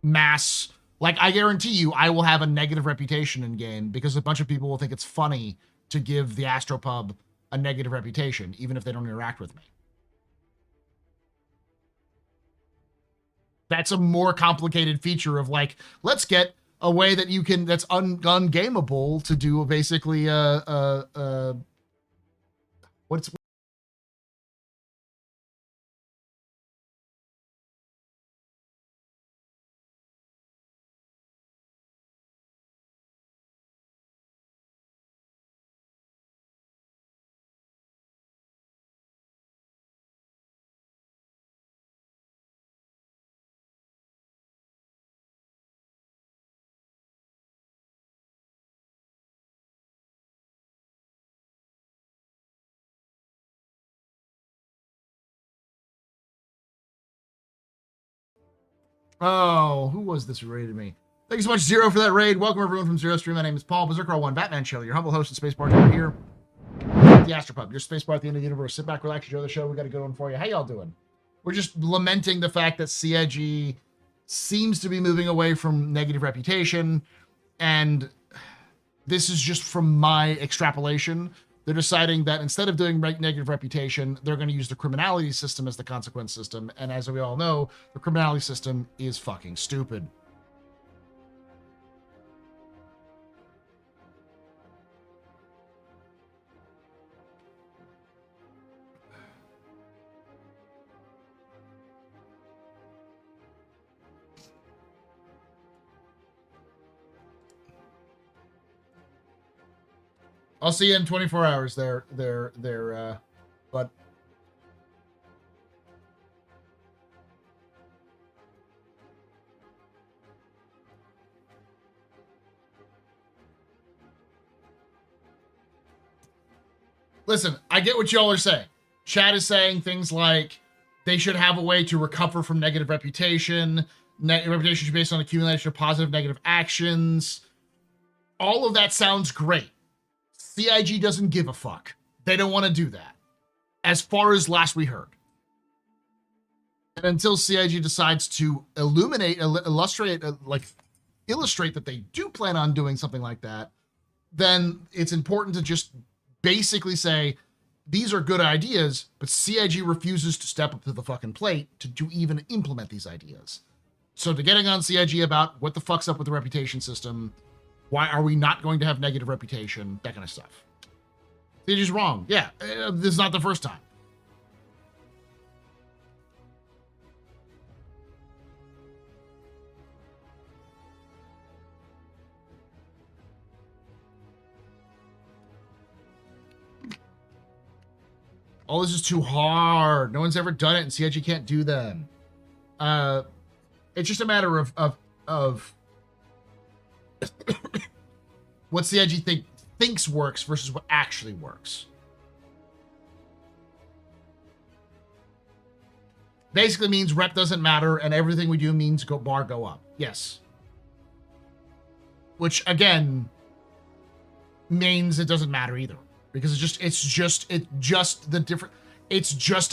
mass, like, I guarantee you I will have a negative reputation in game because a bunch of people will think it's funny to give the Astropub a negative reputation, even if they don't interact with me. That's a more complicated feature of, like, let's get a way that you can, that's ungameable to do basically what's Oh, who was this who raided me? Thank you so much, Zero, for that raid. Welcome, everyone, from Zero Stream. My name is Paul, Berserker01, Batman Show, your humble host and spacebar over here. The Astropub, your spacebar at the end of the universe. Sit back, relax, enjoy the show. We got a good one for you. How y'all doing? We're just lamenting the fact that CIG seems to be moving away from negative reputation, and this is just from my extrapolation. They're deciding that instead of doing negative reputation, they're going to use the criminality system as the consequence system. And as we all know, the criminality system is fucking stupid. I'll see you in 24 hours there, but listen, I get what y'all are saying. Chat is saying things like they should have a way to recover from negative reputation. Reputation should be based on accumulation of positive, negative actions. All of that sounds great. CIG doesn't give a fuck. They don't want to do that. As far as last we heard. And until CIG decides to illustrate that they do plan on doing something like that, then it's important to just basically say, these are good ideas, but CIG refuses to step up to the fucking plate to even implement these ideas. So to getting on CIG about what the fuck's up with the reputation system, why are we not going to have negative reputation, that kind of stuff. CIG's wrong. Yeah, this is not the first time. Oh, this is too hard. No one's ever done it, and CIG can't do them. It's just a matter of what CIG thinks works versus what actually works. Basically means rep doesn't matter, and everything we do means go up. Yes. Which again means it doesn't matter either. Because it's just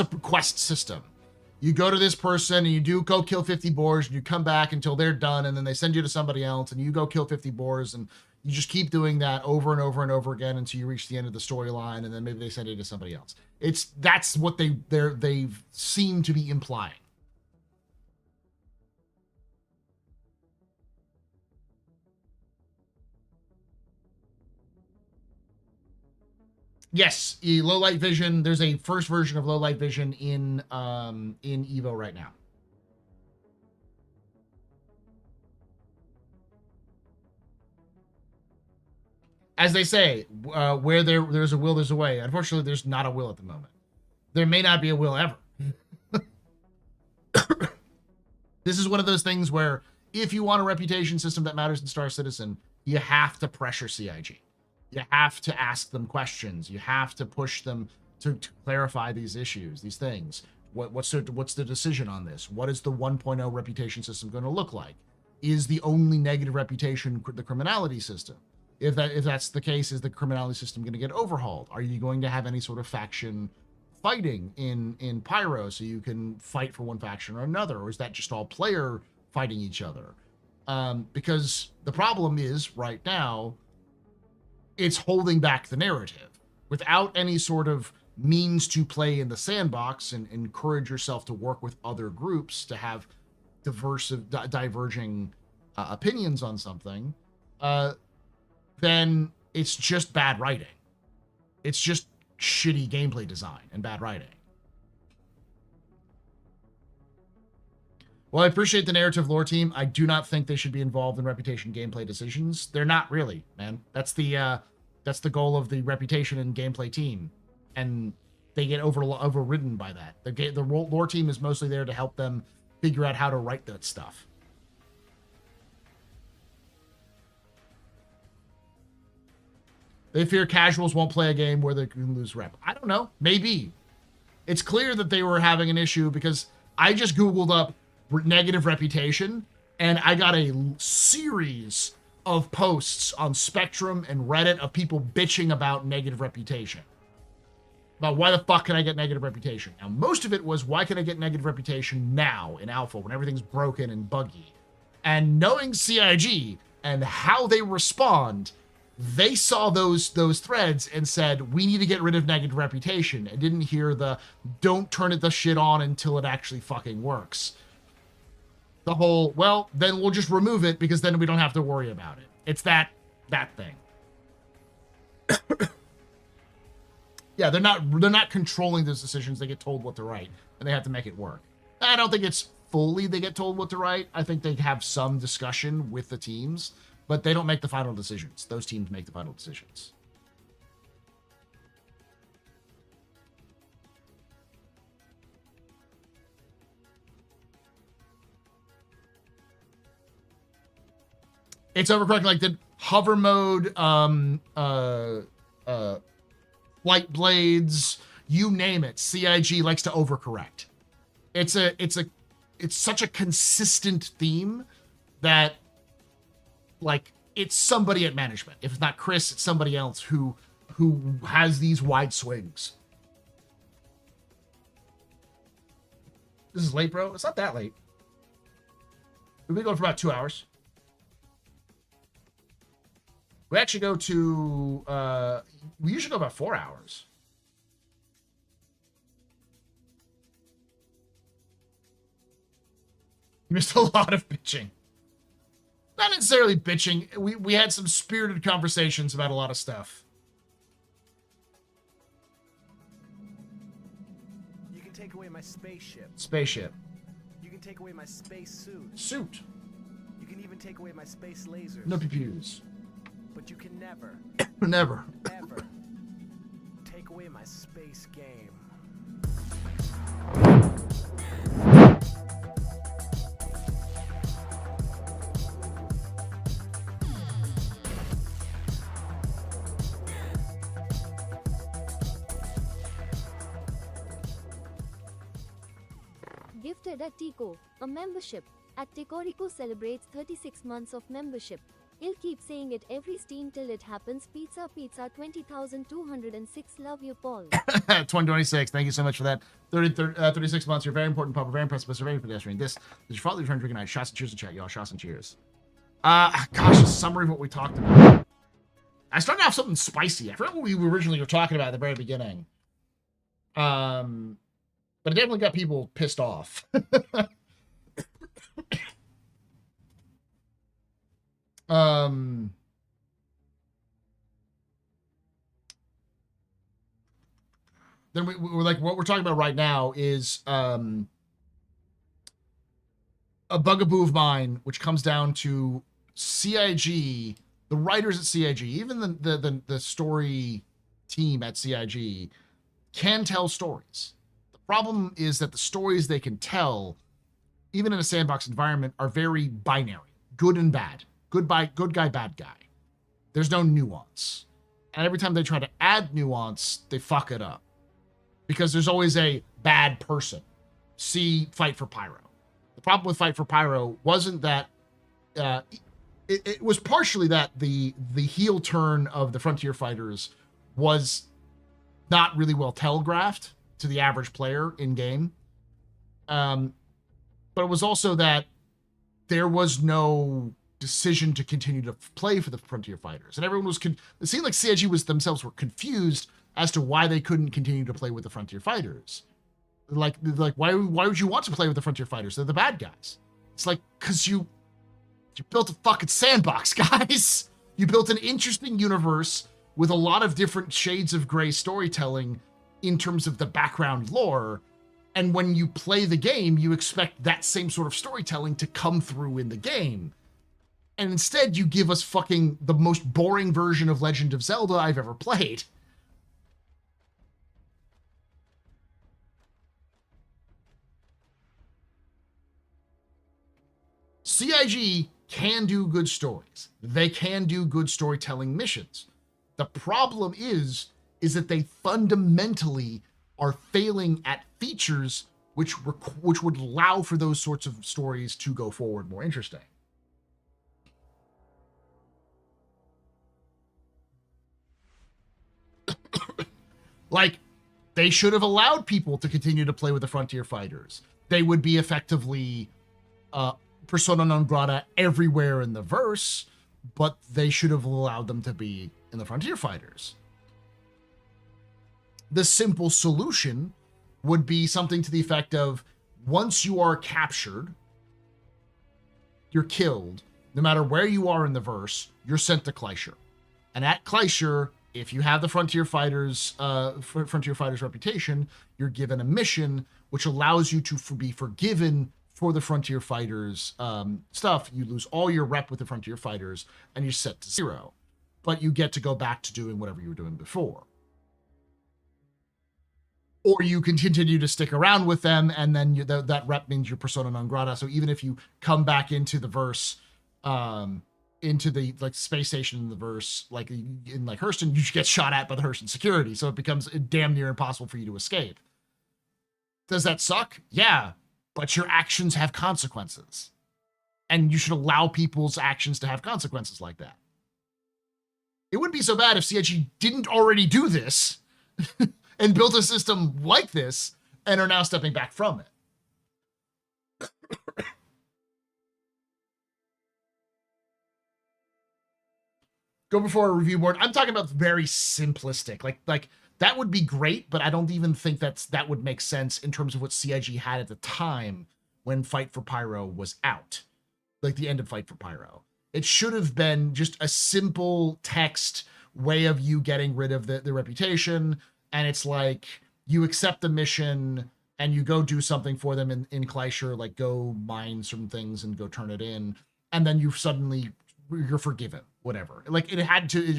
a quest system. You go to this person and you do go kill 50 boars and you come back until they're done, and then they send you to somebody else and you go kill 50 boars, and you just keep doing that over and over and over again until you reach the end of the storyline, and then maybe they send you to somebody else. That's what they seem to be implying. Yes, low light vision. There's a first version of low light vision in Evo right now. As they say, where there's a will, there's a way. Unfortunately, there's not a will at the moment. There may not be a will ever. This is one of those things where if you want a reputation system that matters in Star Citizen, you have to pressure CIG. You have to ask them questions. You have to push them to clarify these issues, these things. What's the decision on this? What is the 1.0 reputation system going to look like? Is the only negative reputation the criminality system? If that's the case, is the criminality system going to get overhauled? Are you going to have any sort of faction fighting in Pyro so you can fight for one faction or another? Or is that just all player fighting each other? Because the problem is right now, it's holding back the narrative. Without any sort of means to play in the sandbox and encourage yourself to work with other groups to have diverging opinions on something, then it's just bad writing. It's just shitty gameplay design and bad writing. Well, I appreciate the narrative lore team. I do not think they should be involved in reputation gameplay decisions. They're not really, man. That's the goal of the reputation and gameplay team, and they get overridden by that. The lore team is mostly there to help them figure out how to write that stuff. They fear casuals won't play a game where they can lose rep. I don't know. Maybe. It's clear that they were having an issue because I just Googled up negative reputation, and I got a series of posts on Spectrum and Reddit of people bitching about negative reputation. About why the fuck can I get negative reputation? Now, most of it was, why can I get negative reputation now in alpha when everything's broken and buggy? And knowing CIG and how they respond, they saw those threads and said, we need to get rid of negative reputation, and didn't hear the don't turn the shit on until it actually fucking works. The whole, well, then we'll just remove it because then we don't have to worry about it. It's that thing. Yeah, they're not controlling those decisions. They get told what to write, and they have to make it work. I don't think it's fully they get told what to write. I think they have some discussion with the teams, but they don't make the final decisions. Those teams make the final decisions. It's overcorrecting, like the hover mode, flight blades, you name it. CIG likes to overcorrect. It's such a consistent theme that, like, it's somebody at management. If it's not Chris, it's somebody else who has these wide swings. This is late, bro. It's not that late. We've been going for about 2 hours. We actually go to, we usually go about 4 hours. You missed a lot of bitching. Not necessarily bitching. We had some spirited conversations about a lot of stuff. You can take away my spaceship. Spaceship. You can take away my space suit. Suit. You can even take away my space lasers. No pews. But you can never, never, ever take away my space game. Gifted at Tico, a membership. At Ticorico celebrates 36 months of membership. He'll keep saying it every Steam till it happens. Pizza, pizza, 20,206. Love you, Paul. 2026. Thank you so much for that. 36 months. You're very important, Papa. Very impressive, Mr. Very pedestrian. This is your father return drinking night. Shots and cheers in chat, y'all. Shots and cheers. Gosh, a summary of what we talked about. I started off something spicy. I forgot what we originally were talking about at the very beginning. But it definitely got people pissed off. Then we're like, what we're talking about right now is a bugaboo of mine, which comes down to CIG, the writers at CIG, even the story team at CIG can tell stories. The problem is that the stories they can tell, even in a sandbox environment, are very binary, good and bad. Good guy, bad guy. There's no nuance. And every time they try to add nuance, they fuck it up. Because there's always a bad person. See Fight for Pyro. The problem with Fight for Pyro wasn't that... it was partially that the heel turn of the Frontier Fighters was not really well telegraphed to the average player in-game. But it was also that there was no decision to continue to play for the Frontier Fighters. And everyone was... it seemed like CIG themselves were confused as to why they couldn't continue to play with the Frontier Fighters. Like why would you want to play with the Frontier Fighters? They're the bad guys. It's like, because you built a fucking sandbox, guys. You built an interesting universe with a lot of different shades of gray storytelling in terms of the background lore. And when you play the game, you expect that same sort of storytelling to come through in the game. And instead, you give us fucking the most boring version of Legend of Zelda I've ever played. CIG can do good stories. They can do good storytelling missions. The problem is that they fundamentally are failing at features which would allow for those sorts of stories to go forward more interesting. Like, they should have allowed people to continue to play with the Frontier Fighters. They would be effectively persona non grata everywhere in the verse, but they should have allowed them to be in the Frontier Fighters. The simple solution would be something to the effect of, once you are captured, you're killed, no matter where you are in the verse, you're sent to Kleischer. And at Kleischer, if you have the Frontier Fighters reputation, you're given a mission which allows you to be forgiven for the Frontier Fighters stuff. You lose all your rep with the Frontier Fighters, and you're set to 0. But you get to go back to doing whatever you were doing before. Or you can continue to stick around with them, and then that rep means you're persona non grata. So even if you come back into the verse, into the like space station in the verse, like in like Hurston, you get shot at by the Hurston security. So it becomes damn near impossible for you to escape. Does that suck? Yeah, but your actions have consequences. And you should allow people's actions to have consequences like that. It wouldn't be so bad if CIG didn't already do this and built a system like this and are now stepping back from it. Go before a review board. I'm talking about very simplistic. Like that would be great, but I don't even think that would make sense in terms of what CIG had at the time when Fight for Pyro was out. Like the end of Fight for Pyro. It should have been just a simple text way of you getting rid of the reputation. And it's like, you accept the mission and you go do something for them in Kleischer, like go mine some things and go turn it in. And then you're forgiven, whatever. Like it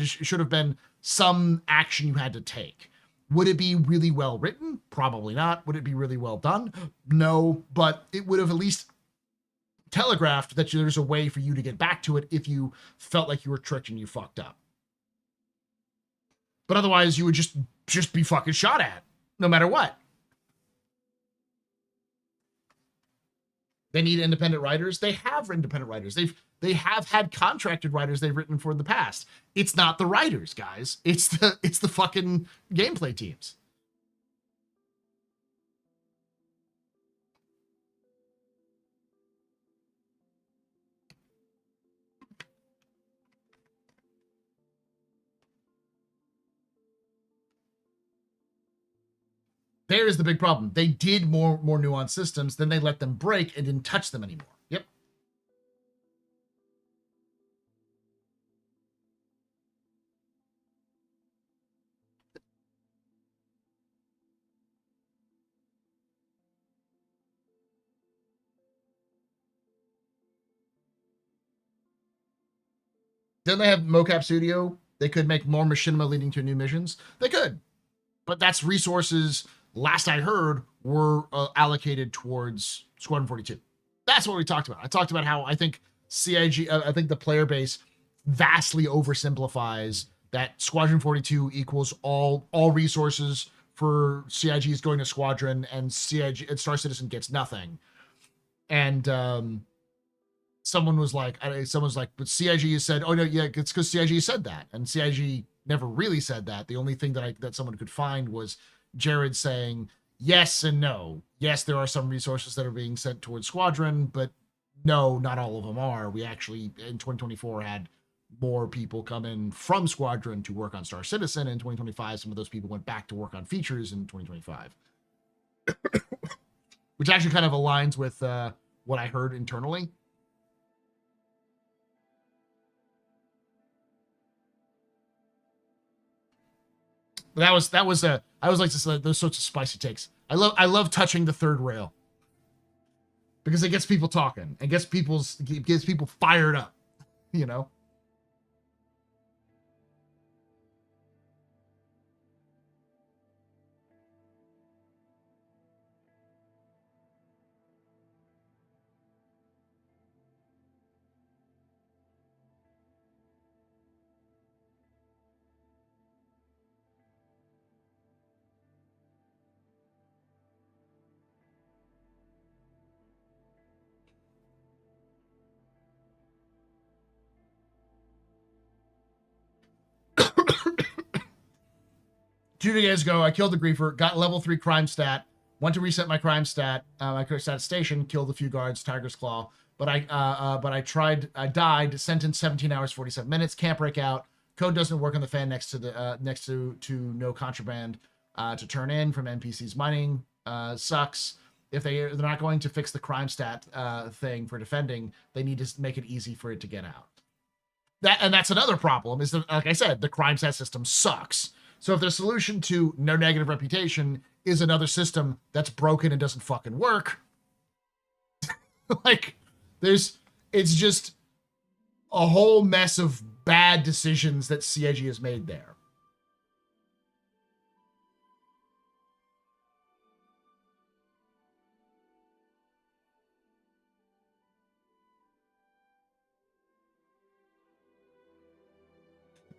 should have been some action you had to take. Would it be really well written? Probably not. Would it be really well done? No, but it would have at least telegraphed that there's a way for you to get back to it if you felt like you were tricked and you fucked up. But otherwise, you would just be fucking shot at, no matter what. They need independent writers. They have independent writers. They have had contracted writers they've written for in the past. It's not the writers, guys. It's the fucking gameplay teams. There is the big problem. They did more nuanced systems, then they let them break and didn't touch them anymore. Yep. Then they have Mocap Studio. They could make more machinima leading to new missions. They could. But that's resources, last I heard, were allocated towards Squadron 42. That's what we talked about. I talked about how I think CIG, I think the player base vastly oversimplifies that Squadron 42 equals all resources for CIG is going to Squadron, and CIG and Star Citizen gets nothing. And someone was like, but CIG has said, oh no, yeah, it's because CIG said that, and CIG never really said that. The only thing that someone could find was Jared saying yes and no. Yes, there are some resources that are being sent towards Squadron, but no, not all of them are. We actually, in 2024, had more people come in from Squadron to work on Star Citizen. In 2025, some of those people went back to work on features in 2025. Which actually kind of aligns with what I heard internally. But I always like to say those sorts of spicy takes. I love touching the third rail because it gets people talking and gets people fired up, you know. 2 days ago, I killed the Griefer, got level 3 crime stat, went to reset my crime stat, my crime stat station, killed a few guards, Tiger's Claw, but I died, sentenced 17 hours, 47 minutes, can't break out, code doesn't work on the fan next to no contraband to turn in from NPCs mining, sucks. If they're not going to fix the crime stat thing for defending, they need to make it easy for it to get out. That's another problem, is that, like I said, the crime stat system sucks. So if the solution to no negative reputation is another system that's broken and doesn't fucking work, like, it's just a whole mess of bad decisions that CIG has made there.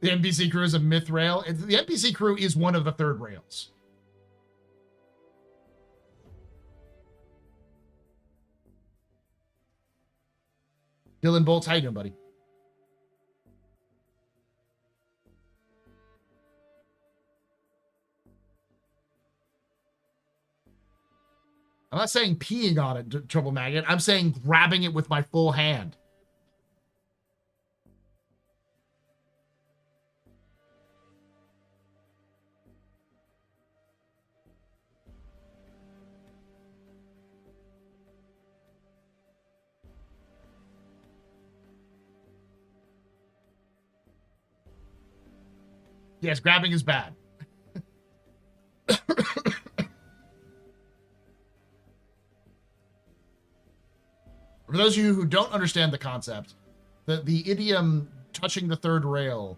The NPC crew is a myth rail. The NPC crew is one of the third rails. Dylan Bolts, how you doing, buddy? I'm not saying peeing on it, Trouble Maggot. I'm saying grabbing it with my full hand. Yes, grabbing is bad. For those of you who don't understand the concept, the idiom touching the third rail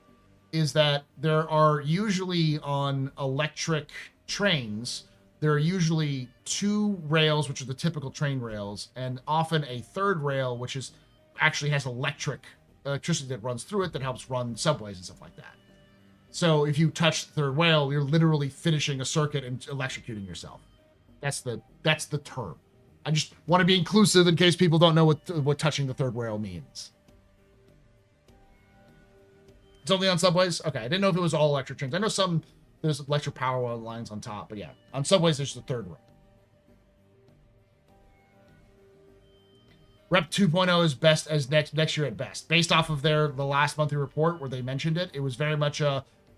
is that there are usually on electric trains, there are usually 2 rails, which are the typical train rails, and often a third rail, which is actually has electricity that runs through it that helps run subways and stuff like that. So if you touch the third rail, you're literally finishing a circuit and electrocuting yourself. That's the term. I just want to be inclusive in case people don't know what touching the third rail means. It's only on subways? Okay, I didn't know if it was all electric trains. I know there's electric power lines on top, but yeah, on subways there's the third rail. Rep 2.0 is best as next year at best. Based off of the last monthly report where they mentioned it, it was very much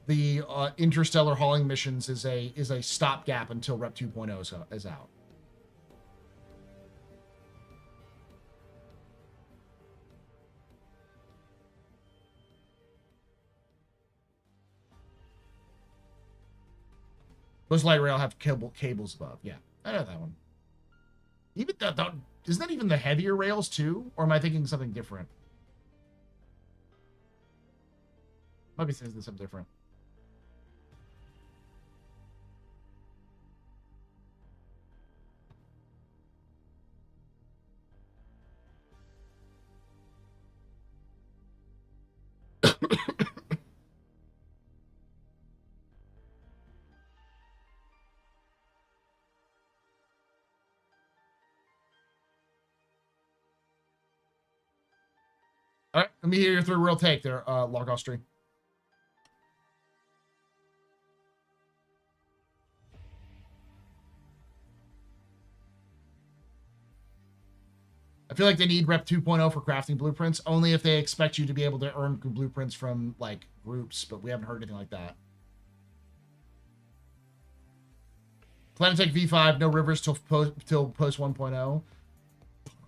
the interstellar hauling missions is a stopgap until Rep 2.0 is out. Those light rail have cables above. Yeah, I know that one. Even that isn't that even the heavier rails too? Or am I thinking something different? Might be thinking something different. All right, let me hear your third real take there, Log Stream. I feel like they need Rep 2.0 for crafting blueprints, only if they expect you to be able to earn blueprints from, like, groups, but we haven't heard anything like that. Planetech V5, no rivers till post 1.0.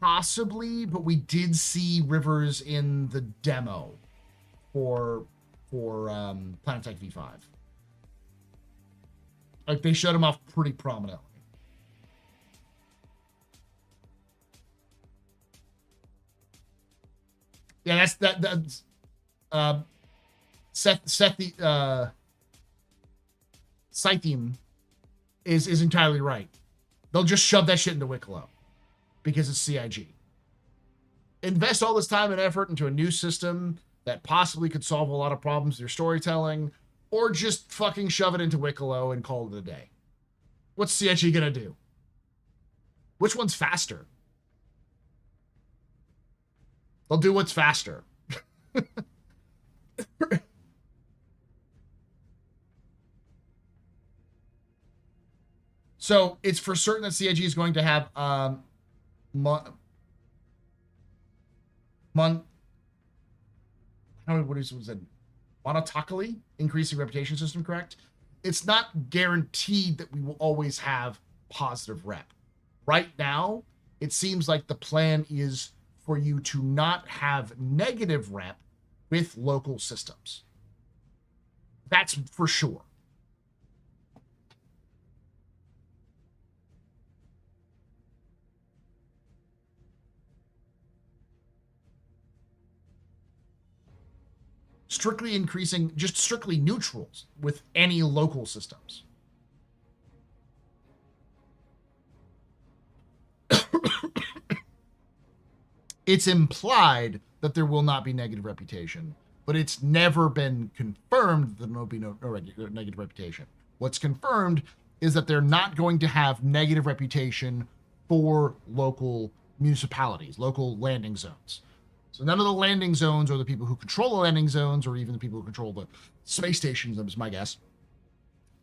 Possibly, but we did see rivers in the demo for Planetech V5. Like, they showed them off pretty prominently. Yeah, that's Scythium is entirely right. They'll just shove that shit into Wicklow because it's CIG. Invest all this time and effort into a new system that possibly could solve a lot of problems with your storytelling, or just fucking shove it into Wicklow and call it a day. What's CIG gonna do? Which one's faster? They'll do what's faster. So it's for certain that CIG is going to have what is it? Monotonically increasing reputation system, correct? It's not guaranteed that we will always have positive rep. Right now, it seems like the plan is for you to not have negative rep with local systems. That's for sure. Strictly increasing, just strictly neutrals with any local systems. It's implied that there will not be negative reputation, but it's never been confirmed that there will be no negative reputation. What's confirmed is that they're not going to have negative reputation for local municipalities, local landing zones. So none of the landing zones or the people who control the landing zones or even the people who control the space stations, is my guess,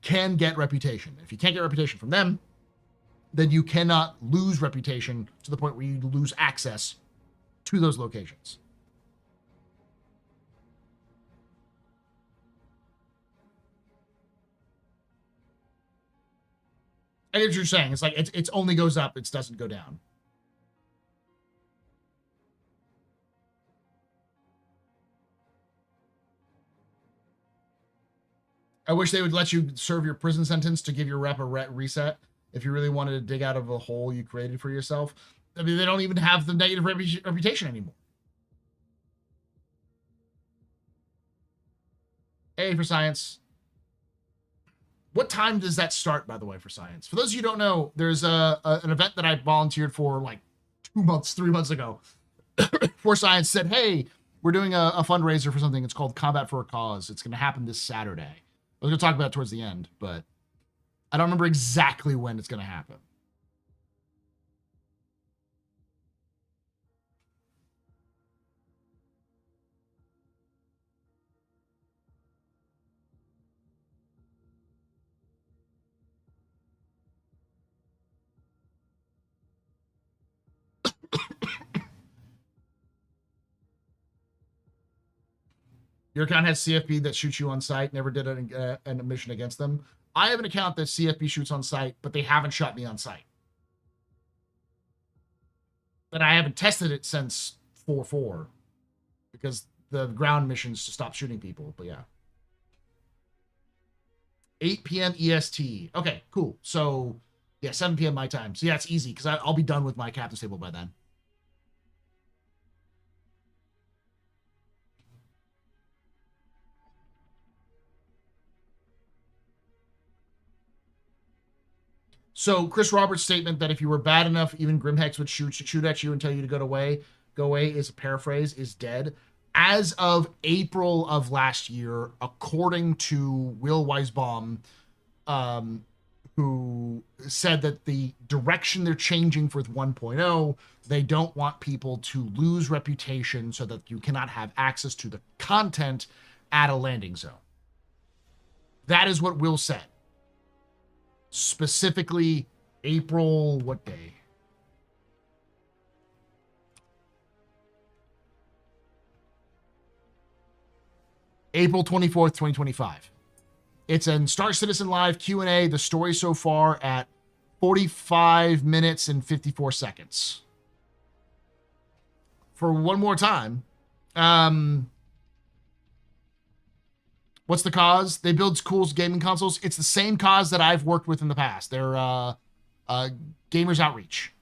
can get reputation. If you can't get reputation from them, then you cannot lose reputation to the point where you lose access to those locations. I get what you're saying. It's like it's only goes up, it doesn't go down. I wish they would let you serve your prison sentence to give your rep a reset if you really wanted to dig out of a hole you created for yourself. I mean, they don't even have the negative reputation anymore. A for science. What time does that start, by the way, for science? For those of you who don't know, there's an event that I volunteered for like 3 months ago. For science said, hey, we're doing a fundraiser for something. It's called Combat for a Cause. It's going to happen this Saturday. I was going to talk about it towards the end, but I don't remember exactly when it's going to happen. Your account has CFP that shoots you on site. Never did an mission against them. I have an account that CFP shoots on site, but they haven't shot me on site. But I haven't tested it since 4.4 because the ground missions to stop shooting people. But yeah. 8 p.m. EST. Okay, cool. So yeah, 7 p.m. my time. So yeah, it's easy because I'll be done with my captain's table by then. So Chris Roberts' statement that if you were bad enough, even Grimhex would shoot at you and tell you to go away is a paraphrase, is dead. As of April of last year, according to Will Weisbaum, who said that the direction they're changing for 1.0, they don't want people to lose reputation so that you cannot have access to the content at a landing zone. That is what Will said. Specifically, April, what day? April 24th, 2025. It's in Star Citizen Live Q&A, the story so far at 45 minutes and 54 seconds. For one more time, what's the cause? They build cool gaming consoles. It's the same cause that I've worked with in the past. They're Gamers Outreach.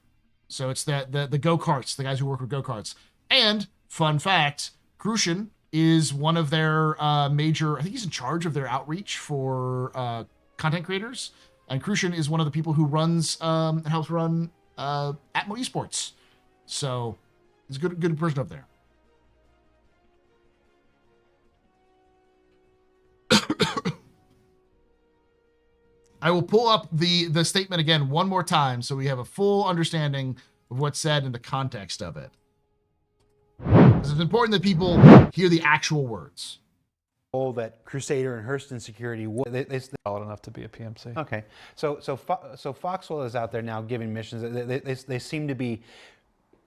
So it's the go-karts, the guys who work with go-karts. And, fun fact, Crucian is one of their major, I think he's in charge of their outreach for content creators. And Crucian is one of the people who runs and helps run Atmo Esports. So he's a good person up there. I will pull up the statement again one more time so we have a full understanding of what's said in the context of it. Because it's important that people hear the actual words. role that Crusader and Hurston Security would. They solid enough to be a PMC. Okay, so Foxwell is out there now giving missions. They seem to be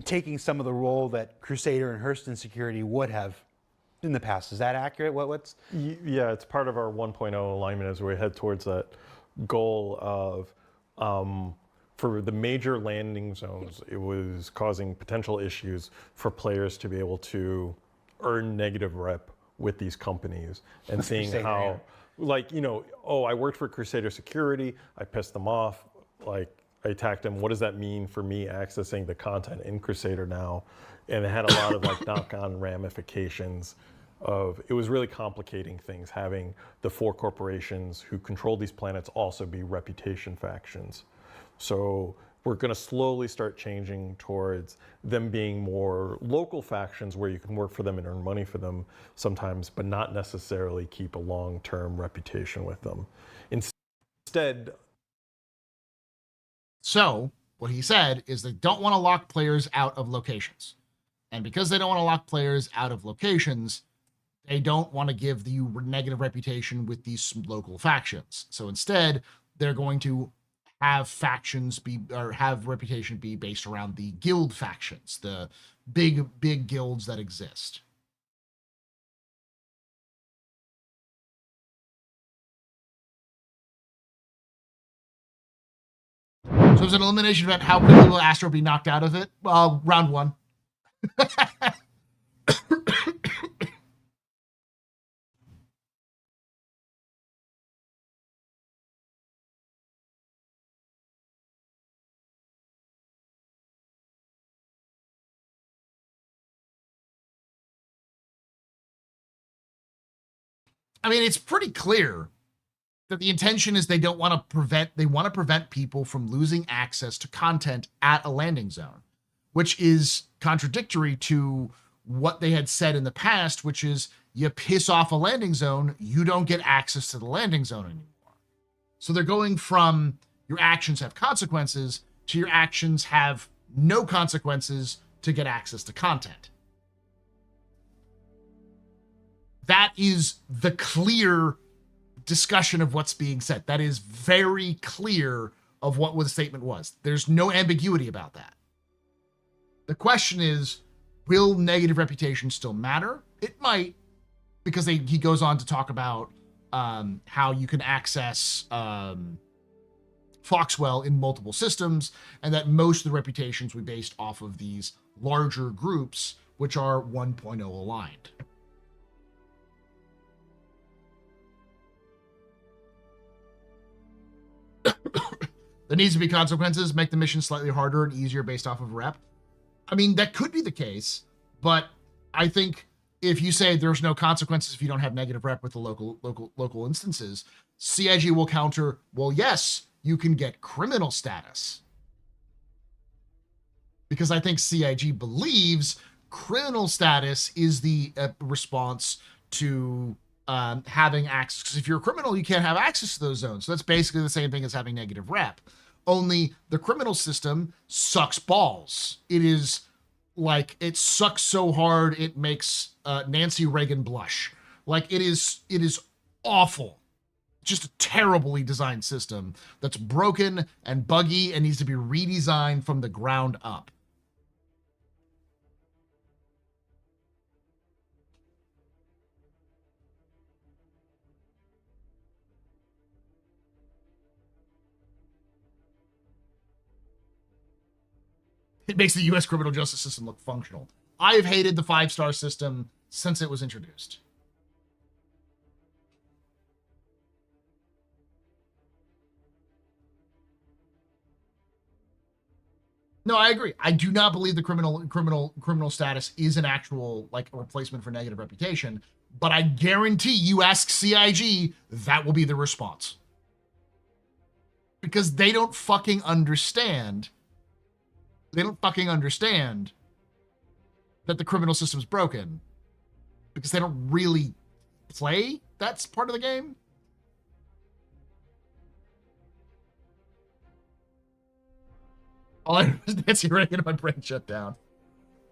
taking some of the role that Crusader and Hurston Security would have in the past. Is that accurate? What's? Yeah, it's part of our 1.0 alignment as we head towards that goal of, for the major landing zones, it was causing potential issues for players to be able to earn negative rep with these companies and seeing how, like, you know, oh, I worked for Crusader Security, I pissed them off, like, I attacked them. What does that mean for me accessing the content in Crusader now? And it had a lot of like knock-on ramifications of, it was really complicating things, having the 4 corporations who control these planets also be reputation factions. So we're going to slowly start changing towards them being more local factions where you can work for them and earn money for them sometimes, but not necessarily keep a long-term reputation with them. Instead, so what he said is they don't want to lock players out of locations. And because they don't want to lock players out of locations, they don't want to give the negative reputation with these local factions. So instead, they're going to have factions be, or have reputation be based around the guild factions, the big guilds that exist. So it's an elimination event. How quickly will Astro be knocked out of it? Round 1. I mean, it's pretty clear that the intention is they want to prevent people from losing access to content at a landing zone, which is contradictory to what they had said in the past, which is you piss off a landing zone, you don't get access to the landing zone anymore. So they're going from your actions have consequences to your actions have no consequences to get access to content. That is the clear discussion of what's being said. That is very clear of what the statement was. There's no ambiguity about that. The question is, will negative reputation still matter? It might, because he goes on to talk about how you can access Foxwell in multiple systems, and that most of the reputations will be based off of these larger groups, which are 1.0 aligned. There needs to be consequences, make the mission slightly harder and easier based off of rep. I mean, that could be the case, but I think if you say there's no consequences if you don't have negative rep with the local instances, CIG will counter, well, yes, you can get criminal status. Because I think CIG believes criminal status is the response to having access. Because if you're a criminal, you can't have access to those zones. So that's basically the same thing as having negative rep. Only the criminal system sucks balls. It is like, it sucks so hard it makes Nancy Reagan blush. Like, it is awful. Just a terribly designed system that's broken and buggy and needs to be redesigned from the ground up. It makes the U.S. criminal justice system look functional. I have hated the 5-star system since it was introduced. No, I agree. I do not believe the criminal status is an actual like replacement for negative reputation, but I guarantee you ask CIG, that will be the response. Because they don't fucking understand. They don't fucking understand that the criminal system's broken. Because they don't really play that part of the game. All I know is Nancy Reagan and my brain shut down.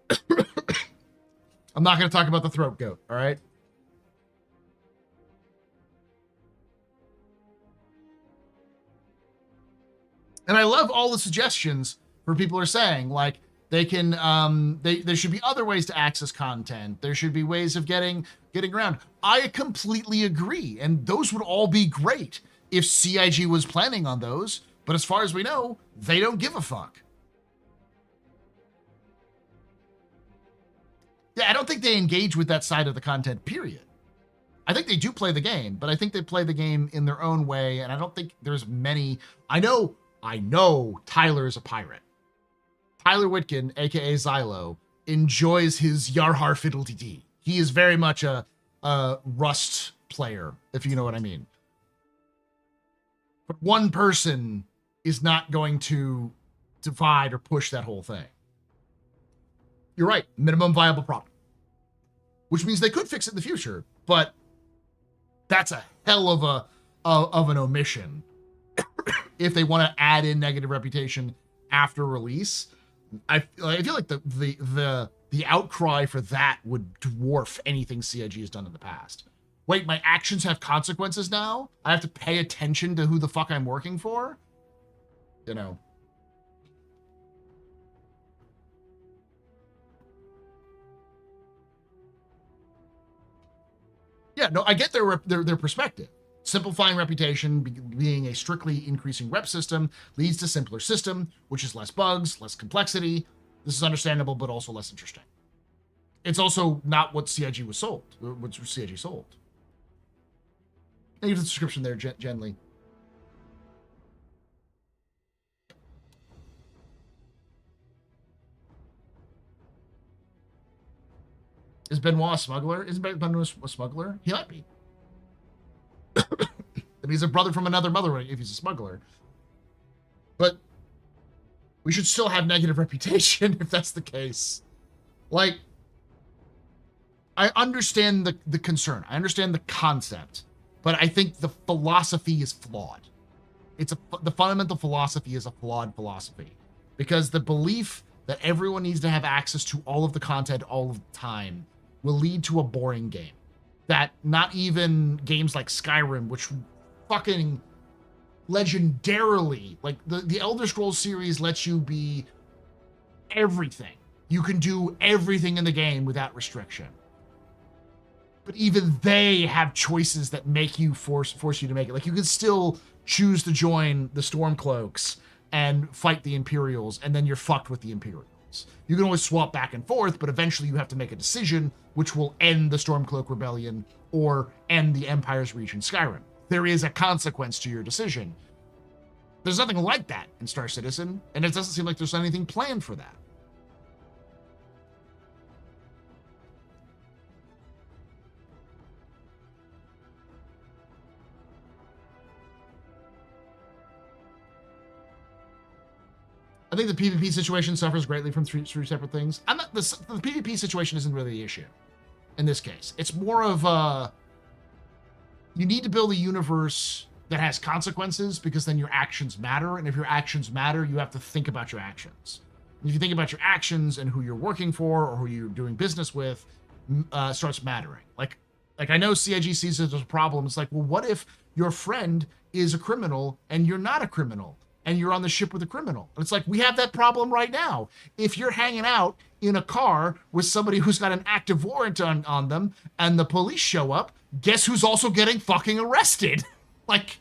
I'm not going to talk about the throat goat, all right? And I love all the suggestions for people are saying, like, they can, there should be other ways to access content. There should be ways of getting around. I completely agree. And those would all be great if CIG was planning on those. But as far as we know, they don't give a fuck. Yeah, I don't think they engage with that side of the content, period. I think they do play the game, but I think they play the game in their own way. And I don't think there's many. I know Tyler is a pirate. Tyler Whitkin, aka Xylo, enjoys his Yarhar Fiddle-Dee-Dee. He is very much a Rust player, if you know what I mean. But one person is not going to divide or push that whole thing. You're right, minimum viable product. Which means they could fix it in the future, but that's a hell of an omission. If they want to add in negative reputation after release, I feel like the outcry for that would dwarf anything CIG has done in the past. Wait, my actions have consequences now? I have to pay attention to who the fuck I'm working for? You know. Yeah, no, I get their perspective. Simplifying reputation, being a strictly increasing rep system, leads to simpler system, which is less bugs, less complexity. This is understandable, but also less interesting. It's also not what CIG was sold, what CIG sold. Thank you for the description there, Genly. Is Benoit a smuggler? Isn't Benoit a smuggler? He might be. And he's a brother from another mother if he's a smuggler. But we should still have negative reputation if that's the case. Like, I understand the concern. I understand the concept. But I think the philosophy is flawed. The fundamental philosophy is a flawed philosophy. Because the belief that everyone needs to have access to all of the content all of the time will lead to a boring game. That not even games like Skyrim, which fucking legendarily, like the Elder Scrolls series lets you be everything. You can do everything in the game without restriction. But even they have choices that make you force you to make it. Like, you can still choose to join the Stormcloaks and fight the Imperials, and then you're fucked with the Imperials. You can always swap back and forth, but eventually you have to make a decision which will end the Stormcloak Rebellion or end the Empire's reach in Skyrim. There is a consequence to your decision. There's nothing like that in Star Citizen, and it doesn't seem like there's anything planned for that. I think the PvP situation suffers greatly from three separate things. The PvP situation isn't really the issue in this case. It's more of you need to build a universe that has consequences, because then your actions matter. And if your actions matter, you have to think about your actions. And if you think about your actions and who you're working for or who you're doing business with, starts mattering. Like I know CIG sees it as a problem. It's like, well, what if your friend is a criminal and you're not a criminal? And you're on the ship with a criminal. It's like, we have that problem right now. If you're hanging out in a car with somebody who's got an active warrant on them and the police show up, guess who's also getting fucking arrested? Like,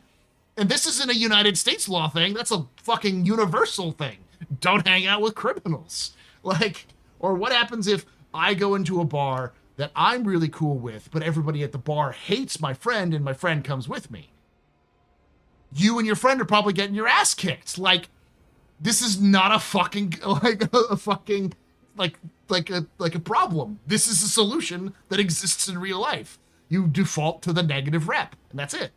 and this isn't a United States law thing. That's a fucking universal thing. Don't hang out with criminals. Like, or what happens if I go into a bar that I'm really cool with, but everybody at the bar hates my friend and my friend comes with me? You and your friend are probably getting your ass kicked. Like, this is not a fucking like a problem. This is a solution that exists in real life. You default to the negative rep, and that's it.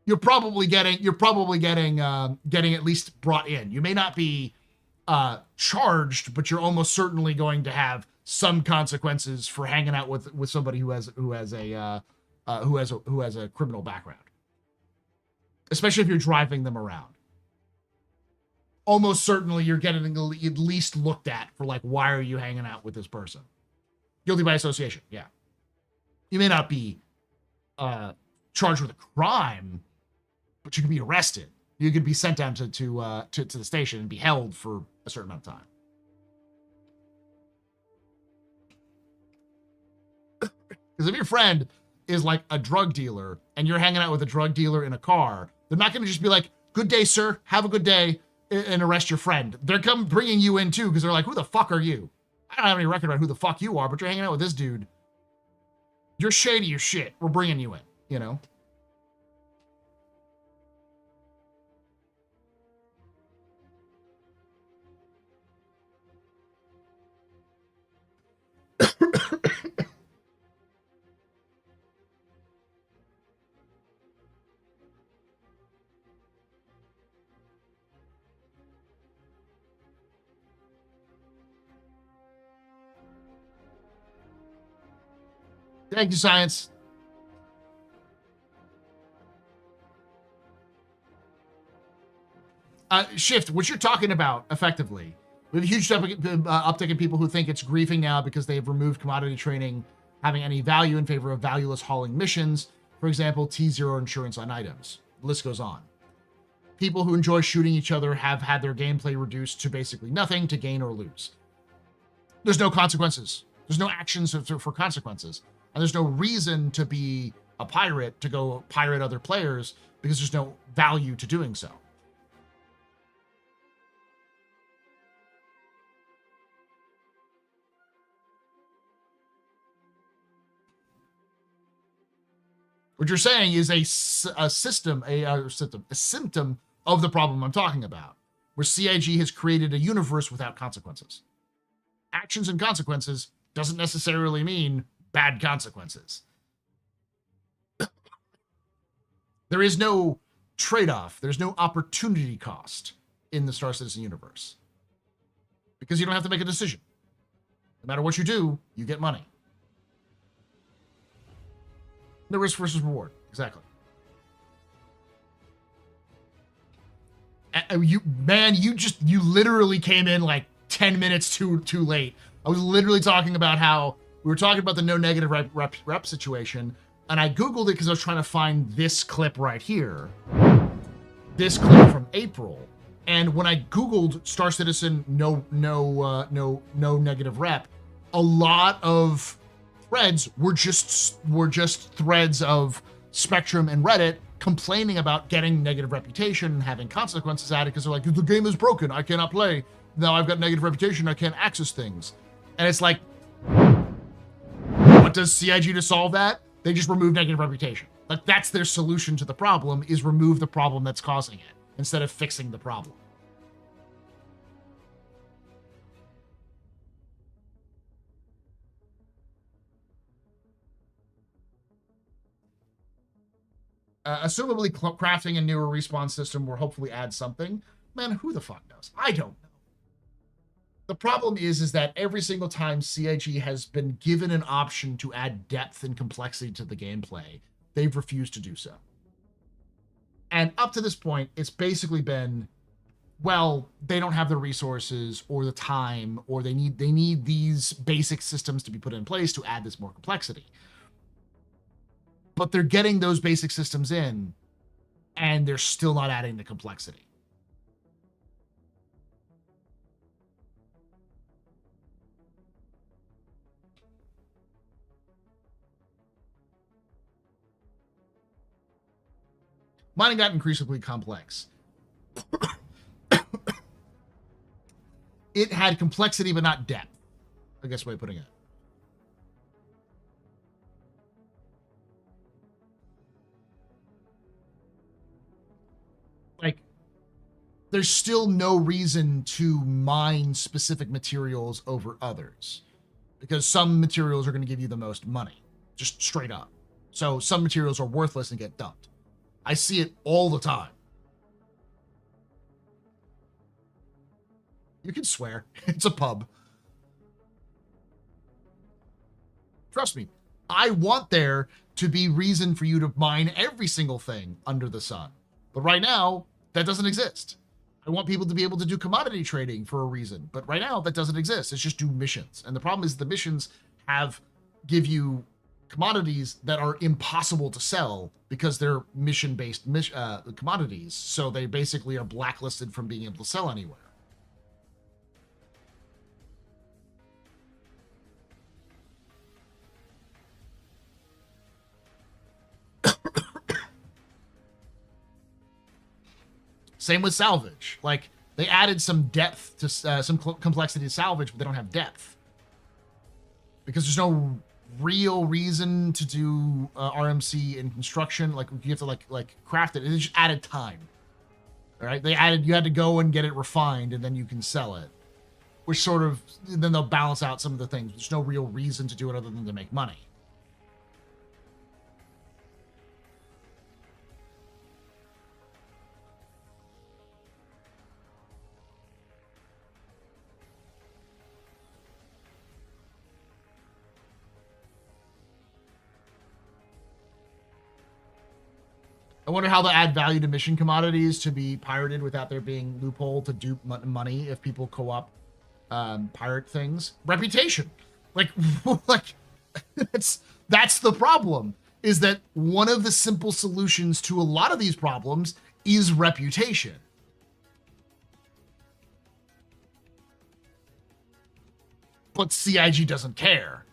You're probably getting at least brought in. You may not be charged, but you're almost certainly going to have some consequences for hanging out with somebody who has a criminal background, especially if you're driving them around. almost certainly you're getting at least looked at for like, why are you hanging out with this person? Guilty by association, yeah. You may not be charged with a crime, but you can be arrested. You could be sent down to the station and be held for a certain amount of time. Because if your friend is like a drug dealer and you're hanging out with a drug dealer in a car, they're not going to just be like, good day, sir, have a good day, and arrest your friend. They're bringing you in too, because they're like, who the fuck are you? I don't have any record on who the fuck you are, but you're hanging out with this dude. You're shady as shit. We're bringing you in, you know? Thank you, Science. Shift, what you're talking about, effectively, we have a huge uptick in people who think it's griefing now because they've removed commodity training having any value in favor of valueless hauling missions. For example, T0 insurance on items. The list goes on. People who enjoy shooting each other have had their gameplay reduced to basically nothing to gain or lose. There's no consequences. There's no actions for consequences. And there's no reason to be a pirate to go pirate other players because there's no value to doing so. What you're saying is a symptom of the problem I'm talking about, where CIG has created a universe without consequences. Actions and consequences doesn't necessarily mean bad consequences. There is no trade-off. There's no opportunity cost in the Star Citizen universe. Because you don't have to make a decision. No matter what you do, you get money. No risk versus reward. Exactly. You literally came in like 10 minutes too late. I was literally talking about how we were talking about the no negative rep situation, and I Googled it because I was trying to find this clip right here. This clip from April. And when I Googled Star Citizen no negative rep, a lot of threads were just threads of Spectrum and Reddit complaining about getting negative reputation and having consequences added because they're like, the game is broken, I cannot play. Now I've got negative reputation, I can't access things. And it's like, what does CIG to solve that? They just remove negative reputation. Like, that's their solution to the problem, is remove the problem that's causing it instead of fixing the problem. Assumably crafting a newer respawn system will hopefully add something. Man, who the fuck knows? I don't know. The problem is that every single time CIG has been given an option to add depth and complexity to the gameplay, they've refused to do so. And up to this point, it's basically been, well, they don't have the resources or the time, or they need these basic systems to be put in place to add this more complexity. But they're getting those basic systems in, and they're still not adding the complexity. Mining got increasingly complex. It had complexity, but not depth. I guess way of putting it. Like, there's still no reason to mine specific materials over others, because some materials are going to give you the most money, just straight up. So some materials are worthless and get dumped. I see it all the time. You can swear. It's a pub. Trust me, I want there to be reason for you to mine every single thing under the sun. But right now, that doesn't exist. I want people to be able to do commodity trading for a reason. But right now, that doesn't exist. It's just do missions. And the problem is the missions give you commodities that are impossible to sell because they're mission-based commodities. So they basically are blacklisted from being able to sell anywhere. Same with salvage. Like, they added some depth to some complexity to salvage, but they don't have depth. Because there's no real reason to do RMC in construction. Like, you have to like craft it. It just added time. All right, you had to go and get it refined, and then you can sell it. Which sort of, then they'll balance out some of the things. There's no real reason to do it other than to make money. I wonder how they'll add value to mission commodities to be pirated without there being loophole to dupe money if people co-op pirate things. Reputation. Like that's the problem, is that one of the simple solutions to a lot of these problems is reputation. But CIG doesn't care.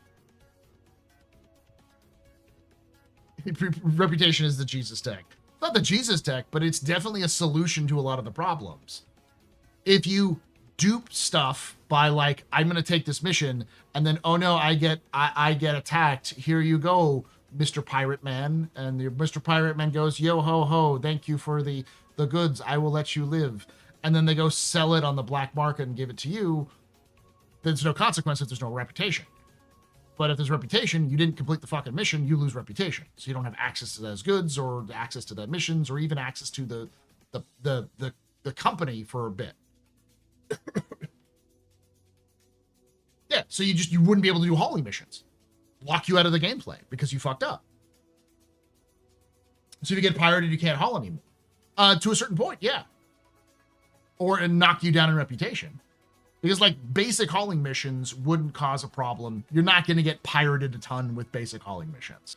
Reputation is the Jesus tech. Not the Jesus tech, but it's definitely a solution to a lot of the problems. If you dupe stuff by like, I'm going to take this mission, and then, oh no, I get attacked. Here you go, Mr. Pirate Man. And the Mr. Pirate Man goes, yo ho ho, thank you for the goods. I will let you live. And then they go sell it on the black market and give it to you. There's no consequence if there's no reputation. But if there's reputation, you didn't complete the fucking mission, you lose reputation. So you don't have access to those goods or access to the missions or even access to the company for a bit. Yeah, so you wouldn't be able to do hauling missions. Lock you out of the gameplay because you fucked up. So if you get pirated, you can't haul anymore. To a certain point, yeah. Or knock you down in reputation. Because, like, basic hauling missions wouldn't cause a problem. You're not going to get pirated a ton with basic hauling missions.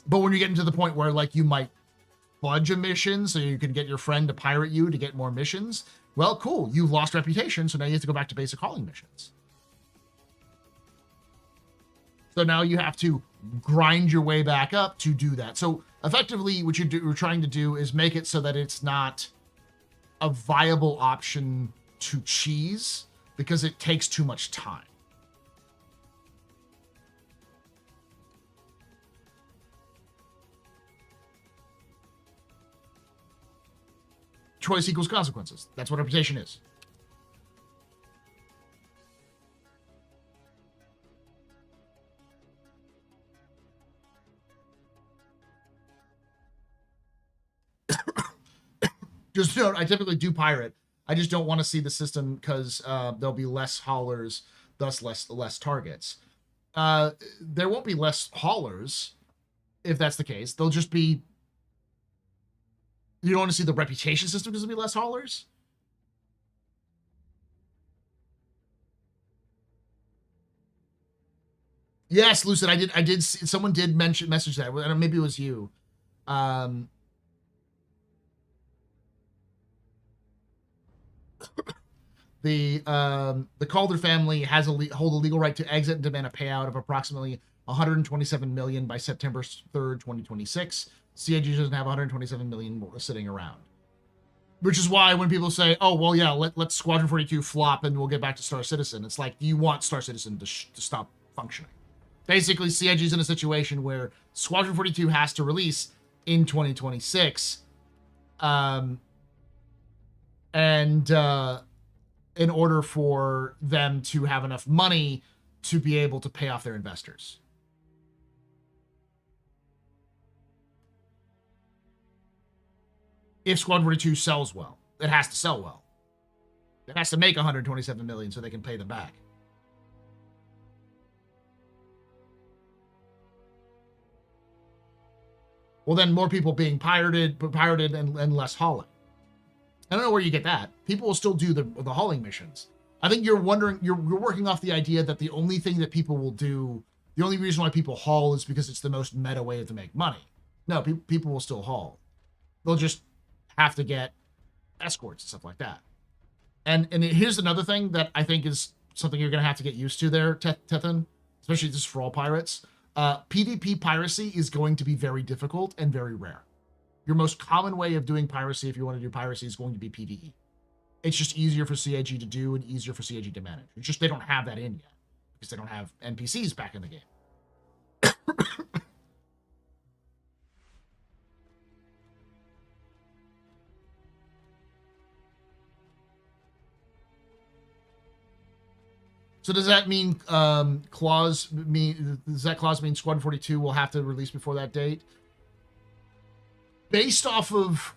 But when you're getting to the point where, like, you might fudge a mission so you can get your friend to pirate you to get more missions, well, cool. You've lost reputation, so now you have to go back to basic hauling missions. So now you have to grind your way back up to do that. So, effectively, what you're trying to do is make it so that it's not a viable option to cheese because it takes too much time. Choice equals consequences. That's what reputation is. Just note, I typically do pirate. I just don't want to see the system because there'll be less haulers, thus less targets. There won't be less haulers if that's the case. They'll just be... You don't want to see the reputation system because there'll be less haulers? Yes, Lucid, I did see, someone did message that. Maybe it was you. The Calder family has hold a legal right to exit and demand a payout of approximately $127 million by September 3rd, 2026. CIG doesn't have $127 million sitting around. Which is why when people say, oh, well, yeah, let Squadron 42 flop and we'll get back to Star Citizen, it's like, you want Star Citizen to stop functioning. Basically, CIG's in a situation where Squadron 42 has to release in 2026. In order for them to have enough money to be able to pay off their investors. If Squadron 42 sells well, it has to sell well. It has to make $127 million so they can pay them back. Well, then more people being pirated and less hauling. I don't know where you get that. People will still do the hauling missions. I think you're working off the idea that the only thing that people will do, the only reason why people haul is because it's the most meta way to make money. No, people will still haul. They'll just have to get escorts and stuff like that. And here's another thing that I think is something you're going to have to get used to there, Tethan, especially just for all pirates. PvP piracy is going to be very difficult and very rare. Your most common way of doing piracy, if you want to do piracy, is going to be PvE. It's just easier for CIG to do and easier for CIG to manage. It's just they don't have that in yet because they don't have NPCs back in the game. So does that mean does that clause mean Squadron 42 will have to release before that date? Based off of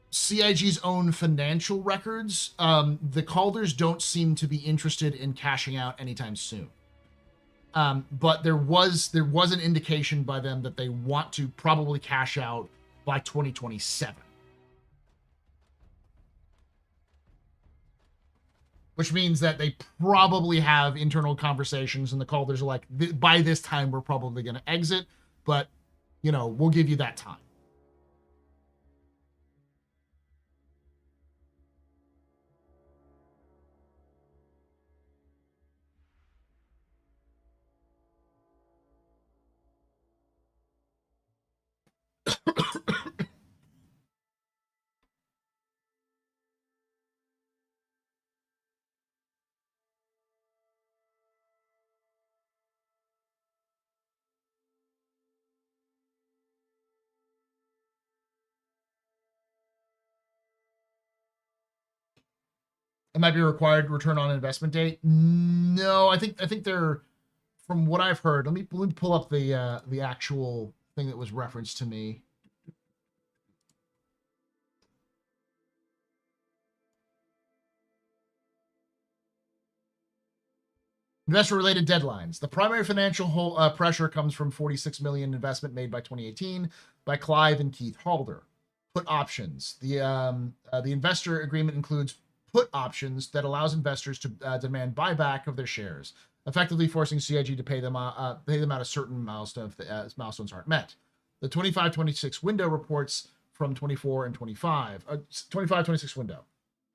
CIG's own financial records, the Calders don't seem to be interested in cashing out anytime soon. But there was an indication by them that they want to probably cash out by 2027. Which means that they probably have internal conversations and the Calders are like, by this time, we're probably going to exit, but, you know, we'll give you that time. It might be a required return on investment date. No, I think they're, from what I've heard. Let me pull up the actual thing that was referenced to me. Investor-related deadlines. The primary financial pressure comes from $46 million investment made by 2018 by Clive and Keith Halder. Put options. The investor agreement includes put options that allows investors to demand buyback of their shares, effectively forcing CIG to pay them out a certain milestone if milestones aren't met. The 25-26 window reports from 24 and 25. 25-26 window.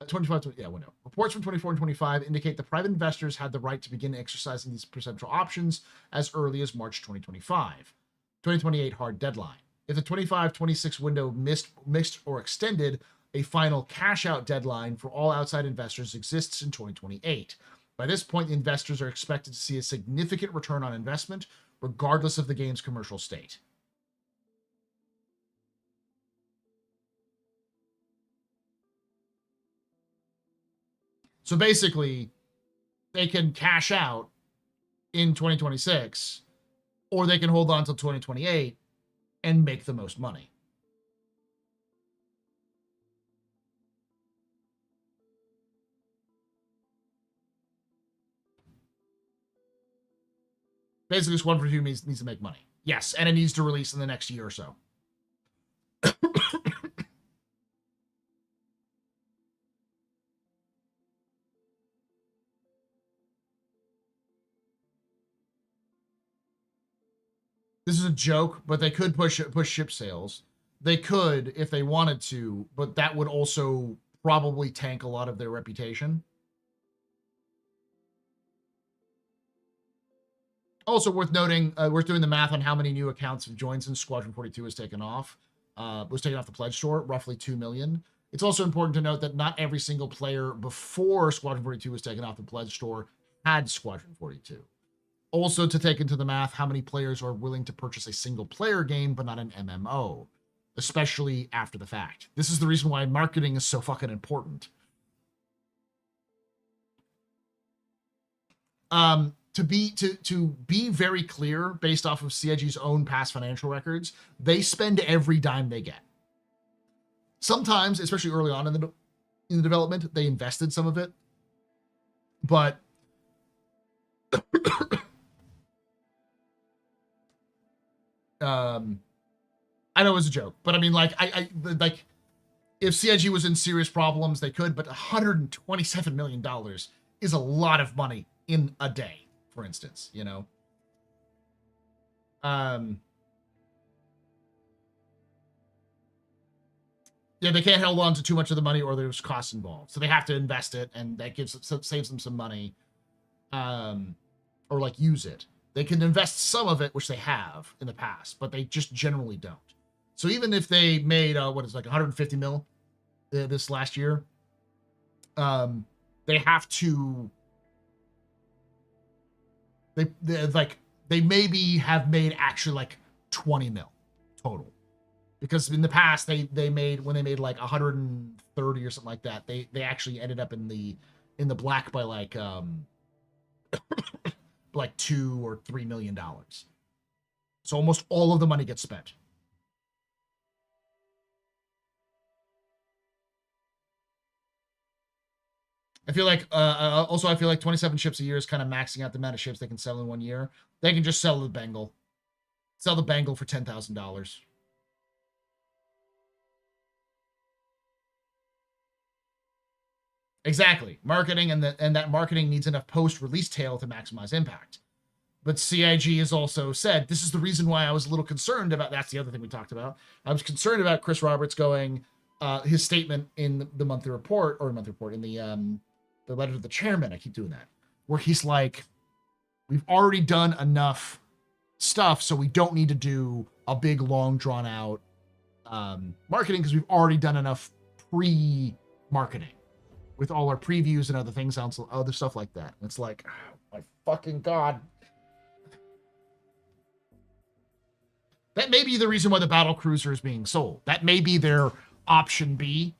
25 window. Reports from 24 and 25 indicate the private investors had the right to begin exercising these perceptual options as early as March 2025. 2028 hard deadline. If the 25-26 window missed or extended, a final cash out deadline for all outside investors exists in 2028. By this point, the investors are expected to see a significant return on investment, regardless of the game's commercial state. So basically, they can cash out in 2026, or they can hold on until 2028 and make the most money. Basically, Squadron 42 needs to make money. Yes, and it needs to release in the next year or so. This is a joke, but they could push ship sales. They could if they wanted to, but that would also probably tank a lot of their reputation. Also worth noting, worth doing the math on how many new accounts have joined since Squadron 42 was taken off the pledge store, roughly 2 million. It's also important to note that not every single player before Squadron 42 was taken off the pledge store had Squadron 42. Also to take into the math how many players are willing to purchase a single player game but not an MMO, especially after the fact. This is the reason why marketing is so fucking important. To be very clear, based off of CIG's own past financial records, they spend every dime they get. Sometimes, especially early on in the development, they invested some of it, but I know it was a joke, but I mean, like, if CIG was in serious problems, they could, but $127 million is a lot of money in a day, for instance, you know? Yeah, they can't hold on to too much of the money or there's costs involved. So they have to invest it, and that saves them some money, or like use it. They can invest some of it, which they have in the past, but they just generally don't. So even if they made, what is it, like 150 mil this last year, they have to, they maybe have made actually like 20 mil total. Because in the past they made, when they made like 130 or something like that, they actually ended up in the black by like like $2 or $3 million. So almost all of the money gets spent. I feel like also I feel like 27 ships a year is kind of maxing out the amount of ships they can sell in 1 year. They can just sell the Bengal. Sell the Bengal for $10,000. Exactly. Marketing, and that marketing needs enough post-release tail to maximize impact. But CIG has also said, this is the reason why I was a little concerned about, that's the other thing we talked about. I was concerned about Chris Roberts going, his statement in the monthly report, in the letter to the chairman, I keep doing that, where he's like, we've already done enough stuff, so we don't need to do a big, long, drawn-out marketing, because we've already done enough pre-marketing with all our previews and other things, other stuff like that. And it's like, oh my fucking God. That may be the reason why the battle cruiser is being sold. That may be their option B,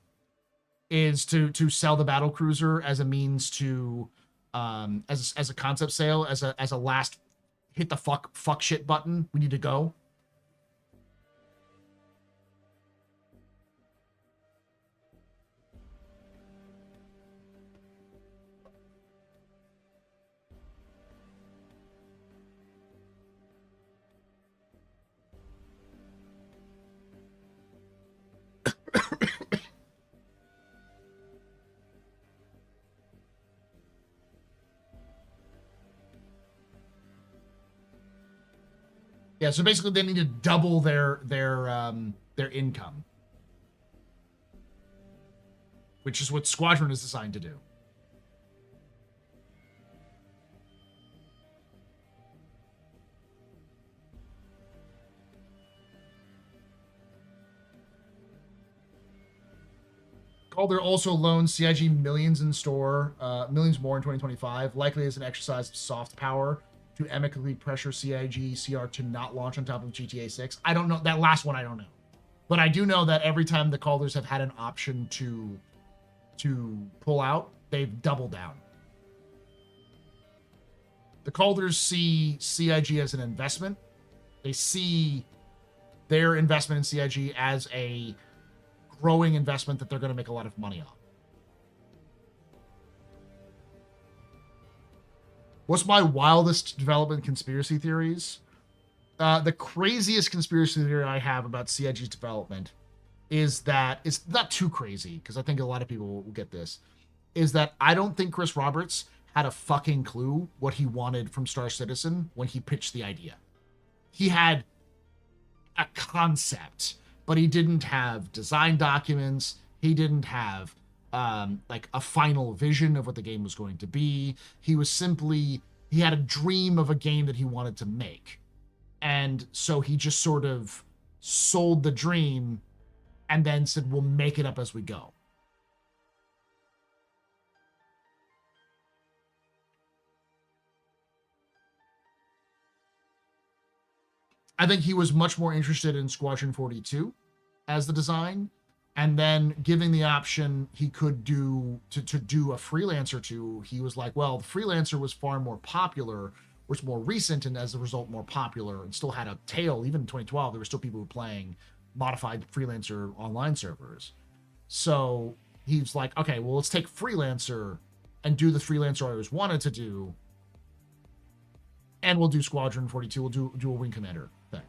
is to sell the battle cruiser as a means to, as a concept sale, as a last hit the fuck shit button. We need to go. Yeah, so basically they need to double their income, which is what Squadron is designed to do. Calder also loans CIG millions in store, millions more in 2025, likely as an exercise of soft power to amicably pressure CIG CR to not launch on top of GTA 6. I don't know. That last one, I don't know. But I do know that every time the Calders have had an option to pull out, they've doubled down. The Calders see CIG as an investment. They see their investment in CIG as a growing investment that they're going to make a lot of money on. What's my wildest development conspiracy theories? The craziest conspiracy theory I have about CIG's development is that, it's not too crazy, because I think a lot of people will get this, is that I don't think Chris Roberts had a fucking clue what he wanted from Star Citizen when he pitched the idea. He had a concept, but he didn't have design documents. He didn't have like a final vision of what the game was going to be. He was simply, he had a dream of a game that he wanted to make. And so he just sort of sold the dream and then said, we'll make it up as we go. I think he was much more interested in Squadron 42 as the design, and then giving the option he could do to do a Freelancer 2, he was like, well, the Freelancer was far more popular, was more recent, and as a result more popular, and still had a tail. Even in 2012, there were still people who were playing modified Freelancer online servers. So he's like, okay, well, let's take Freelancer and do the Freelancer I always wanted to do, and we'll do Squadron 42, we'll do a Wing Commander thing.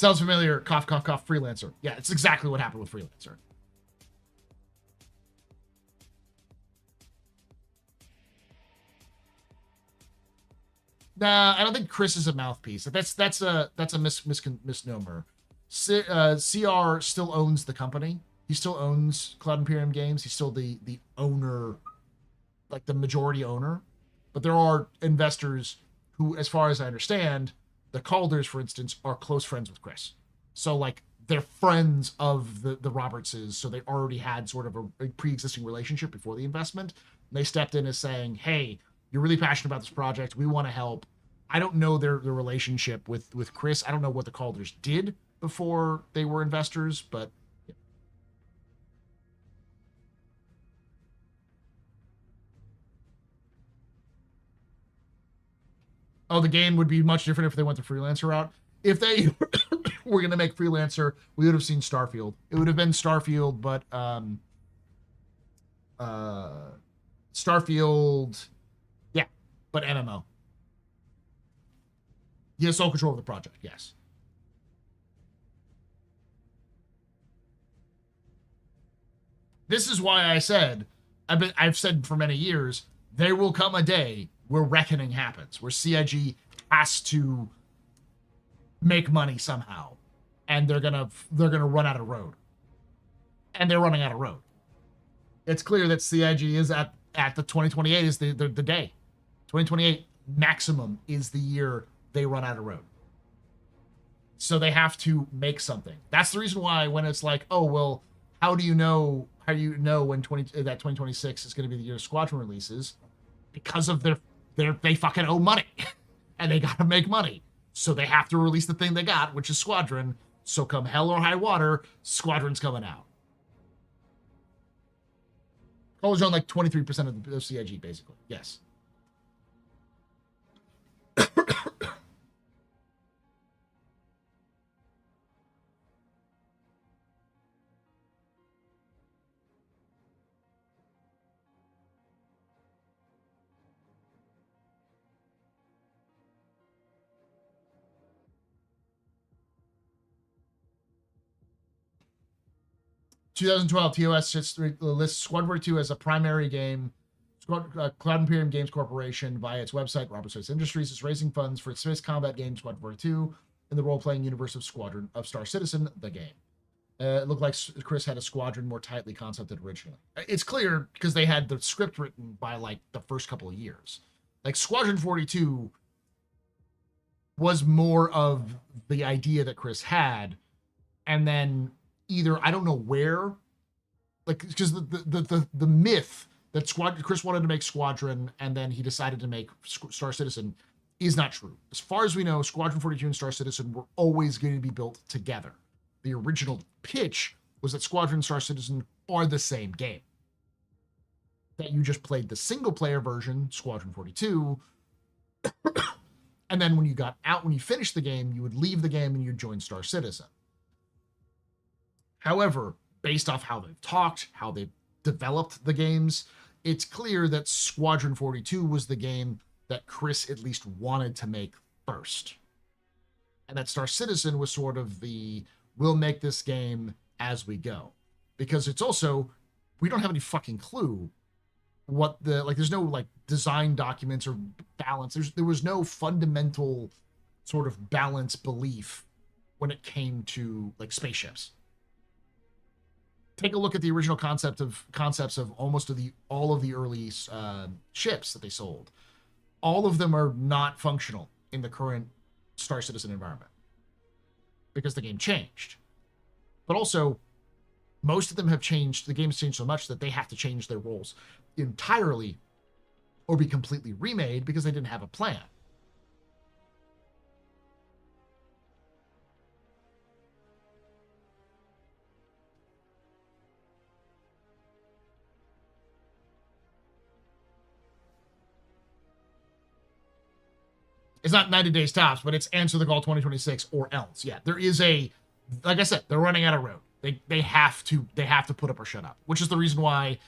Sounds familiar. Cough, cough, cough. Freelancer. Yeah, it's exactly what happened with Freelancer. Nah, I don't think Chris is a mouthpiece. That's a misnomer. CR still owns the company. He still owns Cloud Imperium Games. He's still the owner, like the majority owner. But there are investors who, as far as I understand, the Calders, for instance, are close friends with Chris. So like they're friends of the Robertses, so they already had sort of a pre-existing relationship before the investment. And they stepped in as saying, hey, you're really passionate about this project. We want to help. I don't know their relationship with Chris. I don't know what the Calders did before they were investors, but yeah. Oh, the game would be much different if they went the freelancer route. If they were going to make freelancer, we would have seen Starfield. It would have been Starfield, but Starfield, yeah, but MMO. He has sole control of the project, yes. This is why I said, I've said for many years, there will come a day where reckoning happens, where CIG has to make money somehow, and they're gonna run out of road, and they're running out of road. It's clear that CIG is at the 2028 is the day. 2028 maximum is the year they run out of road. So they have to make something. That's the reason why when it's like, oh well, how do you know when 2026 is going to be the year of Squadron releases? Because of they fucking owe money and they got to make money. So they have to release the thing they got, which is Squadron. So come hell or high water, Squadron's coming out. Colors own like 23% of the CIG, basically. Yes. 2012 TOS lists Squad 42 as a primary game. Cloud Imperium Games Corporation, via its website, Robert Space Industries, is raising funds for its space combat game Squad 42 in the role-playing universe of Squadron of Star Citizen, the game. It looked like Chris had a Squadron more tightly concepted originally. It's clear because they had the script written by like the first couple of years. Like Squadron 42 was more of the idea that Chris had, and then either I don't know where, like because the myth that Chris wanted to make Squadron and then he decided to make Star Citizen is not true. As far as we know, Squadron 42 and Star Citizen were always going to be built together. The original pitch was that Squadron and Star Citizen are the same game. That you just played the single player version, Squadron 42, and then when you finished the game, you would leave the game and you'd join Star Citizen. However, based off how they've talked, how they've developed the games, it's clear that Squadron 42 was the game that Chris at least wanted to make first. And that Star Citizen was sort of we'll make this game as we go. Because it's also, we don't have any fucking clue what there's no design documents or balance. There was no fundamental sort of balance belief when it came to spaceships. Take a look at the original concepts of all of the early ships that they sold. All of them are not functional in the current Star Citizen environment because the game changed. But also, most of them have changed. The game's changed so much that they have to change their roles entirely or be completely remade because they didn't have a plan. It's not 90 days tops, but it's answer the call 2026 or else. Yeah, there is like I said, they're running out of road. They have to put up or shut up, which is the reason why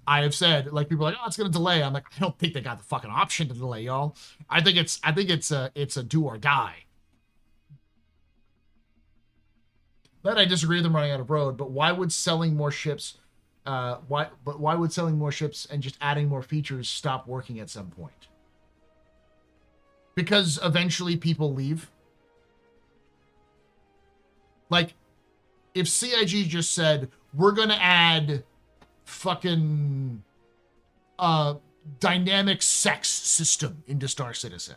I have said, people are like, oh, it's going to delay. I'm like, I don't think they got the fucking option to delay, y'all. I think it's a do or die. That I disagree with them running out of road, but why would selling more ships, why would selling more ships and just adding more features stop working at some point? Because eventually people leave. Like, if CIG just said, we're going to add fucking dynamic sex system into Star Citizen,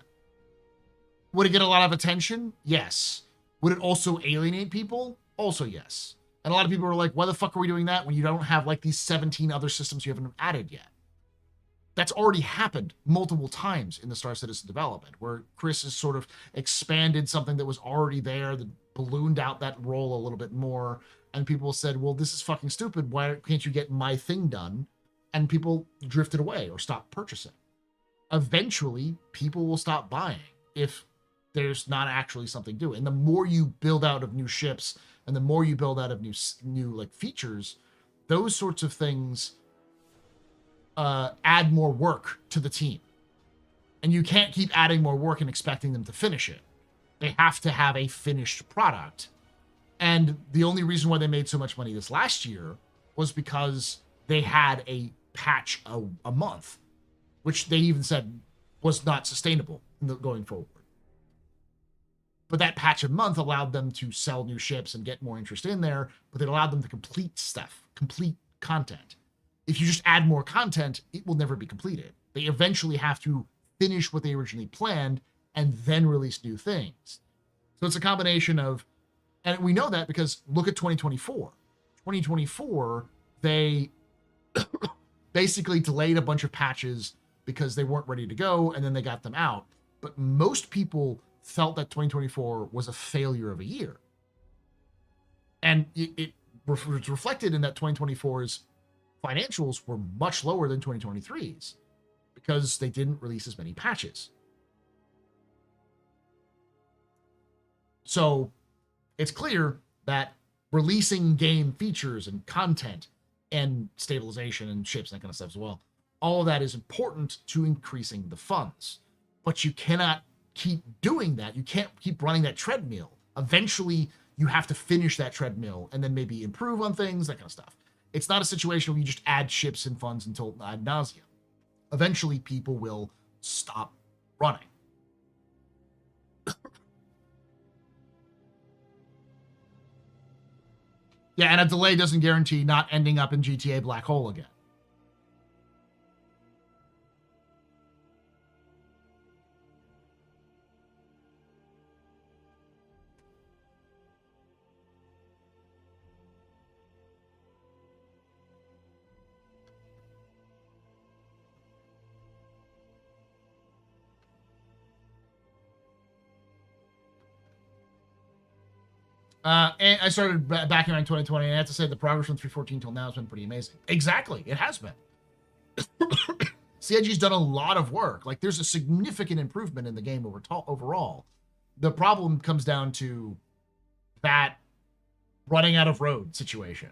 would it get a lot of attention? Yes. Would it also alienate people? Also yes. And a lot of people are like, why the fuck are we doing that when you don't have like these 17 other systems you haven't added yet? That's already happened multiple times in the Star Citizen development, where Chris has sort of expanded something that was already there, that ballooned out that role a little bit more, and people said, well, this is fucking stupid. Why can't you get my thing done? And people drifted away or stopped purchasing. Eventually, people will stop buying if there's not actually something to it. And the more you build out of new ships, and the more you build out of new like features, those sorts of things add more work to the team. And you can't keep adding more work and expecting them to finish it. They have to have a finished product. And the only reason why they made so much money this last year was because they had a patch a month, which they even said was not sustainable going forward. But that patch a month allowed them to sell new ships and get more interest in there, but it allowed them to complete stuff, complete content. If you just add more content, it will never be completed. They eventually have to finish what they originally planned and then release new things. So it's a combination of, and we know that because look at 2024. 2024, they basically delayed a bunch of patches because they weren't ready to go, and then they got them out. But most people felt that 2024 was a failure of a year. And it was reflected in that 2024's financials were much lower than 2023's because they didn't release as many patches. So it's clear that releasing game features and content and stabilization and ships and that kind of stuff as well, all of that is important to increasing the funds. But you cannot keep doing that. You can't keep running that treadmill. Eventually, you have to finish that treadmill and then maybe improve on things, that kind of stuff. It's not a situation where you just add ships and funds until ad nauseum. Eventually, people will stop running. Yeah, and a delay doesn't guarantee not ending up in GTA Black Hole again. And I started back in 2020, and I have to say the progress from 3.14 till now has been pretty amazing. Exactly, it has been. CIG's done a lot of work. Like, there's a significant improvement in the game overall. The problem comes down to that running out of road situation.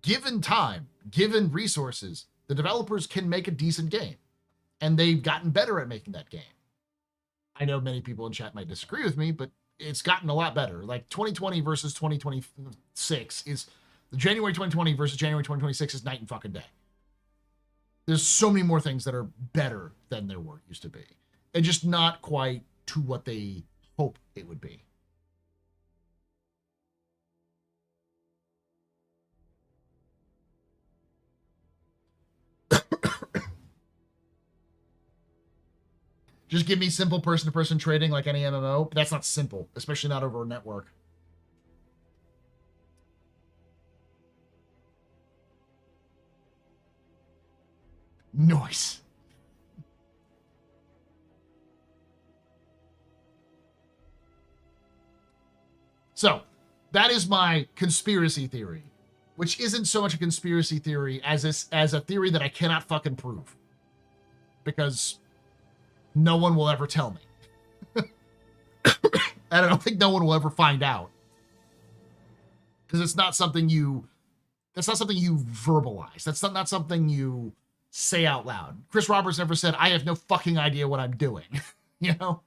Given time, given resources, the developers can make a decent game, and they've gotten better at making that game. I know many people in chat might disagree with me, but it's gotten a lot better. Like 2020 versus 2026 is January 2020 versus January 2026 is night and fucking day. There's so many more things that are better than there used to be, and just not quite to what they hope it would be. Just give me simple person-to-person trading like any MMO. But that's not simple, especially not over a network. Nice. So, that is my conspiracy theory, which isn't so much a conspiracy theory as a theory that I cannot fucking prove. Because no one will ever tell me. And I don't think no one will ever find out. Because it's not something you verbalize. That's not something you say out loud. Chris Roberts never said, I have no fucking idea what I'm doing. You know?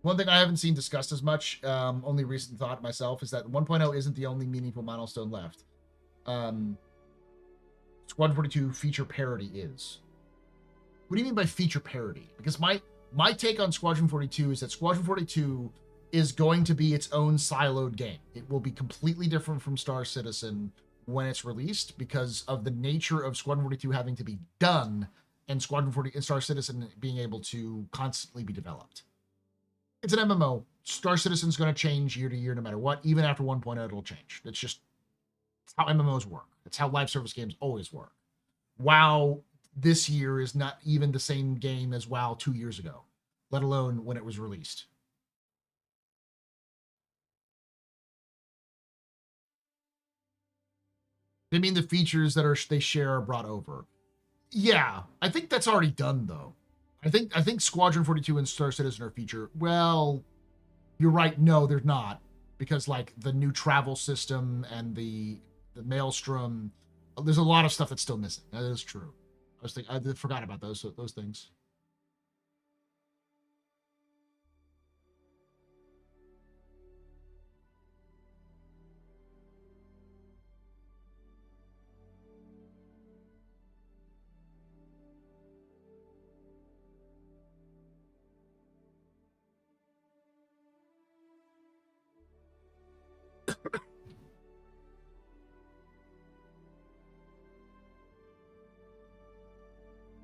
One thing I haven't seen discussed as much, only recent thought myself, is that 1.0 isn't the only meaningful milestone left. Squadron 42 feature parity is. What do you mean by feature parity? Because my take on Squadron 42 is that Squadron 42 is going to be its own siloed game. It will be completely different from Star Citizen when it's released because of the nature of Squadron 42 having to be done and Squadron 40 and Star Citizen being able to constantly be developed. It's an MMO. Star Citizen's going to change year to year no matter what. Even after 1.0, it'll change. It's just how MMOs work. It's how live service games always work. WoW this year is not even the same game as WoW 2 years ago, let alone when it was released. They mean the features that they share are brought over. Yeah, I think that's already done though. I think Squadron 42 and Star Citizen are feature. Well, you're right. No, they're not, because like the new travel system and the Maelstrom, there's a lot of stuff that's still missing. That is true. I forgot about those things.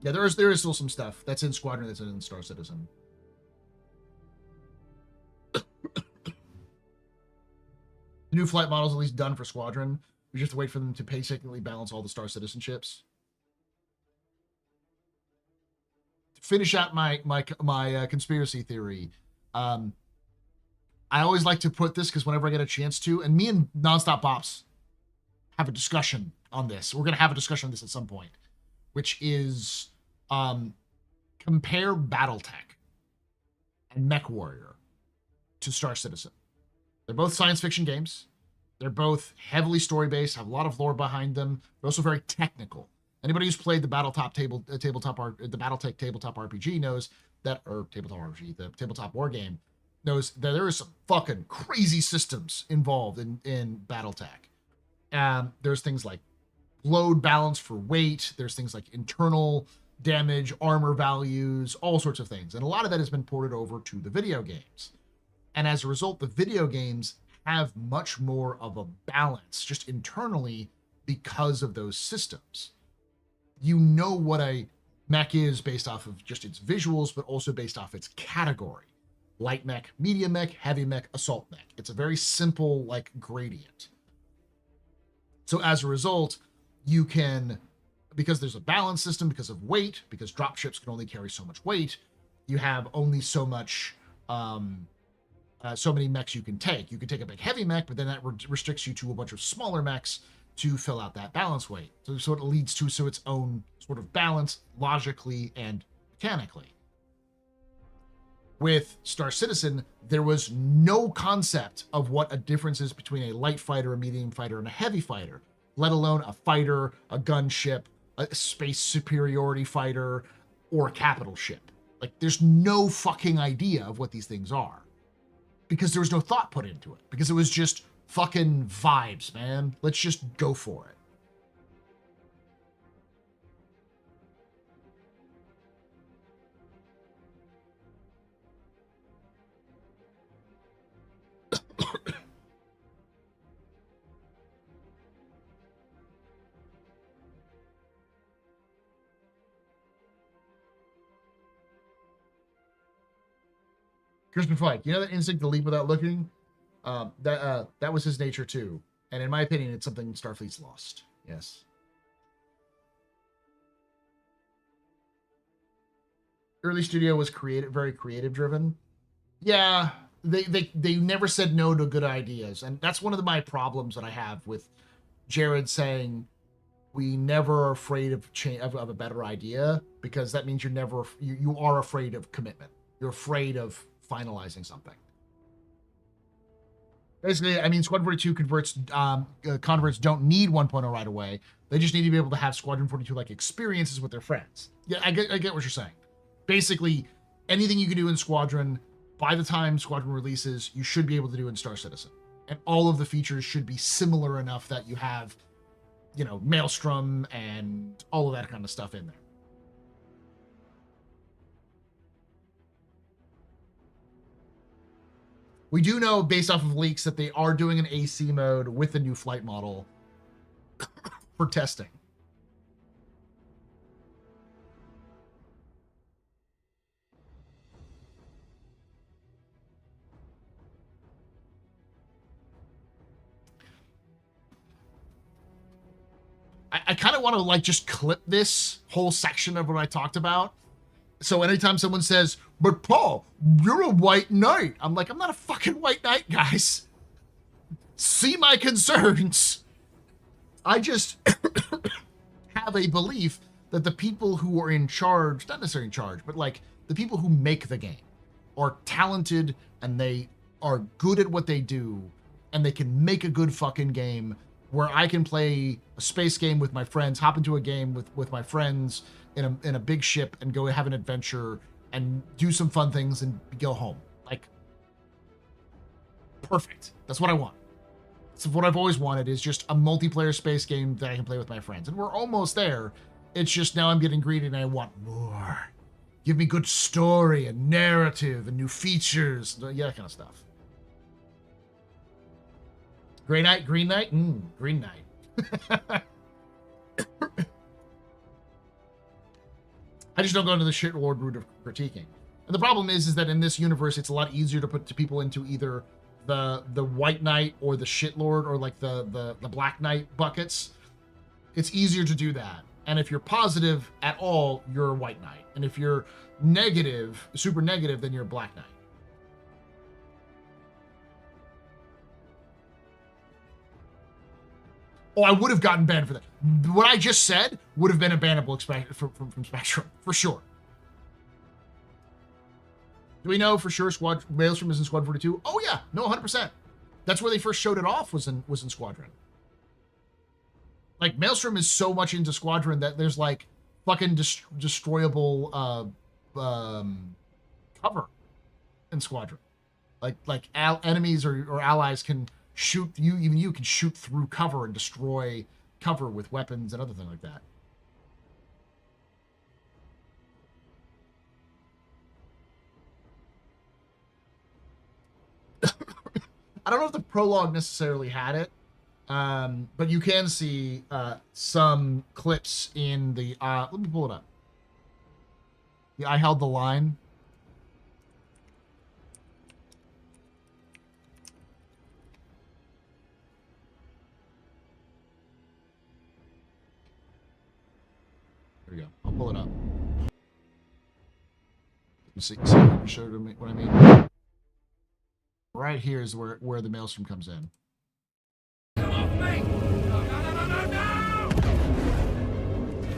Yeah, there is still some stuff that's in Squadron that's in Star Citizen. The new flight models at least done for Squadron. We just have to wait for them to basically balance all the Star Citizen ships. To finish out my conspiracy theory, I always like to put this because whenever I get a chance to, and me and Nonstop Bops have a discussion on this. We're gonna have a discussion on this at some point, which is compare BattleTech and MechWarrior to Star Citizen. They're both science fiction games. They're both heavily story-based, have a lot of lore behind them. They're also very technical. Anybody who's played the BattleTech tabletop RPG knows that, or tabletop RPG, the tabletop war game, knows that there is some fucking crazy systems involved in BattleTech. There's things like load balance for weight. There's things like internal damage, armor values, all sorts of things. And a lot of that has been ported over to the video games. And as a result, the video games have much more of a balance just internally because of those systems. You know what a mech is based off of just its visuals, but also based off its category. Light mech, medium mech, heavy mech, assault mech. It's a very simple like gradient. So as a result, you can, because there's a balance system, because of weight, because drop ships can only carry so much weight, you have only so much, so many mechs you can take. You can take a big heavy mech, but then that restricts you to a bunch of smaller mechs to fill out that balance weight. So it leads to its own sort of balance logically and mechanically. With Star Citizen, there was no concept of what a difference is between a light fighter, a medium fighter, and a heavy fighter, let alone a fighter, a gunship, a space superiority fighter, or a capital ship. Like, there's no fucking idea of what these things are because there was no thought put into it, because it was just fucking vibes, man. Let's just go for it. Crispin Fike, you know that instinct to leap without looking? That was his nature too. And in my opinion, it's something Starfleet's lost. Yes. Early studio was very creative driven. Yeah, they never said no to good ideas. And that's one of my problems that I have with Jared saying we never are afraid of a better idea, because that means you are afraid of commitment. You're afraid of finalizing something. Basically, I mean, Squadron 42 converts don't need 1.0 right away. They just need to be able to have Squadron 42 like experiences with their friends. Yeah, I get what you're saying. Basically, anything you can do in Squadron by the time Squadron releases, you should be able to do in Star Citizen. And all of the features should be similar enough that you have, you know, Maelstrom and all of that kind of stuff in there. We do know, based off of leaks, that they are doing an AC mode with the new flight model for testing. I kind of want to like just clip this whole section of what I talked about. So anytime someone says, but Paul, you're a white knight. I'm like, I'm not a fucking white knight, guys. See my concerns. I just have a belief that the people who are in charge, not necessarily in charge, but like the people who make the game are talented and they are good at what they do and they can make a good fucking game where I can play a space game with my friends, hop into a game with my friends in a big ship and go have an adventure and do some fun things and go home. Like, perfect. That's what I want. So what I've always wanted is just a multiplayer space game that I can play with my friends. And we're almost there. It's just now I'm getting greedy and I want more. Give me good story and narrative and new features. Yeah, that kind of stuff. Grey Knight, Green Knight? Green Knight. I just don't go into the shit lord route of critiquing. And the problem is that in this universe, it's a lot easier to put people into either the white knight or the shit lord or like the black knight buckets. It's easier to do that. And if you're positive at all, you're a white knight. And if you're negative, super negative, then you're a black knight. Oh, I would have gotten banned for that. What I just said would have been a bannable from Spectrum, for sure. Do we know for sure Maelstrom is in Squad 42? Oh yeah, no, 100%. That's where they first showed it off, was in Squadron. Like, Maelstrom is so much into Squadron that there's like fucking destroyable cover in Squadron. Like enemies or allies can shoot you, even you can shoot through cover and destroy cover with weapons and other things like that. I don't know if the prologue necessarily had it, but you can see some clips in the let me pull it up. Yeah, I held the line. There we go. I'll pull it up. See if I can show you what I mean. Right here is where the Maelstrom comes in.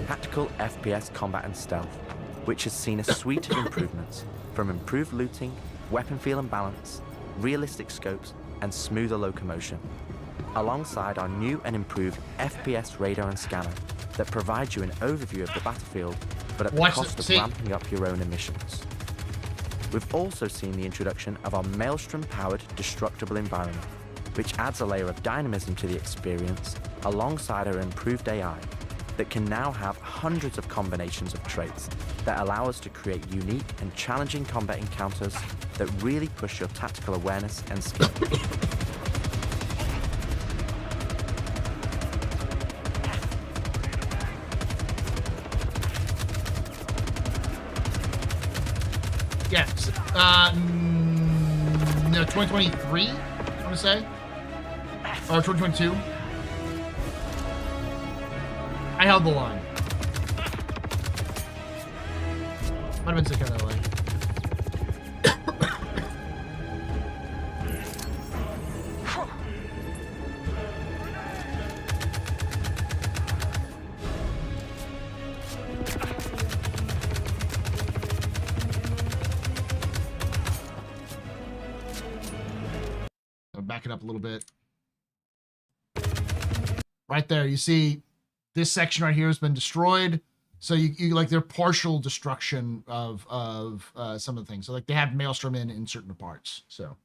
Tactical FPS combat and stealth, which has seen a suite of improvements, from improved looting, weapon feel and balance, realistic scopes, and smoother locomotion, alongside our new and improved FPS radar and scanner that provides you an overview of the battlefield, but at the cost of ramping up your own emissions. We've also seen the introduction of our Maelstrom-powered destructible environment, which adds a layer of dynamism to the experience alongside our improved AI that can now have hundreds of combinations of traits that allow us to create unique and challenging combat encounters that really push your tactical awareness and skill. Yes. No, 2023, I want to say. Or 2022. I held the line. Might have been sick of that way. Back it up a little bit. Right there, you see this section right here has been destroyed. So you like their partial destruction of some of the things. So like they have Maelstrom in certain parts. So.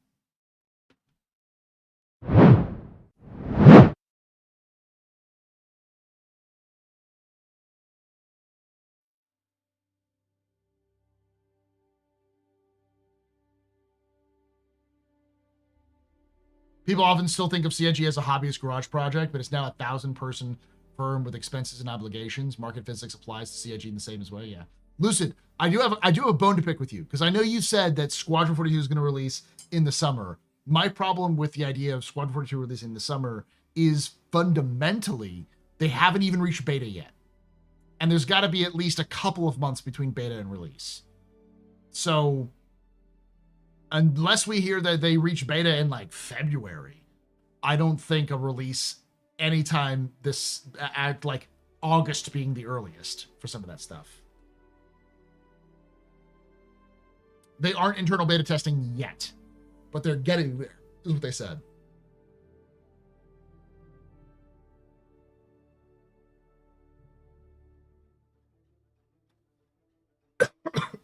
People often still think of CIG as a hobbyist garage project, but it's now a 1,000-person firm with expenses and obligations. Market physics applies to CIG in the same way. Yeah, Lucid, I do have a bone to pick with you because I know you said that Squadron 42 is going to release in the summer. My problem with the idea of Squadron 42 releasing in the summer is fundamentally they haven't even reached beta yet, and there's got to be at least a couple of months between beta and release. So unless we hear that they reach beta in like February, I don't think a release anytime this at like August being the earliest for some of that stuff. They aren't internal beta testing yet, but they're getting there, is what they said.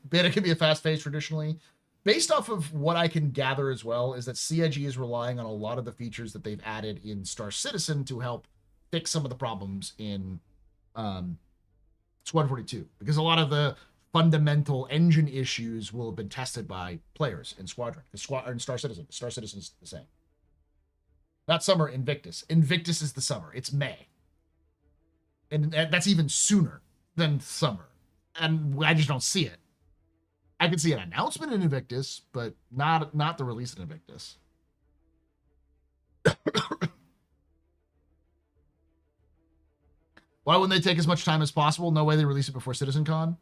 Beta can be a fast phase traditionally. Based off of what I can gather as well, is that CIG is relying on a lot of the features that they've added in Star Citizen to help fix some of the problems in Squadron 42. Because a lot of the fundamental engine issues will have been tested by players in Squadron. In Star Citizen. Star Citizen is the same. Not summer, Invictus. Invictus is the summer. It's May. And that's even sooner than summer. And I just don't see it. I can see an announcement in Invictus, but not the release in Invictus. Why wouldn't they take as much time as possible? No way they release it before CitizenCon.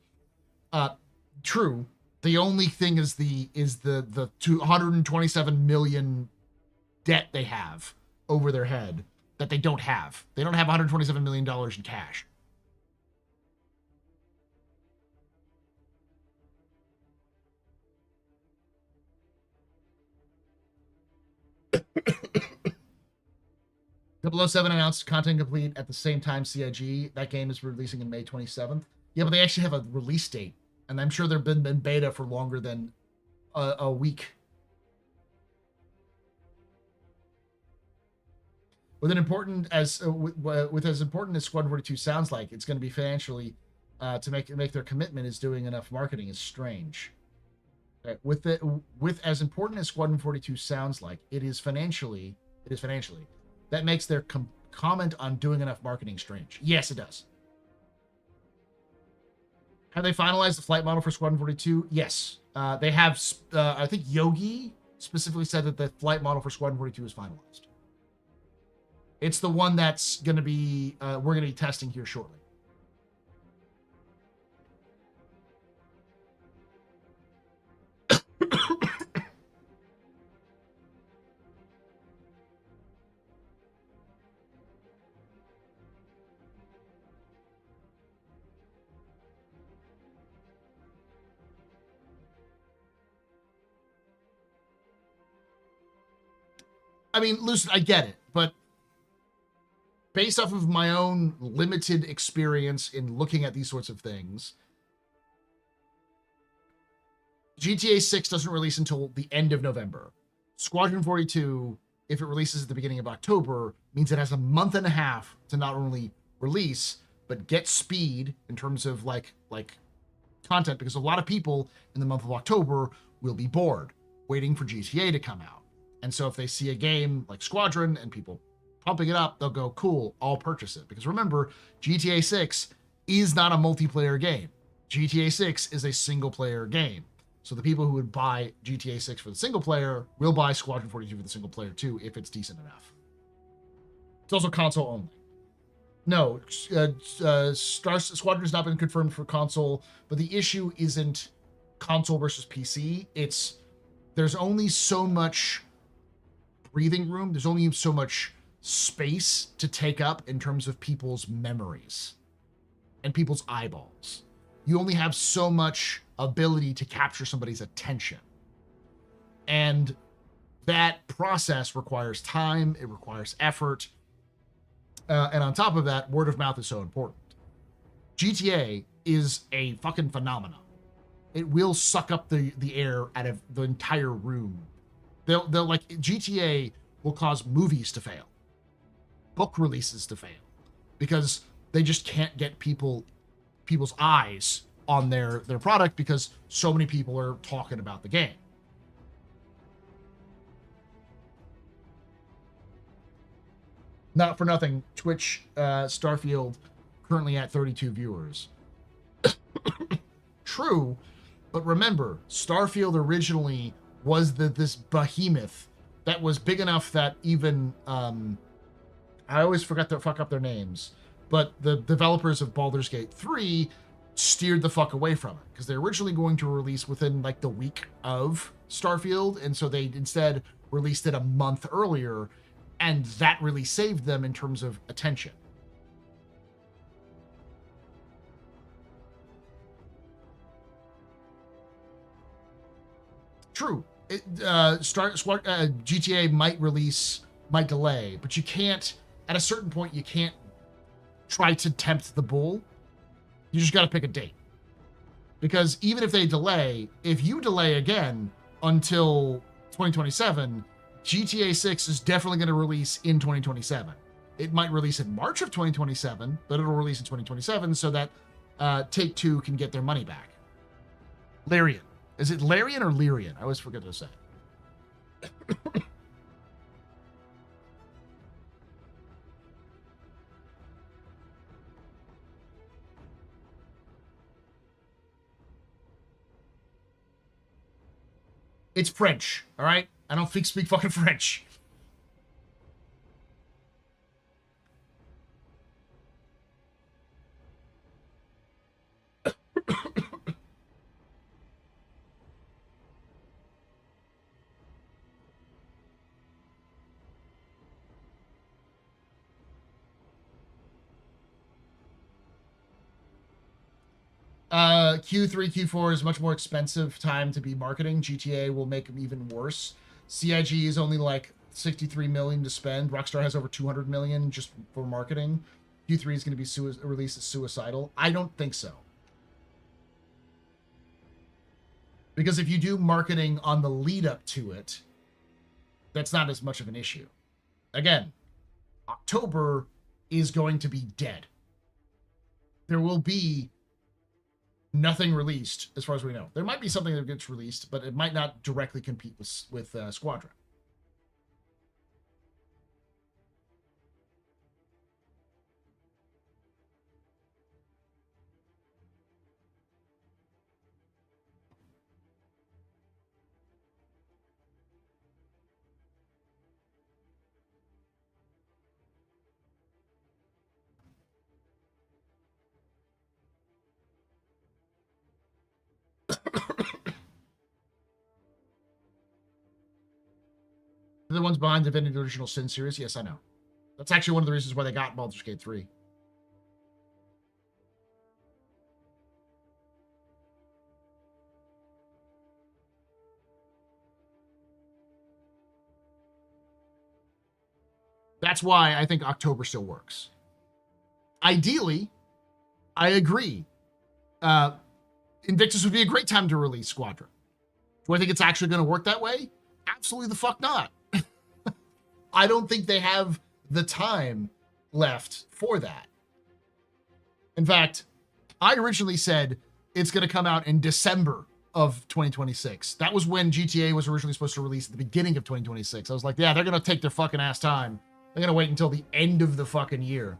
True. The only thing is the 227 million debt they have over their head that they don't have. They don't have $127 million in cash. .007 announced content complete at the same time CIG. That game is releasing in May 27th. Yeah, but they actually have a release date, and I'm sure they've been beta for longer than a week. With as important as Squadron 42 sounds like, it's going to be financially to make their commitment is doing enough marketing is strange. With as important as Squadron 42 sounds like, it is financially. That makes their comment on doing enough marketing strange. Yes, it does. Have they finalized the flight model for Squadron 42? Yes. They have, I think Yogi specifically said that the flight model for Squadron 42 is finalized. It's the one that's going to be, we're going to be testing here shortly. I mean, Lucid, I get it, but based off of my own limited experience in looking at these sorts of things, GTA 6 doesn't release until the end of November. Squadron 42, if it releases at the beginning of October, means it has a month and a half to not only release, but get speed in terms of like content, because a lot of people in the month of October will be bored waiting for GTA to come out. And so if they see a game like Squadron and people pumping it up, they'll go, cool, I'll purchase it. Because remember, GTA 6 is not a multiplayer game. GTA 6 is a single player game. So the people who would buy GTA 6 for the single player will buy Squadron 42 for the single player too, if it's decent enough. It's also console only. No, Squadron has not been confirmed for console, but the issue isn't console versus PC. It's there's only so much breathing room. There's only so much space to take up in terms of people's memories and people's eyeballs. You only have so much ability to capture somebody's attention. And that process requires time, it requires effort. And on top of that, word of mouth is so important. GTA is a fucking phenomenon. It will suck up the air out of the entire room. They'll like, GTA will cause movies to fail, book releases to fail, because they just can't get people's eyes on their product because so many people are talking about the game. Not for nothing, Twitch Starfield currently at 32 viewers. True, but remember, Starfield originally was this behemoth that was big enough that even I always forget to fuck up their names, but the developers of Baldur's Gate 3 steered the fuck away from it because they're originally going to release within like the week of Starfield, and so they instead released it a month earlier, and that really saved them in terms of attention. True. GTA might delay, but you can't, at a certain point, you can't try to tempt the bull. You just got to pick a date. Because even if they delay, if you delay again until 2027, GTA 6 is definitely going to release in 2027. It might release in March of 2027, but it'll release in 2027 so that Take-Two can get their money back. Larian. Is it Larian or Lyrian? I always forget to say. It's French, all right? I don't speak fucking French. Q3, Q4 is much more expensive time to be marketing. GTA will make them even worse. CIG is only like 63 million to spend. Rockstar has over 200 million just for marketing. Q3 is going to be released as suicidal. I don't think so. Because if you do marketing on the lead up to it, that's not as much of an issue. Again, October is going to be dead. There will be nothing released as far as we know. There might be something that gets released, but it might not directly compete with Squadron. The ones behind the Divinity Original Sin series? Yes, I know. That's actually one of the reasons why they got Baldur's Gate 3. That's why I think October still works. Ideally, I agree. Invictus would be a great time to release Squadron. Do I think it's actually going to work that way? Absolutely the fuck not. I don't think they have the time left for that. In fact, I originally said it's going to come out in December of 2026. That was when GTA was originally supposed to release at the beginning of 2026. I was like, yeah, they're going to take their fucking ass time. They're going to wait until the end of the fucking year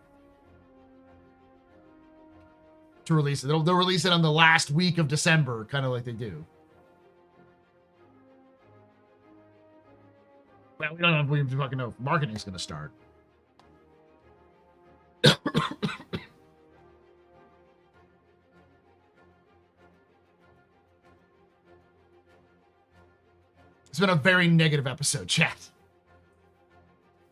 to release it. They'll release it on the last week of December, kind of like they do. Well, we don't know if we fucking know if marketing's going to start. It's been a very negative episode, chat.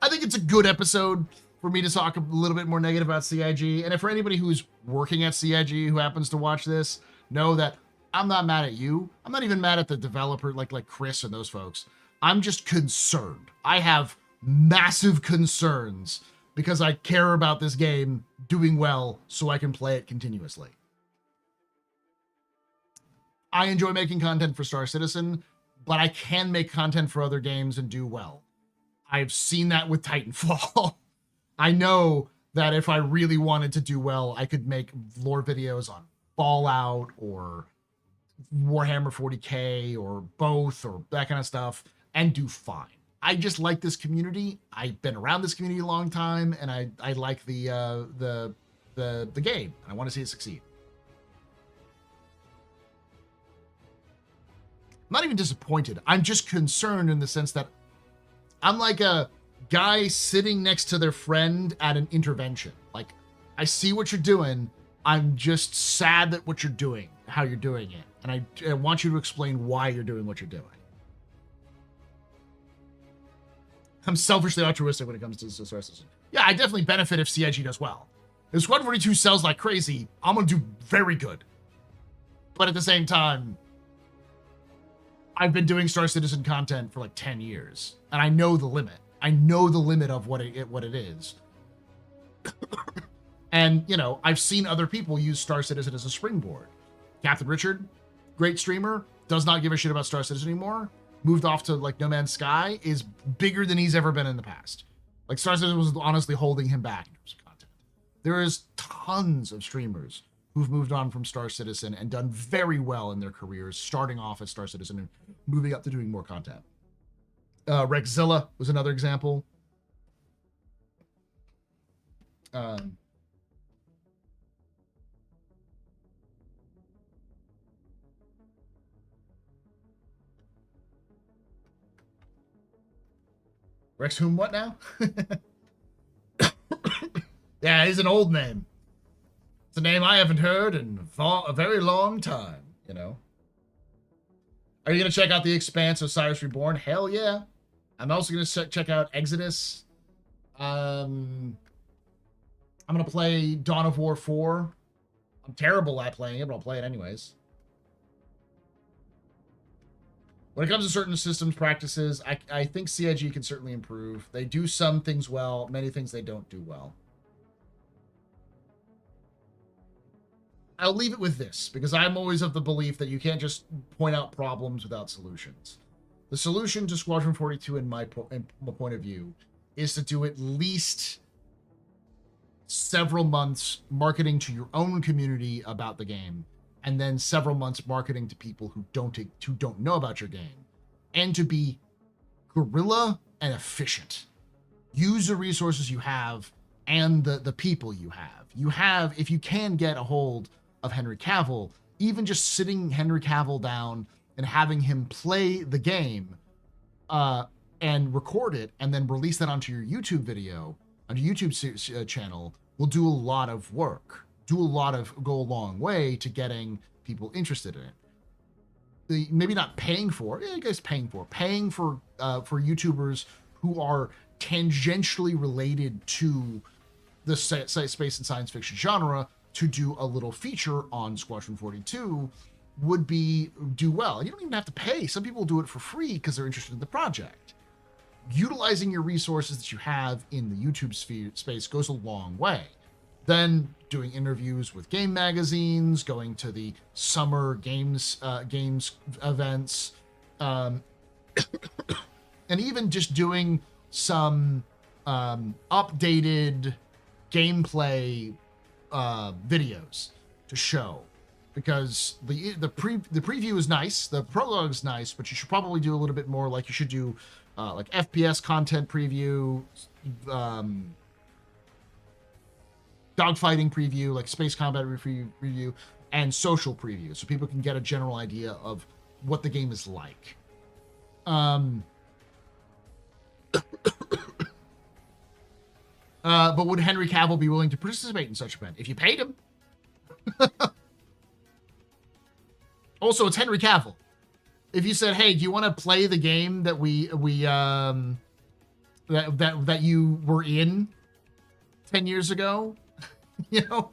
I think it's a good episode for me to talk a little bit more negative about CIG. And if for anybody who's working at CIG who happens to watch this, know that I'm not mad at you. I'm not even mad at the developer like Chris and those folks. I'm just concerned. I have massive concerns because I care about this game doing well so I can play it continuously. I enjoy making content for Star Citizen, but I can make content for other games and do well. I've seen that with Titanfall. I know that if I really wanted to do well, I could make lore videos on Fallout or Warhammer 40K or both or that kind of stuff and do fine. I just like this community. I've been around this community a long time, and I like the game. I want to see it succeed. I'm not even disappointed. I'm just concerned in the sense that I'm like a guy sitting next to their friend at an intervention. Like, I see what you're doing. I'm just sad that what you're doing, how you're doing it. And I want you to explain why you're doing what you're doing. I'm selfishly altruistic when it comes to Star Citizen. Yeah, I definitely benefit if CIG does well. If Squadron 42 sells like crazy, I'm going to do very good. But at the same time, I've been doing Star Citizen content for like 10 years, and I know the limit. I know the limit of what it is. And, you know, I've seen other people use Star Citizen as a springboard. Captain Richard, great streamer, does not give a shit about Star Citizen anymore. Moved off to like No Man's Sky, is bigger than he's ever been in the past. Like Star Citizen was honestly holding him back in terms of content. There is tons of streamers who've moved on from Star Citizen and done very well in their careers, starting off as Star Citizen and moving up to doing more content. Rexzilla was another example. Rex whom what now? Yeah, he's an old name. It's a name I haven't heard in a very long time, you know. Are you going to check out The Expanse of Cyrus Reborn? Hell yeah. I'm also going to check out Exodus. I'm going to play Dawn of War 4. I'm terrible at playing it, but I'll play it anyways. When it comes to certain systems practices, I think CIG can certainly improve. They do some things well, many things they don't do well. I'll leave it with this, because I'm always of the belief that you can't just point out problems without solutions. The solution to Squadron 42, in my point of view, is to do at least several months marketing to your own community about the game, and then several months marketing to people who don't know about your game, and to be guerrilla and efficient. Use the resources you have and the people you have. If you can get a hold of Henry Cavill, even just sitting Henry Cavill down and having him play the game and record it and then release that onto your YouTube video, on your YouTube channel, will do a lot of work. Go a long way to getting people interested in it. Maybe not paying for it. Yeah, you guys paying for YouTubers who are tangentially related to the space and science fiction genre to do a little feature on Squadron 42 would do well. And you don't even have to pay. Some people do it for free because they're interested in the project. Utilizing your resources that you have in the YouTube space goes a long way. Then doing interviews with game magazines, going to the summer games events, and even just doing some updated gameplay videos to show, because the preview is nice, the prologue is nice, but you should probably do a little bit more. Like you should do like FPS content preview, dogfighting preview, like space combat preview, and social preview, so people can get a general idea of what the game is like. But would Henry Cavill be willing to participate in such an event if you paid him? Also, it's Henry Cavill. If you said, "Hey, do you want to play the game that that you were in 10 years ago?" You know,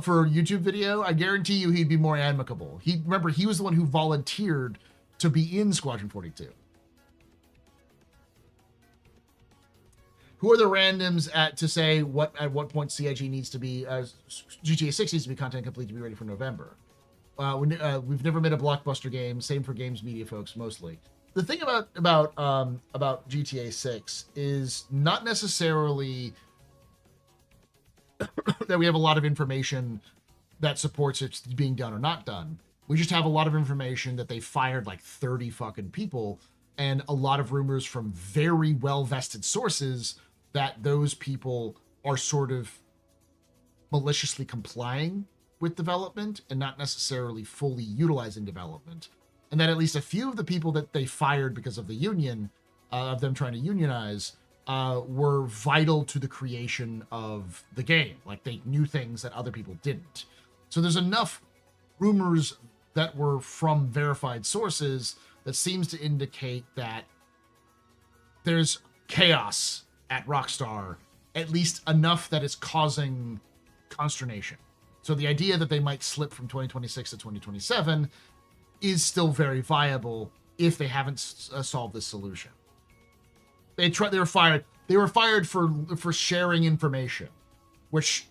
for a YouTube video, I guarantee you he'd be more amicable. Remember, he was the one who volunteered to be in Squadron 42. who are the randoms to say at what point CIG needs to be GTA 6 needs to be content complete to be ready for November. We've never made a blockbuster game. Same for games media folks mostly. The thing about GTA 6 is not necessarily that we have a lot of information that supports it being done or not done. We just have a lot of information that they fired like 30 fucking people, and a lot of rumors from very well-vested sources that those people are sort of maliciously complying with development and not necessarily fully utilizing development. And that at least a few of the people that they fired because of the union, of them trying to unionize, were vital to the creation of the game. Like, they knew things that other people didn't. So there's enough rumors that were from verified sources that seems to indicate that there's chaos at Rockstar, at least enough that it's causing consternation. So the idea that they might slip from 2026 to 2027 is still very viable if they haven't solved this solution. They were fired. They were fired for sharing information, which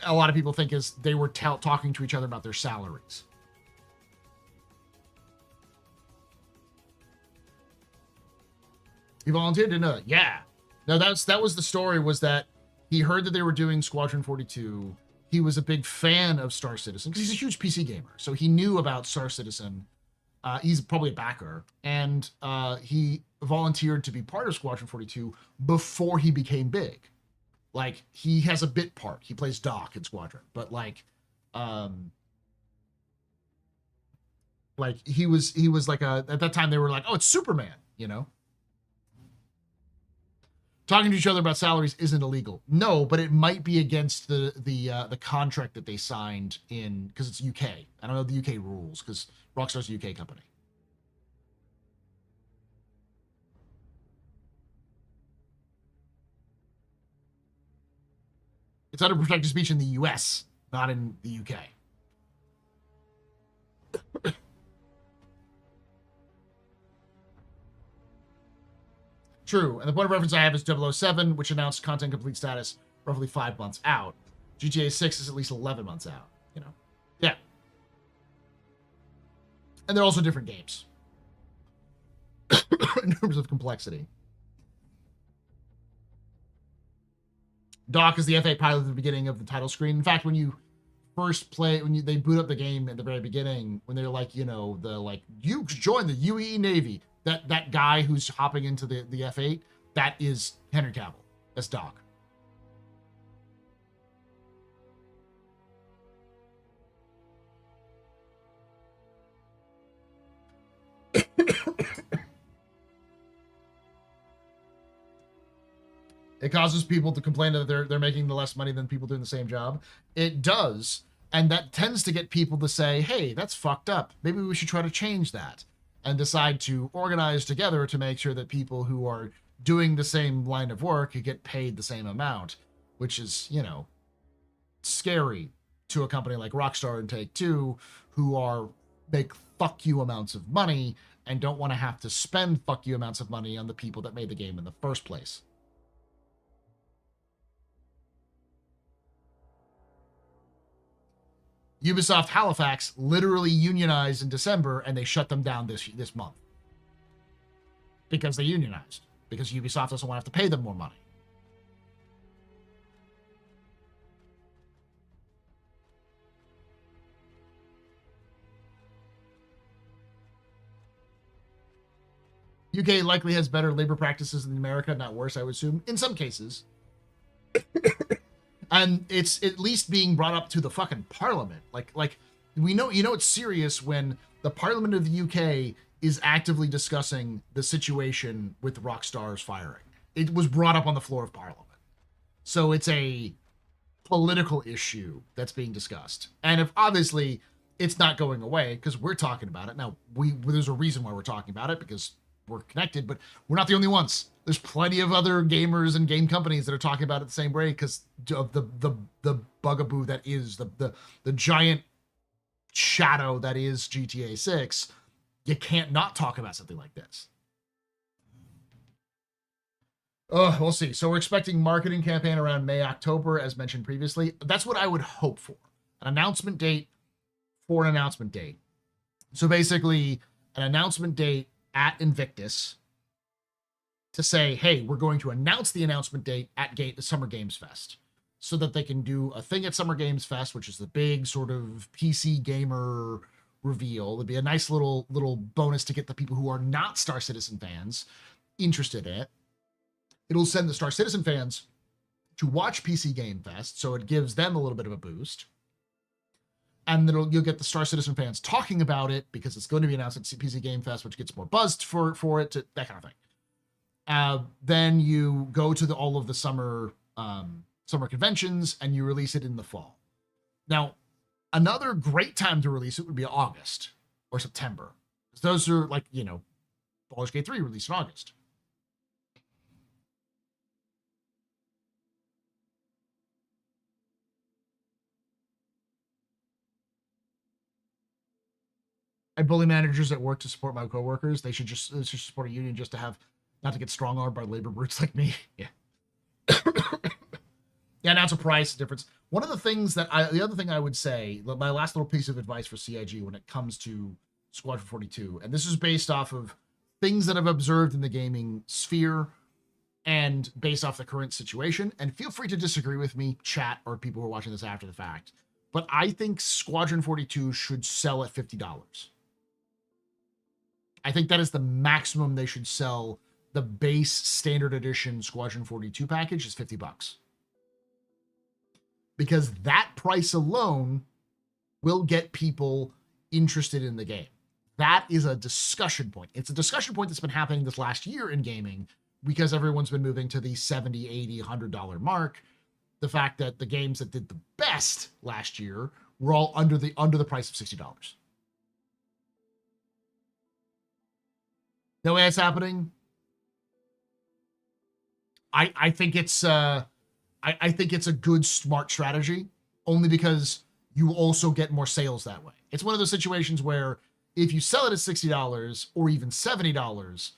a lot of people think is they were talking to each other about their salaries. He volunteered to know that. Yeah. No, that was the story, was that he heard that they were doing Squadron 42. He was a big fan of Star Citizen because he's a huge PC gamer. So he knew about Star Citizen. He's probably a backer. And he volunteered to be part of Squadron 42 before he became big. Like, he has a bit part. He plays Doc in Squadron. But he was like at that time they were like, oh, it's Superman, you know? Talking to each other about salaries isn't illegal. No, but it might be against the contract that they signed in, because it's UK. I don't know the UK rules because Rockstar's a UK company. It's under protected speech in the US, not in the UK. True, and the point of reference I have is 007, which announced content complete status roughly 5 months out. GTA 6 is at least 11 months out, you know? Yeah. And they're also different games in terms of complexity. Doc is the F8 pilot at the beginning of the title screen. In fact, when you first play, they boot up the game at the very beginning, when they're like, you know, you join the UAE Navy. That guy who's hopping into the F8, that is Henry Cavill. That's Doc. It causes people to complain that they're making less money than people doing the same job. It does, and that tends to get people to say, hey, that's fucked up. Maybe we should try to change that. And decide to organize together to make sure that people who are doing the same line of work get paid the same amount, which is, you know, scary to a company like Rockstar and Take-Two, who make fuck you amounts of money and don't want to have to spend fuck you amounts of money on the people that made the game in the first place. Ubisoft Halifax literally unionized in December, and they shut them down this month. Because they unionized. Because Ubisoft doesn't want to have to pay them more money. UK likely has better labor practices than America, not worse, I would assume, in some cases. And it's at least being brought up to the fucking parliament. Like we know, you know, it's serious when the parliament of the UK is actively discussing the situation with Rockstar's firing. It was brought up on the floor of parliament. So it's a political issue that's being discussed. And if obviously it's not going away because we're talking about it. Now, there's a reason why we're talking about it, because we're connected, but we're not the only ones. There's plenty of other gamers and game companies that are talking about it the same way because of the bugaboo that is the giant shadow that is GTA 6. You can't not talk about something like this. We'll see. So we're expecting marketing campaign around May, October, as mentioned previously. That's what I would hope for. An announcement date for an announcement date. So basically, an announcement date at Invictus to say, hey, we're going to announce the announcement date at the Summer Games Fest, so that they can do a thing at Summer Games Fest, which is the big sort of PC gamer reveal. It'd be a nice little bonus to get the people who are not Star Citizen fans interested in it. It'll send the Star Citizen fans to watch PC Game Fest, so it gives them a little bit of a boost. And then you'll get the Star Citizen fans talking about it because it's going to be announced at PC Game Fest, which gets more buzzed for it, that kind of thing. Then you go to all of the summer conventions and you release it in the fall. Now, another great time to release it would be August or September. Those are like, Baldur's Gate 3 released in August. I bully managers at work to support my coworkers. They should support a union just to have, not to get strong armed by labor brutes like me. Yeah. Yeah, now it's a price difference. One of the things the other thing I would say, my last little piece of advice for CIG when it comes to Squadron 42, and this is based off of things that I've observed in the gaming sphere and based off the current situation, and feel free to disagree with me, chat, or people who are watching this after the fact, but I think Squadron 42 should sell at $50. I think that is the maximum they should sell. The base standard edition Squadron 42 package is $50. Because that price alone will get people interested in the game. That is a discussion point. It's a discussion point that's been happening this last year in gaming because everyone's been moving to the $70, $80, $100 mark. The fact that the games that did the best last year were all under the price of $60. No way it's happening. I think it's I think it's a good, smart strategy, only because you will also get more sales that way. It's one of those situations where if you sell it at $60 or even $70,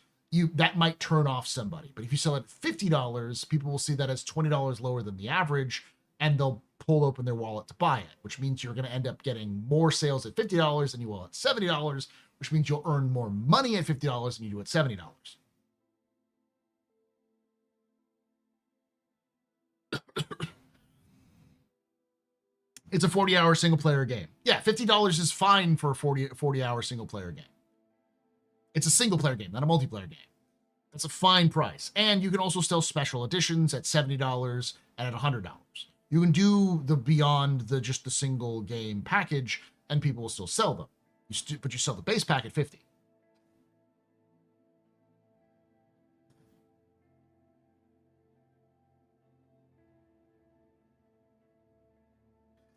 that might turn off somebody. But if you sell it at $50, people will see that as $20 lower than the average, and they'll pull open their wallet to buy it, which means you're going to end up getting more sales at $50 than you will at $70, which means you'll earn more money at $50 than you do at $70. It's a 40-hour single-player game. Yeah, $50 is fine for a 40-hour single-player game. It's a single-player game, not a multiplayer game. That's a fine price. And you can also sell special editions at $70 and at $100. You can do the beyond just the single game package, and people will still sell them. But you sell the base pack at $50.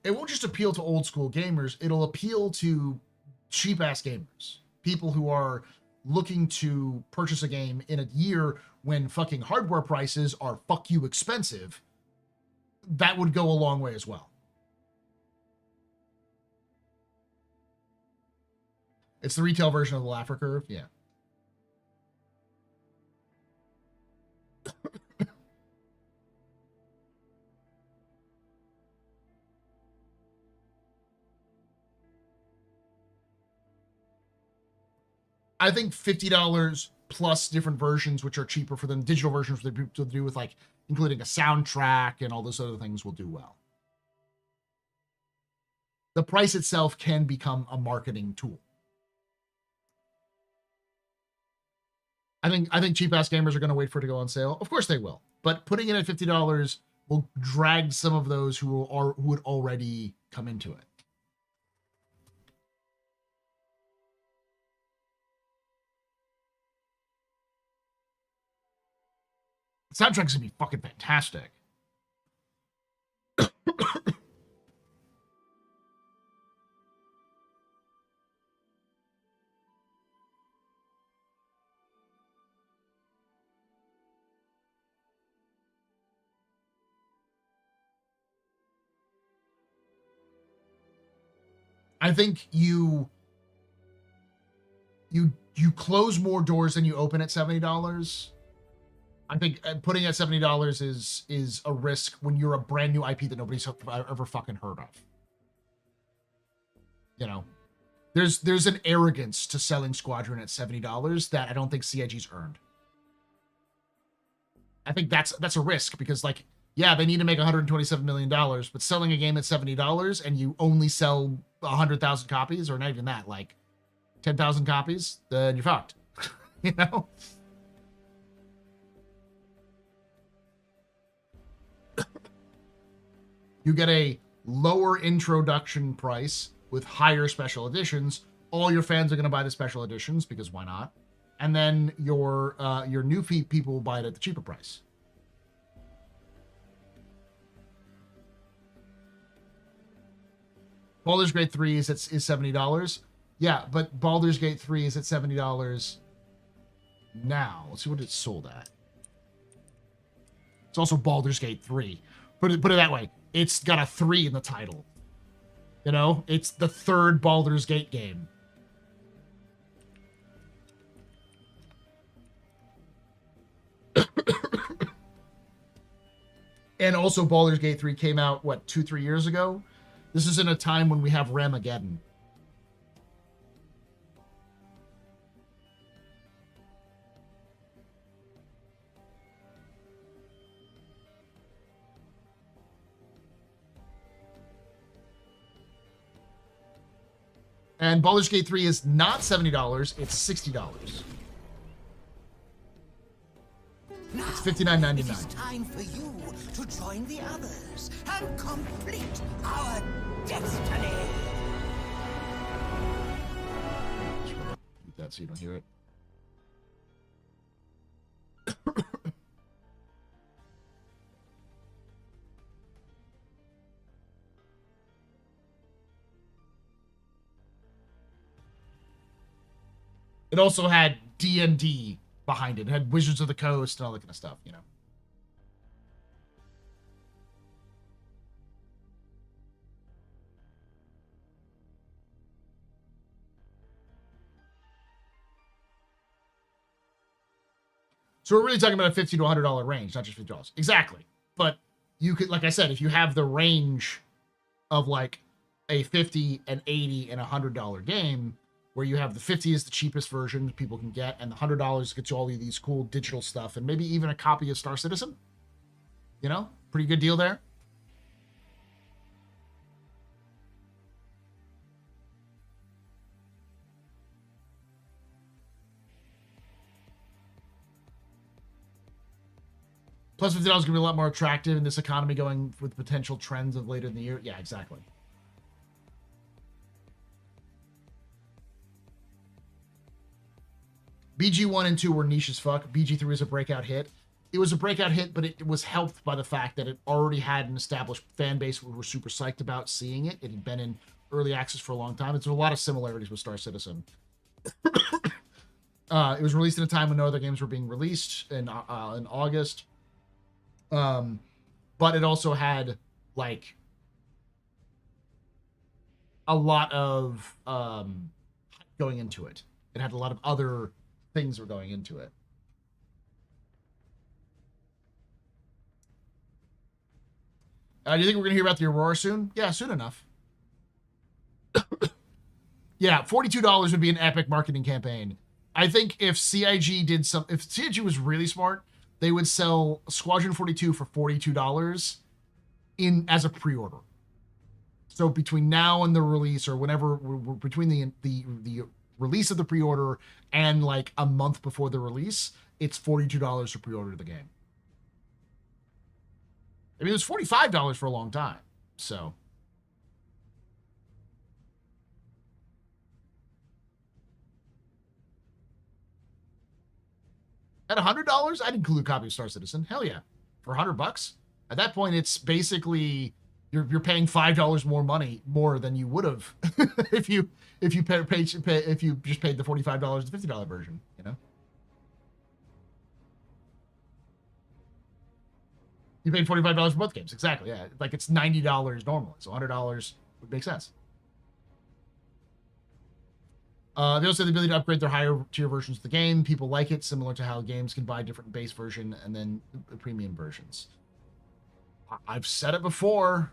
It won't just appeal to old school gamers, it'll appeal to cheap ass gamers. People who are looking to purchase a game in a year when fucking hardware prices are fuck you expensive. That would go a long way as well. It's the retail version of the Laffer curve, yeah. I think $50 plus different versions, which are cheaper for them, digital versions to do with like including a soundtrack and all those other things, will do well. The price itself can become a marketing tool. I think cheap ass gamers are going to wait for it to go on sale. Of course they will, but putting it at $50 will drag some of those who would already come into it. The soundtrack's gonna be fucking fantastic. I think you close more doors than you open at $70. I think putting at $70 is a risk when you're a brand new IP that nobody's ever fucking heard of. You know, there's an arrogance to selling Squadron at $70 that I don't think CIG's earned. I think that's a risk because, like, yeah, they need to make $127 million, but selling a game at $70 and you only sell 100,000 copies, or not even that, like 10,000 copies, then you're fucked. You know? You get a lower introduction price with higher special editions. All your fans are going to buy the special editions because why not? And then your new people will buy it at the cheaper price. Baldur's Gate 3 is $70. Yeah, but Baldur's Gate 3 is at $70 now. Let's see what it's sold at. It's also Baldur's Gate 3. Put it that way. It's got a 3 in the title. You know, it's the third Baldur's Gate game. And also Baldur's Gate 3 came out, what, 2-3 years ago? This is in a time when we have Ramageddon. And Baldur's Gate 3 is not $70, it's $60. It's $59.99. It is time for you to join the others and complete our destiny. Keep that so you don't hear it. It also had D&D behind it. It had Wizards of the Coast and all that kind of stuff, you know. So we're really talking about a $50 to $100 range, not just $50. Exactly. But you could, like I said, if you have the range of like a $50, an $80, and $100 game, where you have the 50 is the cheapest version people can get, and the $100 gets you all of these cool digital stuff, and maybe even a copy of Star Citizen. You know, pretty good deal there. Plus $50 is going to be a lot more attractive in this economy going with potential trends of later in the year. Yeah, exactly. BG1 and 2 were niche as fuck. BG3 was a breakout hit. It was a breakout hit, but it was helped by the fact that it already had an established fan base who were super psyched about seeing it. It had been in early access for a long time. It's a lot of similarities with Star Citizen. It was released in a time when no other games were being released in August. But it also had, like, a lot of going into it. It had a lot of other things were going into it. Do you think we're going to hear about the Aurora soon? Yeah, soon enough. Yeah, $42 would be an epic marketing campaign. I think if CIG did if CIG was really smart, they would sell Squadron 42 for $42 as a pre-order. So between now and the release, or whenever, between the release of the pre-order and like a month before the release, it's $42 to pre-order the game. I mean, it was $45 for a long time, so. At $100, I'd include a copy of Star Citizen. Hell yeah. For $100? At that point, it's basically you're paying $5 more than you would have if you just paid the $45 the $50 version, you know? You paid $45 for both games. Exactly, yeah. Like, it's $90 normally, so $100 would make sense. They also have the ability to upgrade their higher tier versions of the game. People like it, similar to how games can buy different base version and then premium versions. I've said it before.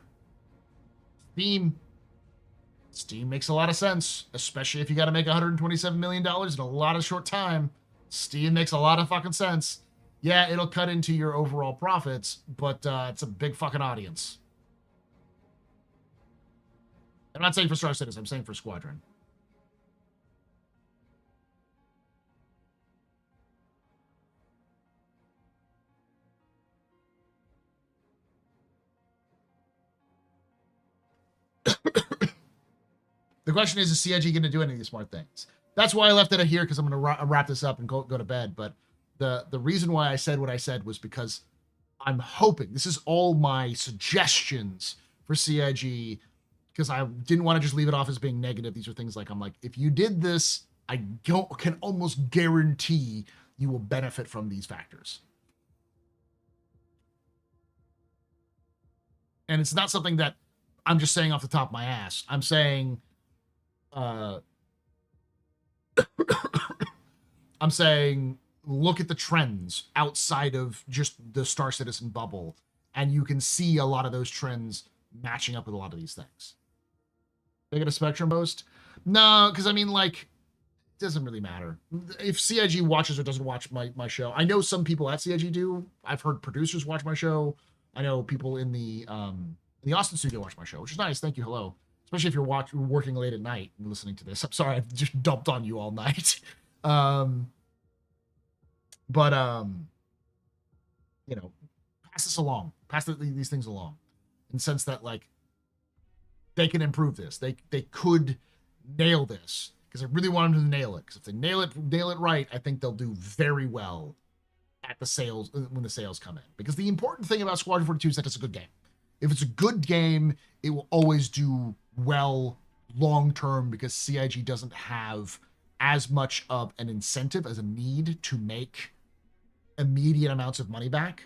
Steam makes a lot of sense, especially if you got to make $127 million in a lot of short time. Steam makes a lot of fucking sense. Yeah, it'll cut into your overall profits, but it's a big fucking audience. I'm not saying for Star Citizen, I'm saying for Squadron. The question is CIG going to do any of these smart things? That's why I left it here, because I'm going to wrap this up and go to bed. But the reason why I said what I said was because I'm hoping, this is all my suggestions for CIG, because I didn't want to just leave it off as being negative. These are things like, I'm like, if you did this, I can almost guarantee you will benefit from these factors. And it's not something that I'm just saying off the top of my ass. I'm saying, I'm saying, look at the trends outside of just the Star Citizen bubble, and you can see a lot of those trends matching up with a lot of these things. They get a Spectrum boost? No, because I mean, like, it doesn't really matter. If CIG watches or doesn't watch my show, I know some people at CIG do. I've heard producers watch my show. I know people in the Austin studio watch my show, which is nice. Thank you. Hello. Especially if you're working late at night and listening to this. I'm sorry, I've just dumped on you all night. You know, pass this along. Pass these things along. In the sense that, like, they can improve this. They could nail this. Because I really want them to nail it. Because if they nail it right, I think they'll do very well at the sales, when the sales come in. Because the important thing about Squadron 42 is that it's a good game. If it's a good game, it will always do well long-term, because CIG doesn't have as much of an incentive as a need to make immediate amounts of money back.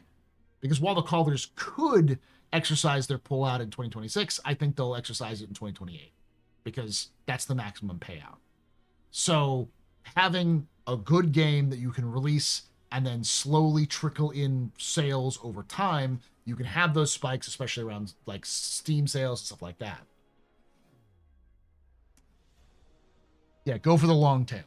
Because while the callers could exercise their pullout in 2026, I think they'll exercise it in 2028, because that's the maximum payout. So having a good game that you can release and then slowly trickle in sales over time, you can have those spikes, especially around like Steam sales and stuff like that. Yeah, go for the long tail.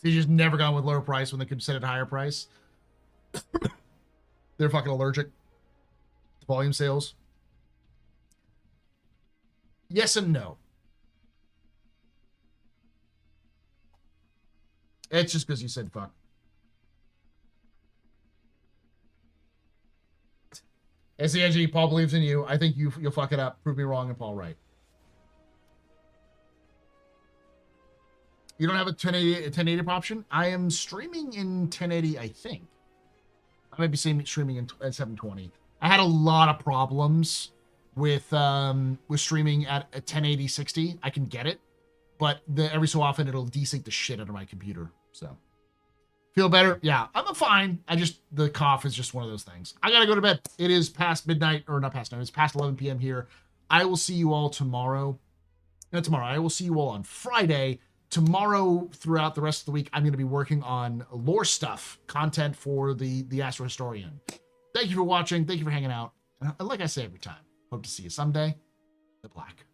They just never gone with lower price when they could set it higher price. They're fucking allergic to volume sales. Yes and no. It's just because you said fuck. SCIG, Paul believes in you. I think you'll fuck it up. Prove me wrong and Paul right. You don't have a 1080 option? I am streaming in 1080, I think. I might be streaming in 720. I had a lot of problems with streaming at a 1080 60. I can get it, but every so often it'll desync the shit out of my computer. So feel better? Yeah, I'm fine. The cough is just one of those things. I gotta go to bed. It is past midnight, or not past 9. It's past 11 p.m. here. I will see you all tomorrow. Not tomorrow. I will see you all on Friday. Tomorrow, throughout the rest of the week, I'm going to be working on lore stuff, content for the Astro Historian. Thank you for watching. Thank you for hanging out. And like I say every time, hope to see you someday. The Black.